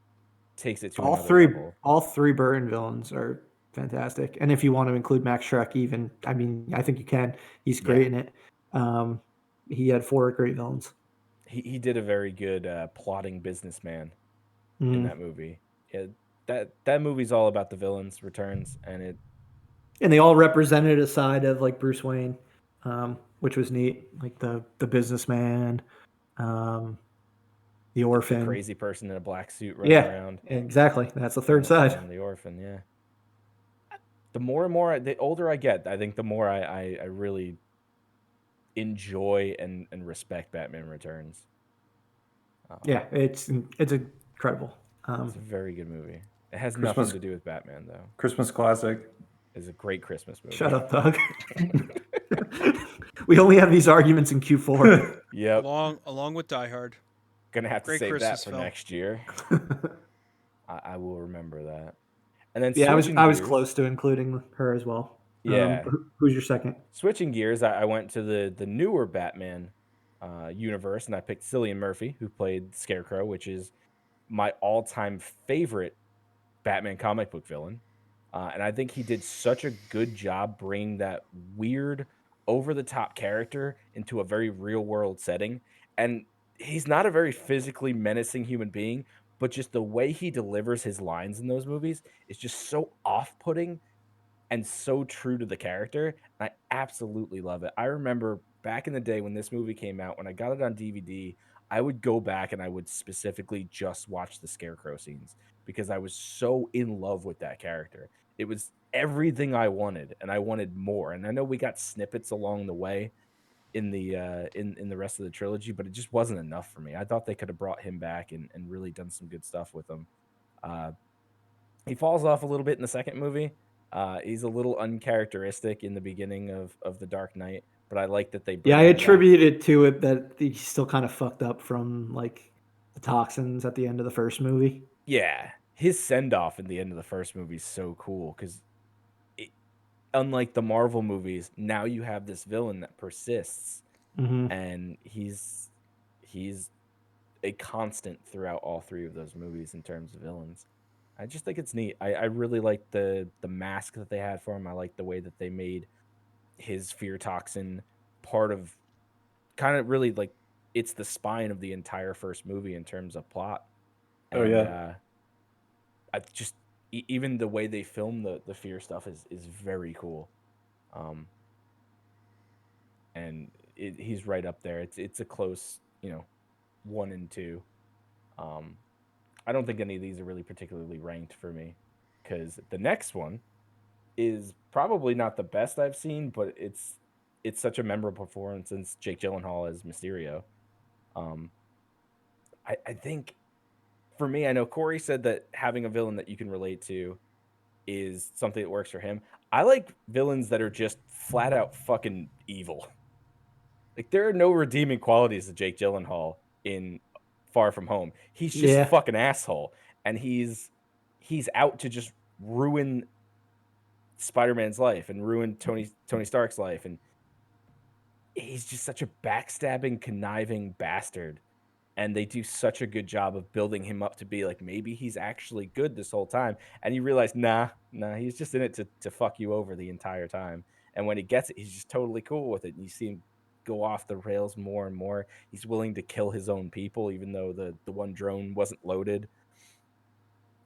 takes it to another level. All three Burton villains are fantastic. And if you want to include Max Shrek, even, I mean, I think you can. He's great in it. He had 4 great villains. He did a very good plotting businessman in that movie. Yeah, that movie's all about the villains' returns, and they all represented a side of like Bruce Wayne, which was neat. Like the businessman, the the orphan. crazy person in a black suit running around. Exactly. That's the third Almost call side. him the orphan, yeah. The more and more, the older I get, I think the more I really enjoy and respect Batman Returns. Yeah, it's incredible. It's a very good movie. It has Christmas- nothing to do with Batman, though. Christmas classic. It's a great Christmas movie. Shut up, Doug. We only have these arguments in Q4. Yep. Along with Die Hard. Gonna have to Great save Christmas that for film. next year. I will remember that. And then Yeah, I was gears- close to including her as well. Yeah. Who's your second? Switching gears, I went to the newer Batman universe, and I picked Cillian Murphy, who played Scarecrow, which is my all-time favorite Batman comic book villain. And I think he did such a good job bringing that weird, over-the-top character into a very real-world setting. And he's not a very physically menacing human being, but just the way he delivers his lines in those movies is just so off-putting and so true to the character. And I absolutely love it. I remember back in the day when this movie came out, when I got it on DVD, I would go back and I would specifically just watch the Scarecrow scenes because I was so in love with that character. It was everything I wanted, and I wanted more. And I know we got snippets along the way in the in the rest of the trilogy, but it just wasn't enough for me. I thought they could have brought him back and really done some good stuff with him. He falls off a little bit in the second movie. He's a little uncharacteristic in the beginning of The Dark Knight, but I like that they bring Yeah, I him back. attributed to it that he's still kind of fucked up from like the toxins at the end of the first movie. Yeah, his send-off in the end of the first movie is so cool because unlike the Marvel movies, now you have this villain that persists, and he's a constant throughout all 3 of those movies in terms of villains. I just think it's neat. I really like the mask that they had for him. I like the way that they made his fear toxin part of kind of really like it's the spine of the entire first movie in terms of plot. Oh, yeah. I just even the way they film the fear stuff is very cool. And he's right up there. It's a close, 1 and 2. I don't think any of these are really particularly ranked for me because the next one is probably not the best I've seen, but it's such a memorable performance since Jake Gyllenhaal as Mysterio. I think for me, I know Corey said that having a villain that you can relate to is something that works for him. I like villains that are just flat out fucking evil. Like there are no redeeming qualities of Jake Gyllenhaal in Far From Home. He's just a fucking asshole, and he's out to just ruin Spider-Man's life and ruin Tony Stark's life, and he's just such a backstabbing, conniving bastard. And they do such a good job of building him up to be like maybe he's actually good this whole time, and you realize nah, he's just in it to fuck you over the entire time. And when he gets it, he's just totally cool with it. And you see him go off the rails more and more. He's willing to kill his own people, even though the one drone wasn't loaded.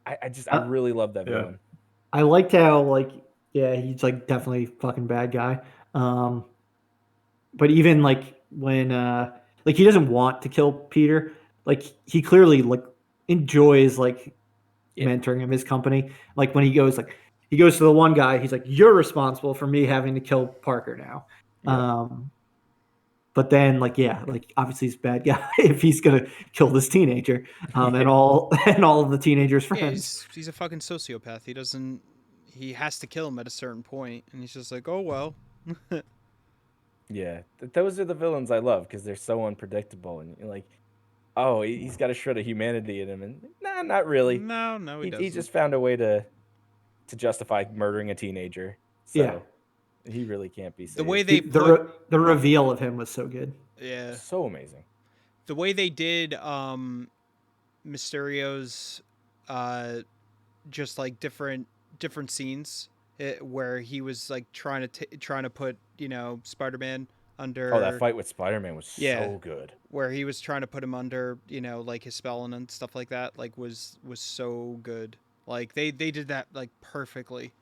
I really love that villain. I liked how he's like definitely fucking bad guy. But even like when like he doesn't want to kill Peter, like he clearly like enjoys like mentoring him, his company. Like when he goes to the one guy, he's like, "You're responsible for me having to kill Parker now." Yep. But then obviously he's a bad guy if he's gonna kill this teenager and all of the teenagers' friends. Yeah, he's a fucking sociopath. He has to kill him at a certain point, and he's just like, oh well. Yeah, those are the villains I love because they're so unpredictable, and you're like, oh, he's got a shred of humanity in him, and nah, not really. No, he doesn't. He just found a way to justify murdering a teenager. So he really can't be saved. The way they the reveal of him was so good. Yeah, so amazing. The way they did Mysterio's just like different scenes where he was like trying to put Spider-Man under. Oh, that fight with Spider-Man was Yeah. so good. Where he was trying to put him under, like his spell and stuff like that, like was so good. Like they did that like perfectly.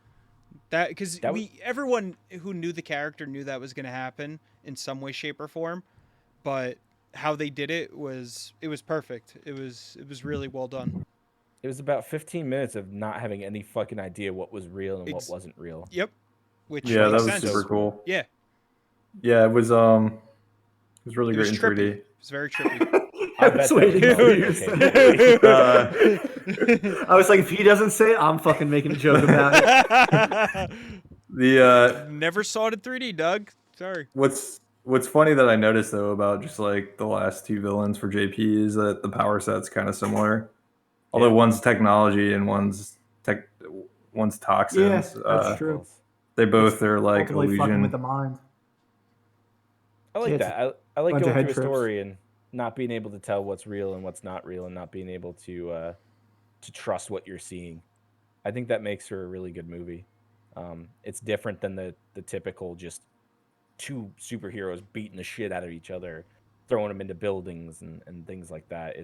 That because everyone who knew the character knew that was going to happen in some way, shape, or form, but how they did it was perfect. It was really well done. It was about 15 minutes of not having any fucking idea what was real and what wasn't real. Yep. Which Yeah, that makes was sense. super cool. Yeah. Yeah, it was really great in trippy. 3D. It was very trippy. I bet waiting that for was you all to okay. I was like, if he doesn't say it, I'm fucking making a joke about it. The Never saw it in 3D, Doug. Sorry. what's funny that I noticed though about just like the last two villains for JP is that the power set's kind of similar. Although one's technology and one's toxins. Yeah, that's true. They both are like Ultimately fucking illusion. with the mind. I like Yeah, that. I like bunch of going head through a trips. story and not being able to tell what's real and what's not real, and not being able to trust what you're seeing. I think that makes for a really good movie. It's different than the typical just two superheroes beating the shit out of each other, throwing them into buildings and things like that.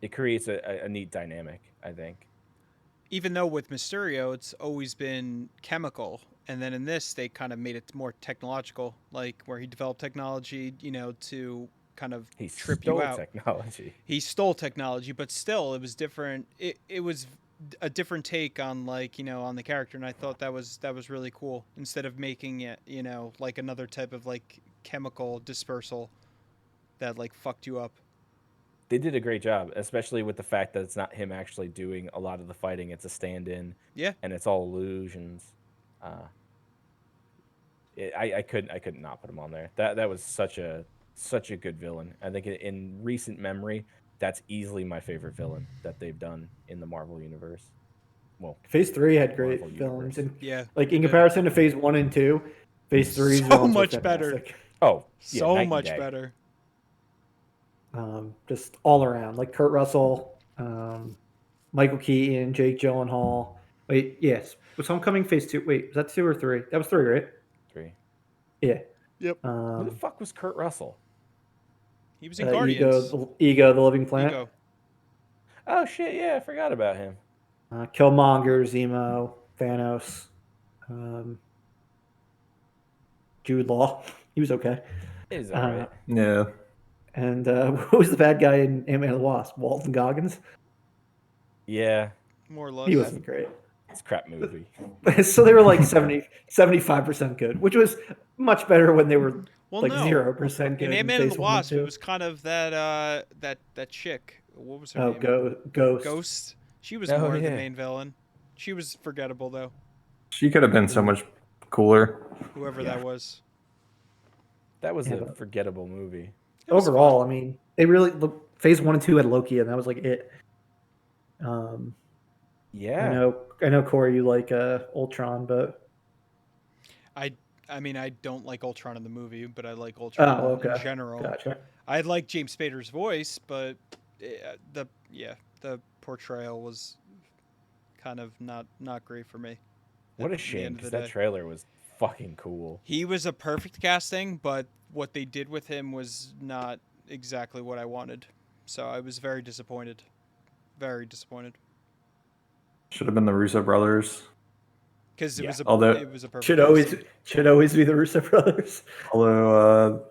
It creates a neat dynamic, I think. Even though with Mysterio, it's always been chemical. And then in this, they kind of made it more technological, like where he developed technology, to kind of trip you out. Technology. He stole technology, but still, it was different. It was a different take on on the character, and I thought that was really cool. Instead of making it, like another type of like chemical dispersal that like fucked you up. They did a great job, especially with the fact that it's not him actually doing a lot of the fighting. It's a stand-in. Yeah. And it's all illusions. I couldn't not put him on there. That was such a good villain. I think in recent memory, that's easily my favorite villain that they've done in the Marvel universe. Well, Phase 3 had great Marvel villains, universe. and Yeah. like in comparison to Phase 1 and 2, Phase 3's So villains were much better. fantastic. Oh, yeah, So night and much day. better. Just all around, like Kurt Russell, Michael Keaton, Jake Gyllenhaal. Wait, yes, was Homecoming Phase 2? Wait, was that 2 or 3? That was 3, right? 3. Yeah. Yep. Who the fuck was Kurt Russell? He was in Guardians. Ego, the Living Planet. Ego. Oh shit! Yeah, I forgot about him. Killmonger, Zemo, Thanos, Jude Law. He was okay. Is that right? Yeah. And who was the bad guy in Ant-Man and the Wasp? Walton Goggins? Yeah, More or less. He wasn't great. it's a crap movie. So they were like 75% good, which was much better when they were Well, like no. 0% good. In Ant-Man and Phase the 1 and Wasp, 2. it was kind of that chick. What was her Oh, name? Ghost. Ghost. She was Oh, more of the yeah. main villain. She was forgettable though. She could have been so much cooler. Whoever Yeah. that was. That was Yeah, a but- forgettable movie. It was Overall, fun. I mean, they really Phase 1 and 2 had Loki, and that was like it. Yeah. I know, Corey, you like Ultron, but I mean, I don't like Ultron in the movie, but I like Ultron in general. Gotcha. I like James Spader's voice, but the portrayal was kind of not great for me. What a at the shame, end of because the that day. trailer was fucking cool. He was a perfect casting, but what they did with him was not exactly what I wanted. So I was very disappointed. Very disappointed. Should have been the Russo brothers. Because Yeah. it was a perfect Should always be the Russo brothers. Although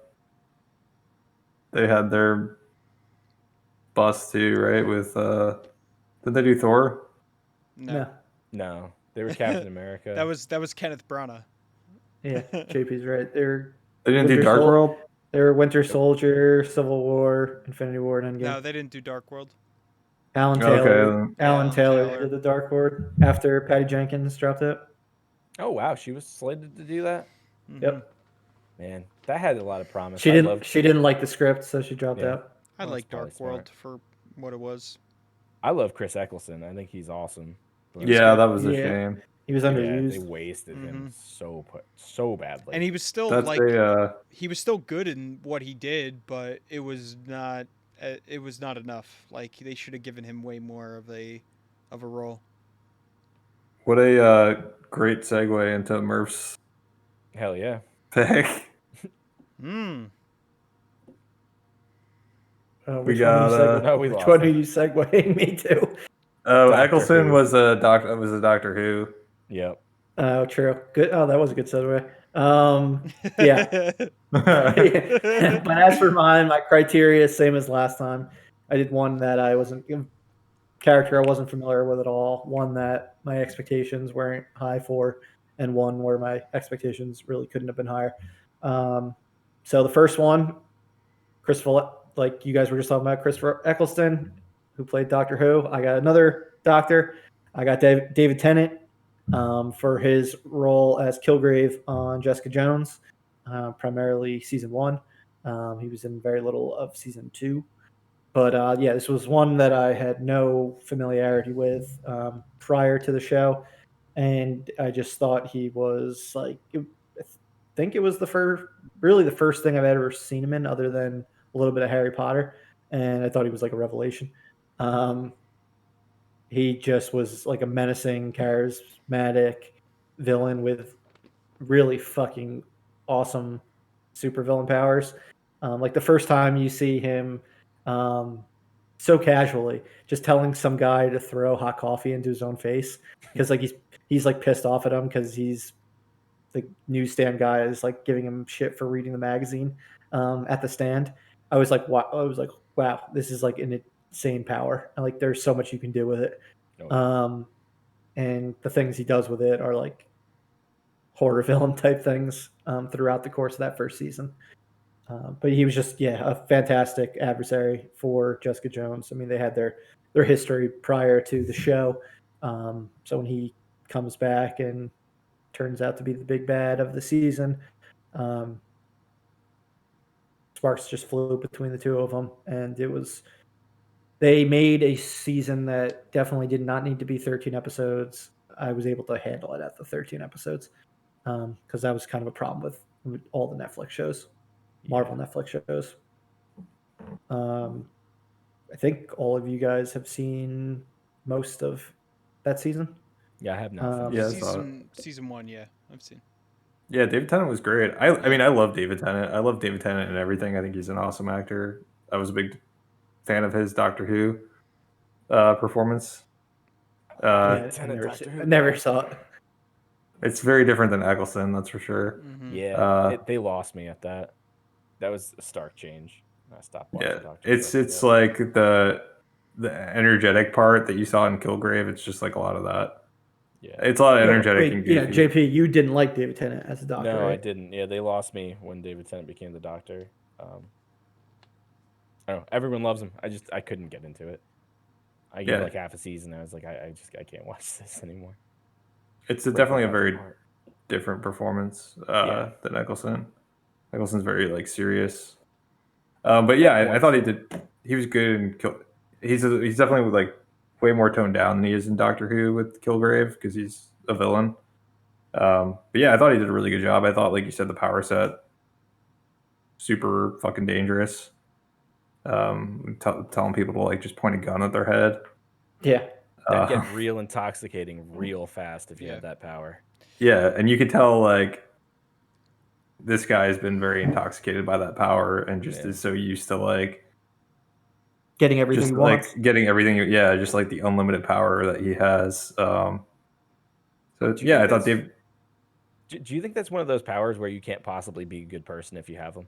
they had their bust too, right? With did they do Thor? No. No, they were Captain America. That was Kenneth Branagh. Yeah, JP's right. They didn't do Dark World. They were Winter Soldier, Civil War, Infinity War, and Endgame. No, they didn't do Dark World. Alan Okay, Taylor. then. Alan Alan Taylor Taylor. did the Dark World after Patty Jenkins dropped out. Oh wow, she was slated to do that. Mhm. Yep. Man, that had a lot of promise. She didn't like the script, so she dropped Yeah. out. I Well, like that's probably Dark World for what it was. I love Chris Eccleston. I think he's awesome. But Yeah, that was a Yeah. shame. He was yeah, underused. they wasted him Mhm. so badly. And he was still That's he was still good in what he did, but it was not enough. Like they should have given him way more of a role. What a great segue into Murph's Hell yeah. pick. Hmm. We Which one are you got No, we which lost one are him. you segueing me to? Doctor Eccleston Who. was a Doctor Who. Yep. Oh, true. Good. Oh, that was a good segue. Yeah. But as for mine, my criteria same as last time. I did one that I wasn't character I wasn't familiar with at all. One that my expectations weren't high for, and one where my expectations really couldn't have been higher. So the first one, Christopher, like you guys were just talking about, Christopher Eccleston, who played Doctor Who. I got another Doctor. I got David Tennant for his role as Kilgrave on Jessica Jones, primarily season one. He was in very little of season two. But yeah, this was one that I had no familiarity with prior to the show, and I just thought he was like, I think it was really the first thing I've ever seen him in, other than a little bit of Harry Potter, and I thought he was like a revelation. Um, he just was like a menacing, charismatic villain with really fucking awesome supervillain powers. Like the first time you see him, um, so casually, just telling some guy to throw hot coffee into his own face because like he's like pissed off at him because he's the newsstand guy is like giving him shit for reading the magazine at the stand. I was like, wow! I was like, wow, this is like an insane power. And like, there's so much you can do with it. Oh, yeah. And the things he does with it are like horror villain type things throughout the course of that first season. But he was just a fantastic adversary for Jessica Jones. I mean, they had their history prior to the show, so when he comes back and turns out to be the big bad of the season, um, sparks just flew between the two of them, and it was they made a season that definitely did not need to be 13 episodes. I was able to handle it at the 13 episodes because that was kind of a problem with all the Netflix shows. Marvel Netflix shows. I think all of you guys have seen most of that season. Yeah, I have not finished. Yeah, I saw it. Season one, yeah, I've seen. Yeah, David Tennant was great. I mean, I love David Tennant. I love David Tennant and everything. I think he's an awesome actor. I was a big fan of his Doctor Who performance. Yeah, I never saw it. It's very different than Eccleston, that's for sure. Mm-hmm. Yeah, they lost me at that. That was a stark change. I stopped watching Yeah, Doctor Who after it's that. like the energetic part that you saw in Kilgrave. It's just like a lot of that. Yeah. It's a lot of energetic and goofy. JP, you didn't like David Tennant as a doctor, No, right? I didn't. Yeah, they lost me when David Tennant became the Doctor. I don't know. Everyone loves him. I couldn't get into it. I gave like half a season. And I was like, I can't watch this anymore. It's definitely a very different performance than Eccleston. Eccleston's very like serious. But yeah, I thought he was good in he's definitely like way more toned down than he is in Doctor Who with Kilgrave because he's a villain. But yeah, I thought he did a really good job. I thought, like you said, the power set super fucking dangerous. Telling people to like just point a gun at their head. Yeah, that'd get real intoxicating real fast if you had that power. Yeah, and you could tell like this guy has been very intoxicated by that power and just is so used to like getting everything he wants. Like getting everything. Yeah, just like the unlimited power that he has. So yeah, I thought Dave. Do you think that's one of those powers where you can't possibly be a good person if you have them?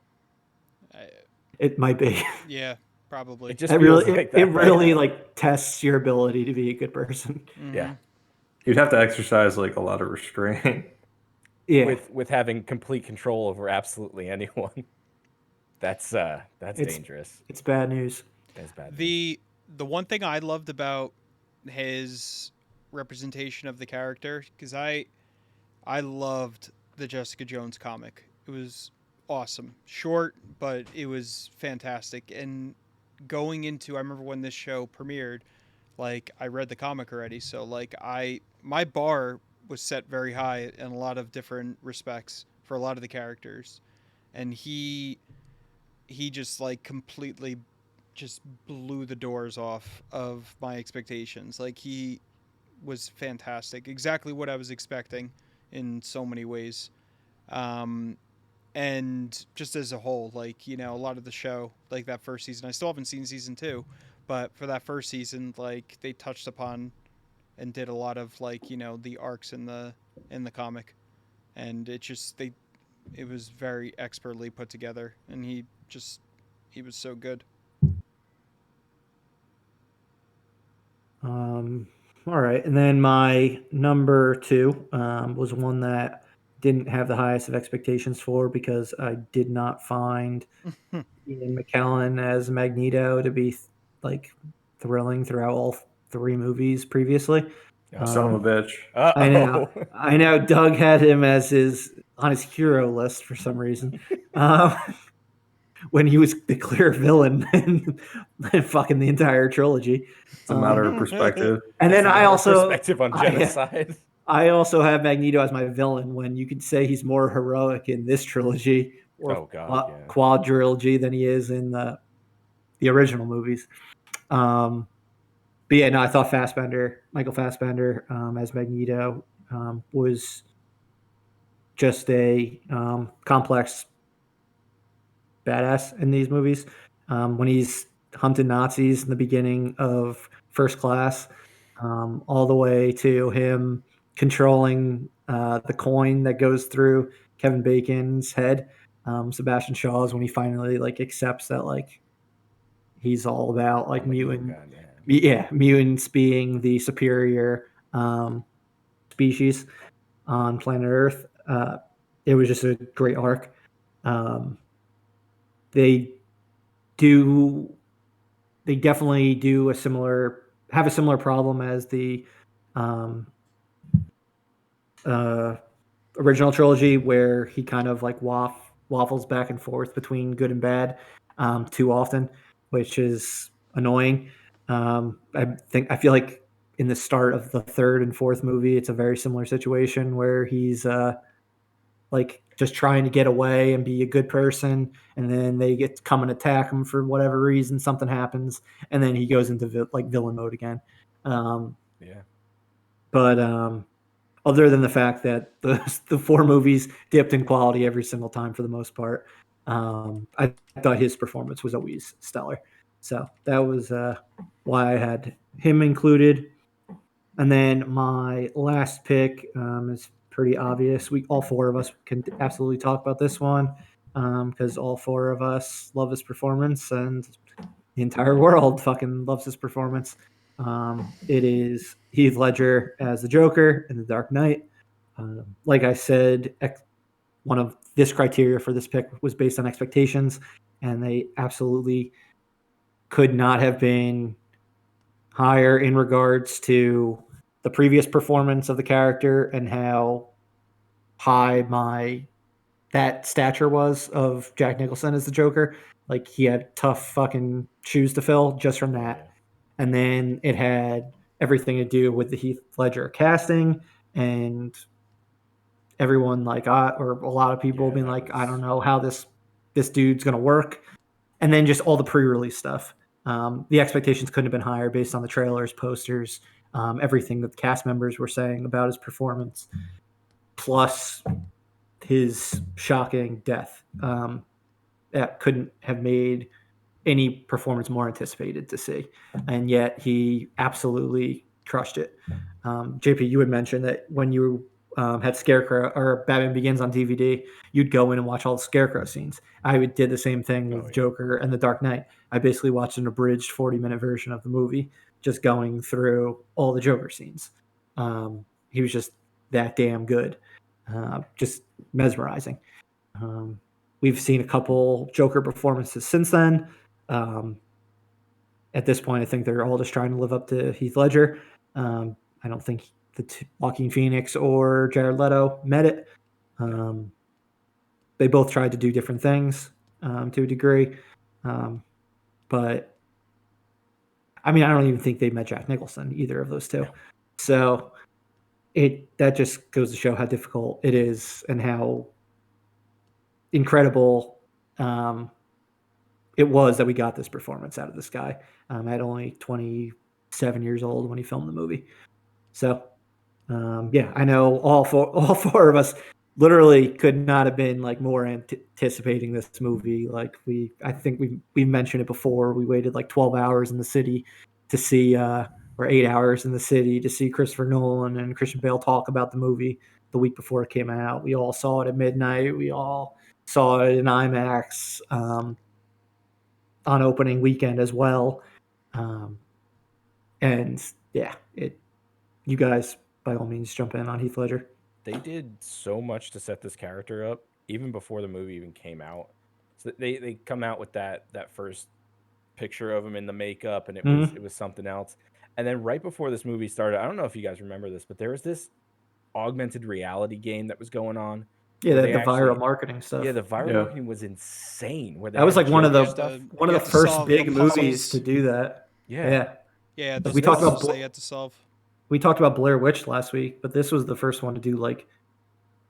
It might be. Yeah, probably. It just feels like that. It really like tests your ability to be a good person. Mm-hmm. Yeah, you'd have to exercise like a lot of restraint. Yeah, with having complete control over absolutely anyone. That's dangerous. It's bad news. That's bad. The one thing I loved about his representation of the character, because I loved the Jessica Jones comic. It was awesome, short, but it was fantastic. And going into, I remember when this show premiered, like I read the comic already, so like my bar was set very high in a lot of different respects for a lot of the characters, and he just like completely just blew the doors off of my expectations. Like he was fantastic. Exactly what I was expecting in so many ways. Um, and just as a whole, like, you know, a lot of the show, like that first season, I still haven't seen season 2, but for that first season, like they touched upon and did a lot of, like, you know, the arcs in the comic, and it was very expertly put together, and he was so good. All right, and then my number 2 was one that didn't have the highest of expectations for because I did not find Ian McKellen as Magneto to be like thrilling throughout all 3 movies previously. Son of a bitch. Uh-oh. I know Doug had him as on his hero list for some reason. Um, when he was the clear villain in fucking the entire trilogy. It's a matter of perspective. And then I also perspective on genocide. I also have Magneto as my villain when you could say he's more heroic in this trilogy or Oh, God, yeah. quadrilogy than he is in the original movies. But yeah, no, I thought Michael Fassbender as Magneto was just a complex badass in these movies. When he's hunting Nazis in the beginning of First Class, all the way to him controlling the coin that goes through Kevin Bacon's head. Sebastian Shaw's when he finally like accepts that like he's all about like I'm a evil mutant, god, yeah. mutants being the superior species on planet Earth. It was just a great arc. Um, they do they definitely do have a similar problem as the um, uh, original trilogy, where he kind of like waffles back and forth between good and bad too often, which is annoying. I feel like in the start of the third and fourth movie, it's a very similar situation where he's like just trying to get away and be a good person, and then they get to come and attack him for whatever reason. Something happens, and then he goes into like villain mode again. Yeah. But other than the fact that the 4 movies dipped in quality every single time for the most part, I thought his performance was always stellar. So that was why I had him included. And then my last pick is pretty obvious. We all 4 of us can absolutely talk about this one because all 4 of us love his performance, and the entire world fucking loves his performance. It is Heath Ledger as the Joker in The Dark Knight. Like I said, one of this criteria for this pick was based on expectations, and they absolutely could not have been higher in regards to the previous performance of the character and how high my that stature was of Jack Nicholson as the Joker. Like he had tough fucking shoes to fill just from that. Yeah. And then it had everything to do with the Heath Ledger casting and everyone like or a lot of people Yeah, being that like, I don't was know how this dude's gonna work. And then just all the pre-release stuff. The expectations couldn't have been higher based on the trailers, posters, everything that the cast members were saying about his performance, plus his shocking death. That couldn't have made any performance more anticipated to see. And yet he absolutely crushed it. JP, you had mentioned that when you had Scarecrow or Batman Begins on DVD, you'd go in and watch all the Scarecrow scenes. I did the same thing with Joker and The Dark Knight. I basically watched an abridged 40-minute version of the movie, just going through all the Joker scenes. He was just that damn good, just mesmerizing. We've seen a couple Joker performances since then. Um, at this point, I think they're all just trying to live up to Heath Ledger. I don't think Joaquin Phoenix or Jared Leto met it. They both tried to do different things to a degree. But I mean, I don't even think they met Jack Nicholson, either of those two. No. So that just goes to show how difficult it is and how incredible it was that we got this performance out of this guy at only 27 years old when he filmed the movie. So yeah, I know all four of us literally could not have been like more anticipating this movie. Like I think we mentioned it before. We waited like 12 hours in the city to see, or 8 hours in the city to see Christopher Nolan and Christian Bale talk about the movie the week before it came out. We all saw it at midnight. We all saw it in IMAX on opening weekend as well. Um, and yeah, you guys by all means jump in on Heath Ledger. They did so much to set this character up even before the movie even came out. So they come out with that first picture of him in the makeup, and it was something else. And then right before this movie started, I don't know if you guys remember this, but there was this augmented reality game that was going on Yeah, where they the actually, viral marketing stuff. yeah, the viral Yeah. marketing was insane. Where they That was had like one of the Joker stuff. one You of had the to first solve big the movies puzzles. to do that. Yeah. Yeah, Like those puzzles about that you had to solve. we talked about Blair Witch last week, but this was the first one to do like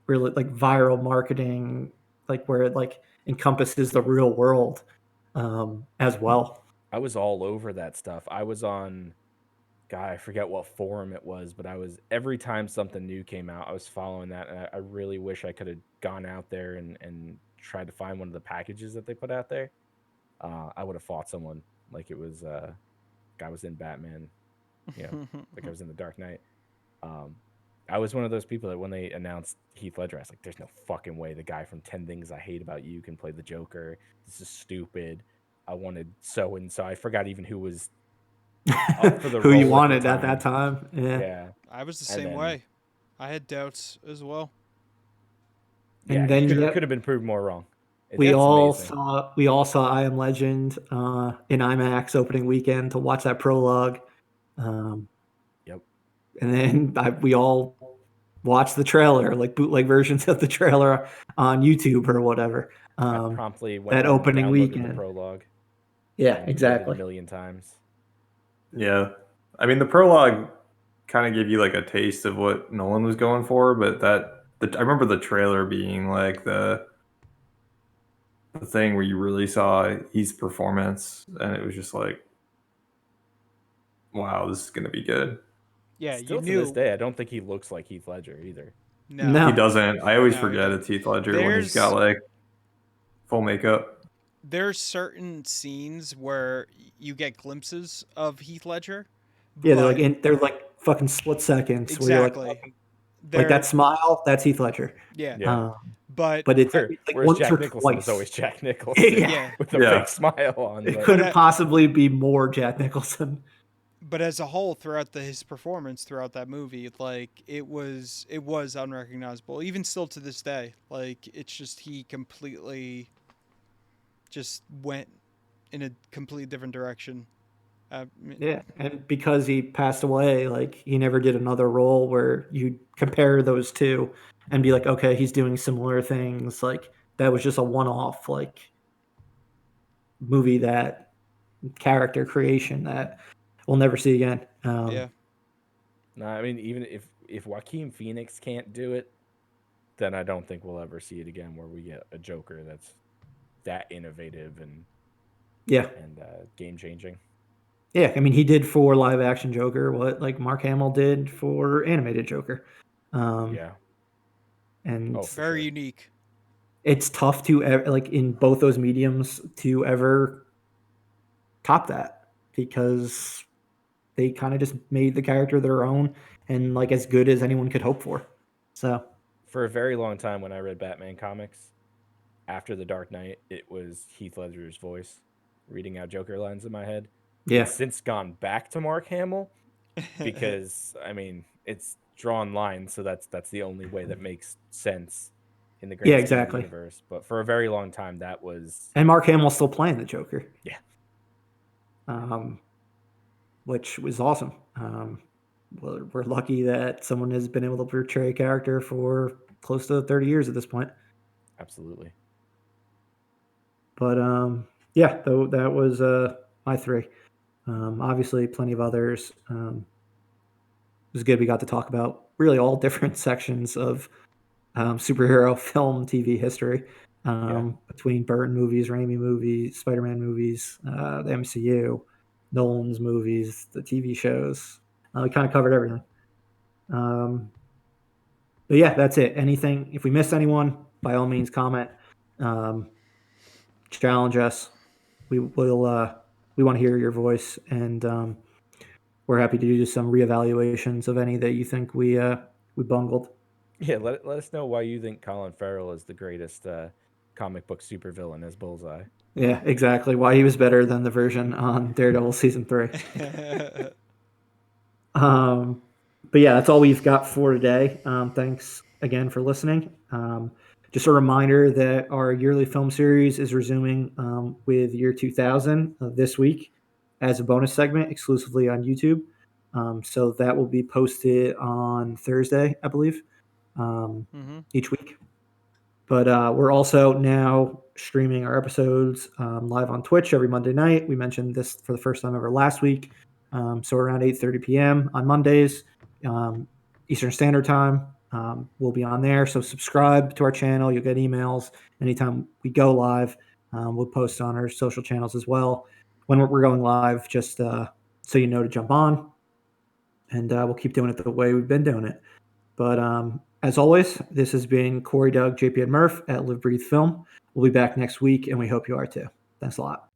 really like viral marketing, like where it like encompasses the real world as well. I was all over that stuff. I was on, God, I forget what forum it was, but I was every time something new came out, I was following that, and I really wish I could have gone out there and tried to find one of the packages that they put out there. I would have fought someone like it was guy was in Batman, like I was in the Dark Knight. Um, I was one of those people that when they announced Heath Ledger, I was like, "There's no fucking way the guy from 10 Things I Hate About You can play the Joker. This is stupid." I wanted so and so. I forgot even who was up for the Who you role wanted at at that time. Yeah. Yeah. I was the And same then- way. I had doubts as well. Yeah, And then could have been proved more wrong. we That's all amazing. saw I Am Legend in IMAX opening weekend to watch that prologue. Yep. And then we all watched the trailer, like bootleg versions of the trailer on YouTube or whatever. I promptly went that home and opening downloaded weekend. the prologue. Yeah, and played it exactly. a million times. Yeah. I mean, the prologue kind of gave you like a taste of what Nolan was going for, but I remember the trailer being like the thing where you really saw his performance, and it was just like, wow, this is going to be good. Yeah, Still you to this knew. day, I don't think he looks like Heath Ledger either. No. He doesn't. I always No, he forget doesn't. it's Heath Ledger when he's got like full makeup. There's certain scenes where you get glimpses of Heath Ledger. Yeah, but they're like fucking split seconds where you're like, exactly. like that smile, that's Heath Ledger. Yeah. Yeah. But But it's like Whereas once Jack or Nicholson twice. is always Jack Nicholson Yeah. with a Yeah. fake smile on. It But couldn't possibly be more Jack Nicholson. but as a whole throughout his performance throughout that movie, like it was unrecognizable even still to this day. Like it's just he completely just went in a completely different direction. Yeah, and because he passed away, like he never did another role where you compare those two and be like, okay, he's doing similar things. Like that was just a one-off like movie, that character creation that we'll never see again. Yeah. no, I mean, even if Joaquin Phoenix can't do it, then I don't think we'll ever see it again. Where we get a Joker that's that innovative and Yeah, game changing. yeah. I mean, he did for live action Joker what like Mark Hamill did for animated Joker. Yeah. And Oh, for Very sure. unique. it's tough to like in both those mediums to ever top that, because they kind of just made the character their own and like as good as anyone could hope for. So For a very long time, when I read Batman comics, after The Dark Knight, it was Heath Ledger's voice reading out Joker lines in my head. yeah, It's since gone back to Mark Hamill because I mean it's drawn lines, so that's the only way that makes sense in the grand Yeah, scheme of the exactly. universe. But for a very long time, that was and Mark Hamill's still playing the Joker. Yeah. Which was awesome. We're lucky that someone has been able to portray a character for close to 30 years at this point. absolutely. But yeah, though that was my three. Obviously, plenty of others. It was good. We got to talk about really all different sections of superhero film TV history, between Burton movies, Raimi movies, Spider-Man movies, the MCU, Nolan's movies, the TV shows. We kind of covered everything. But yeah, that's it. Anything, if we missed anyone, by all means, comment, challenge us. We will. We want to hear your voice, and we're happy to do some reevaluations of any that you think we bungled. Yeah, let us know why you think Colin Farrell is the greatest comic book supervillain as Bullseye. Yeah, exactly. Why he was better than the version on Daredevil season 3. But yeah, that's all we've got for today. Thanks again for listening. Just a reminder that our yearly film series is resuming with year 2000 this week as a bonus segment exclusively on YouTube. So that will be posted on Thursday, I believe, each week. But we're also now streaming our episodes live on Twitch every Monday night. We mentioned this for the first time ever last week. So around 8:30 p.m. on Mondays, Eastern Standard Time, we'll be on there. So subscribe to our channel. You'll get emails anytime we go live. We'll post on our social channels as well when we're going live, just so you know to jump on. And we'll keep doing it the way we've been doing it. But as always, this has been Corey, Doug, JP, and Murph at Live Breathe Film. We'll be back next week, and we hope you are too. Thanks a lot.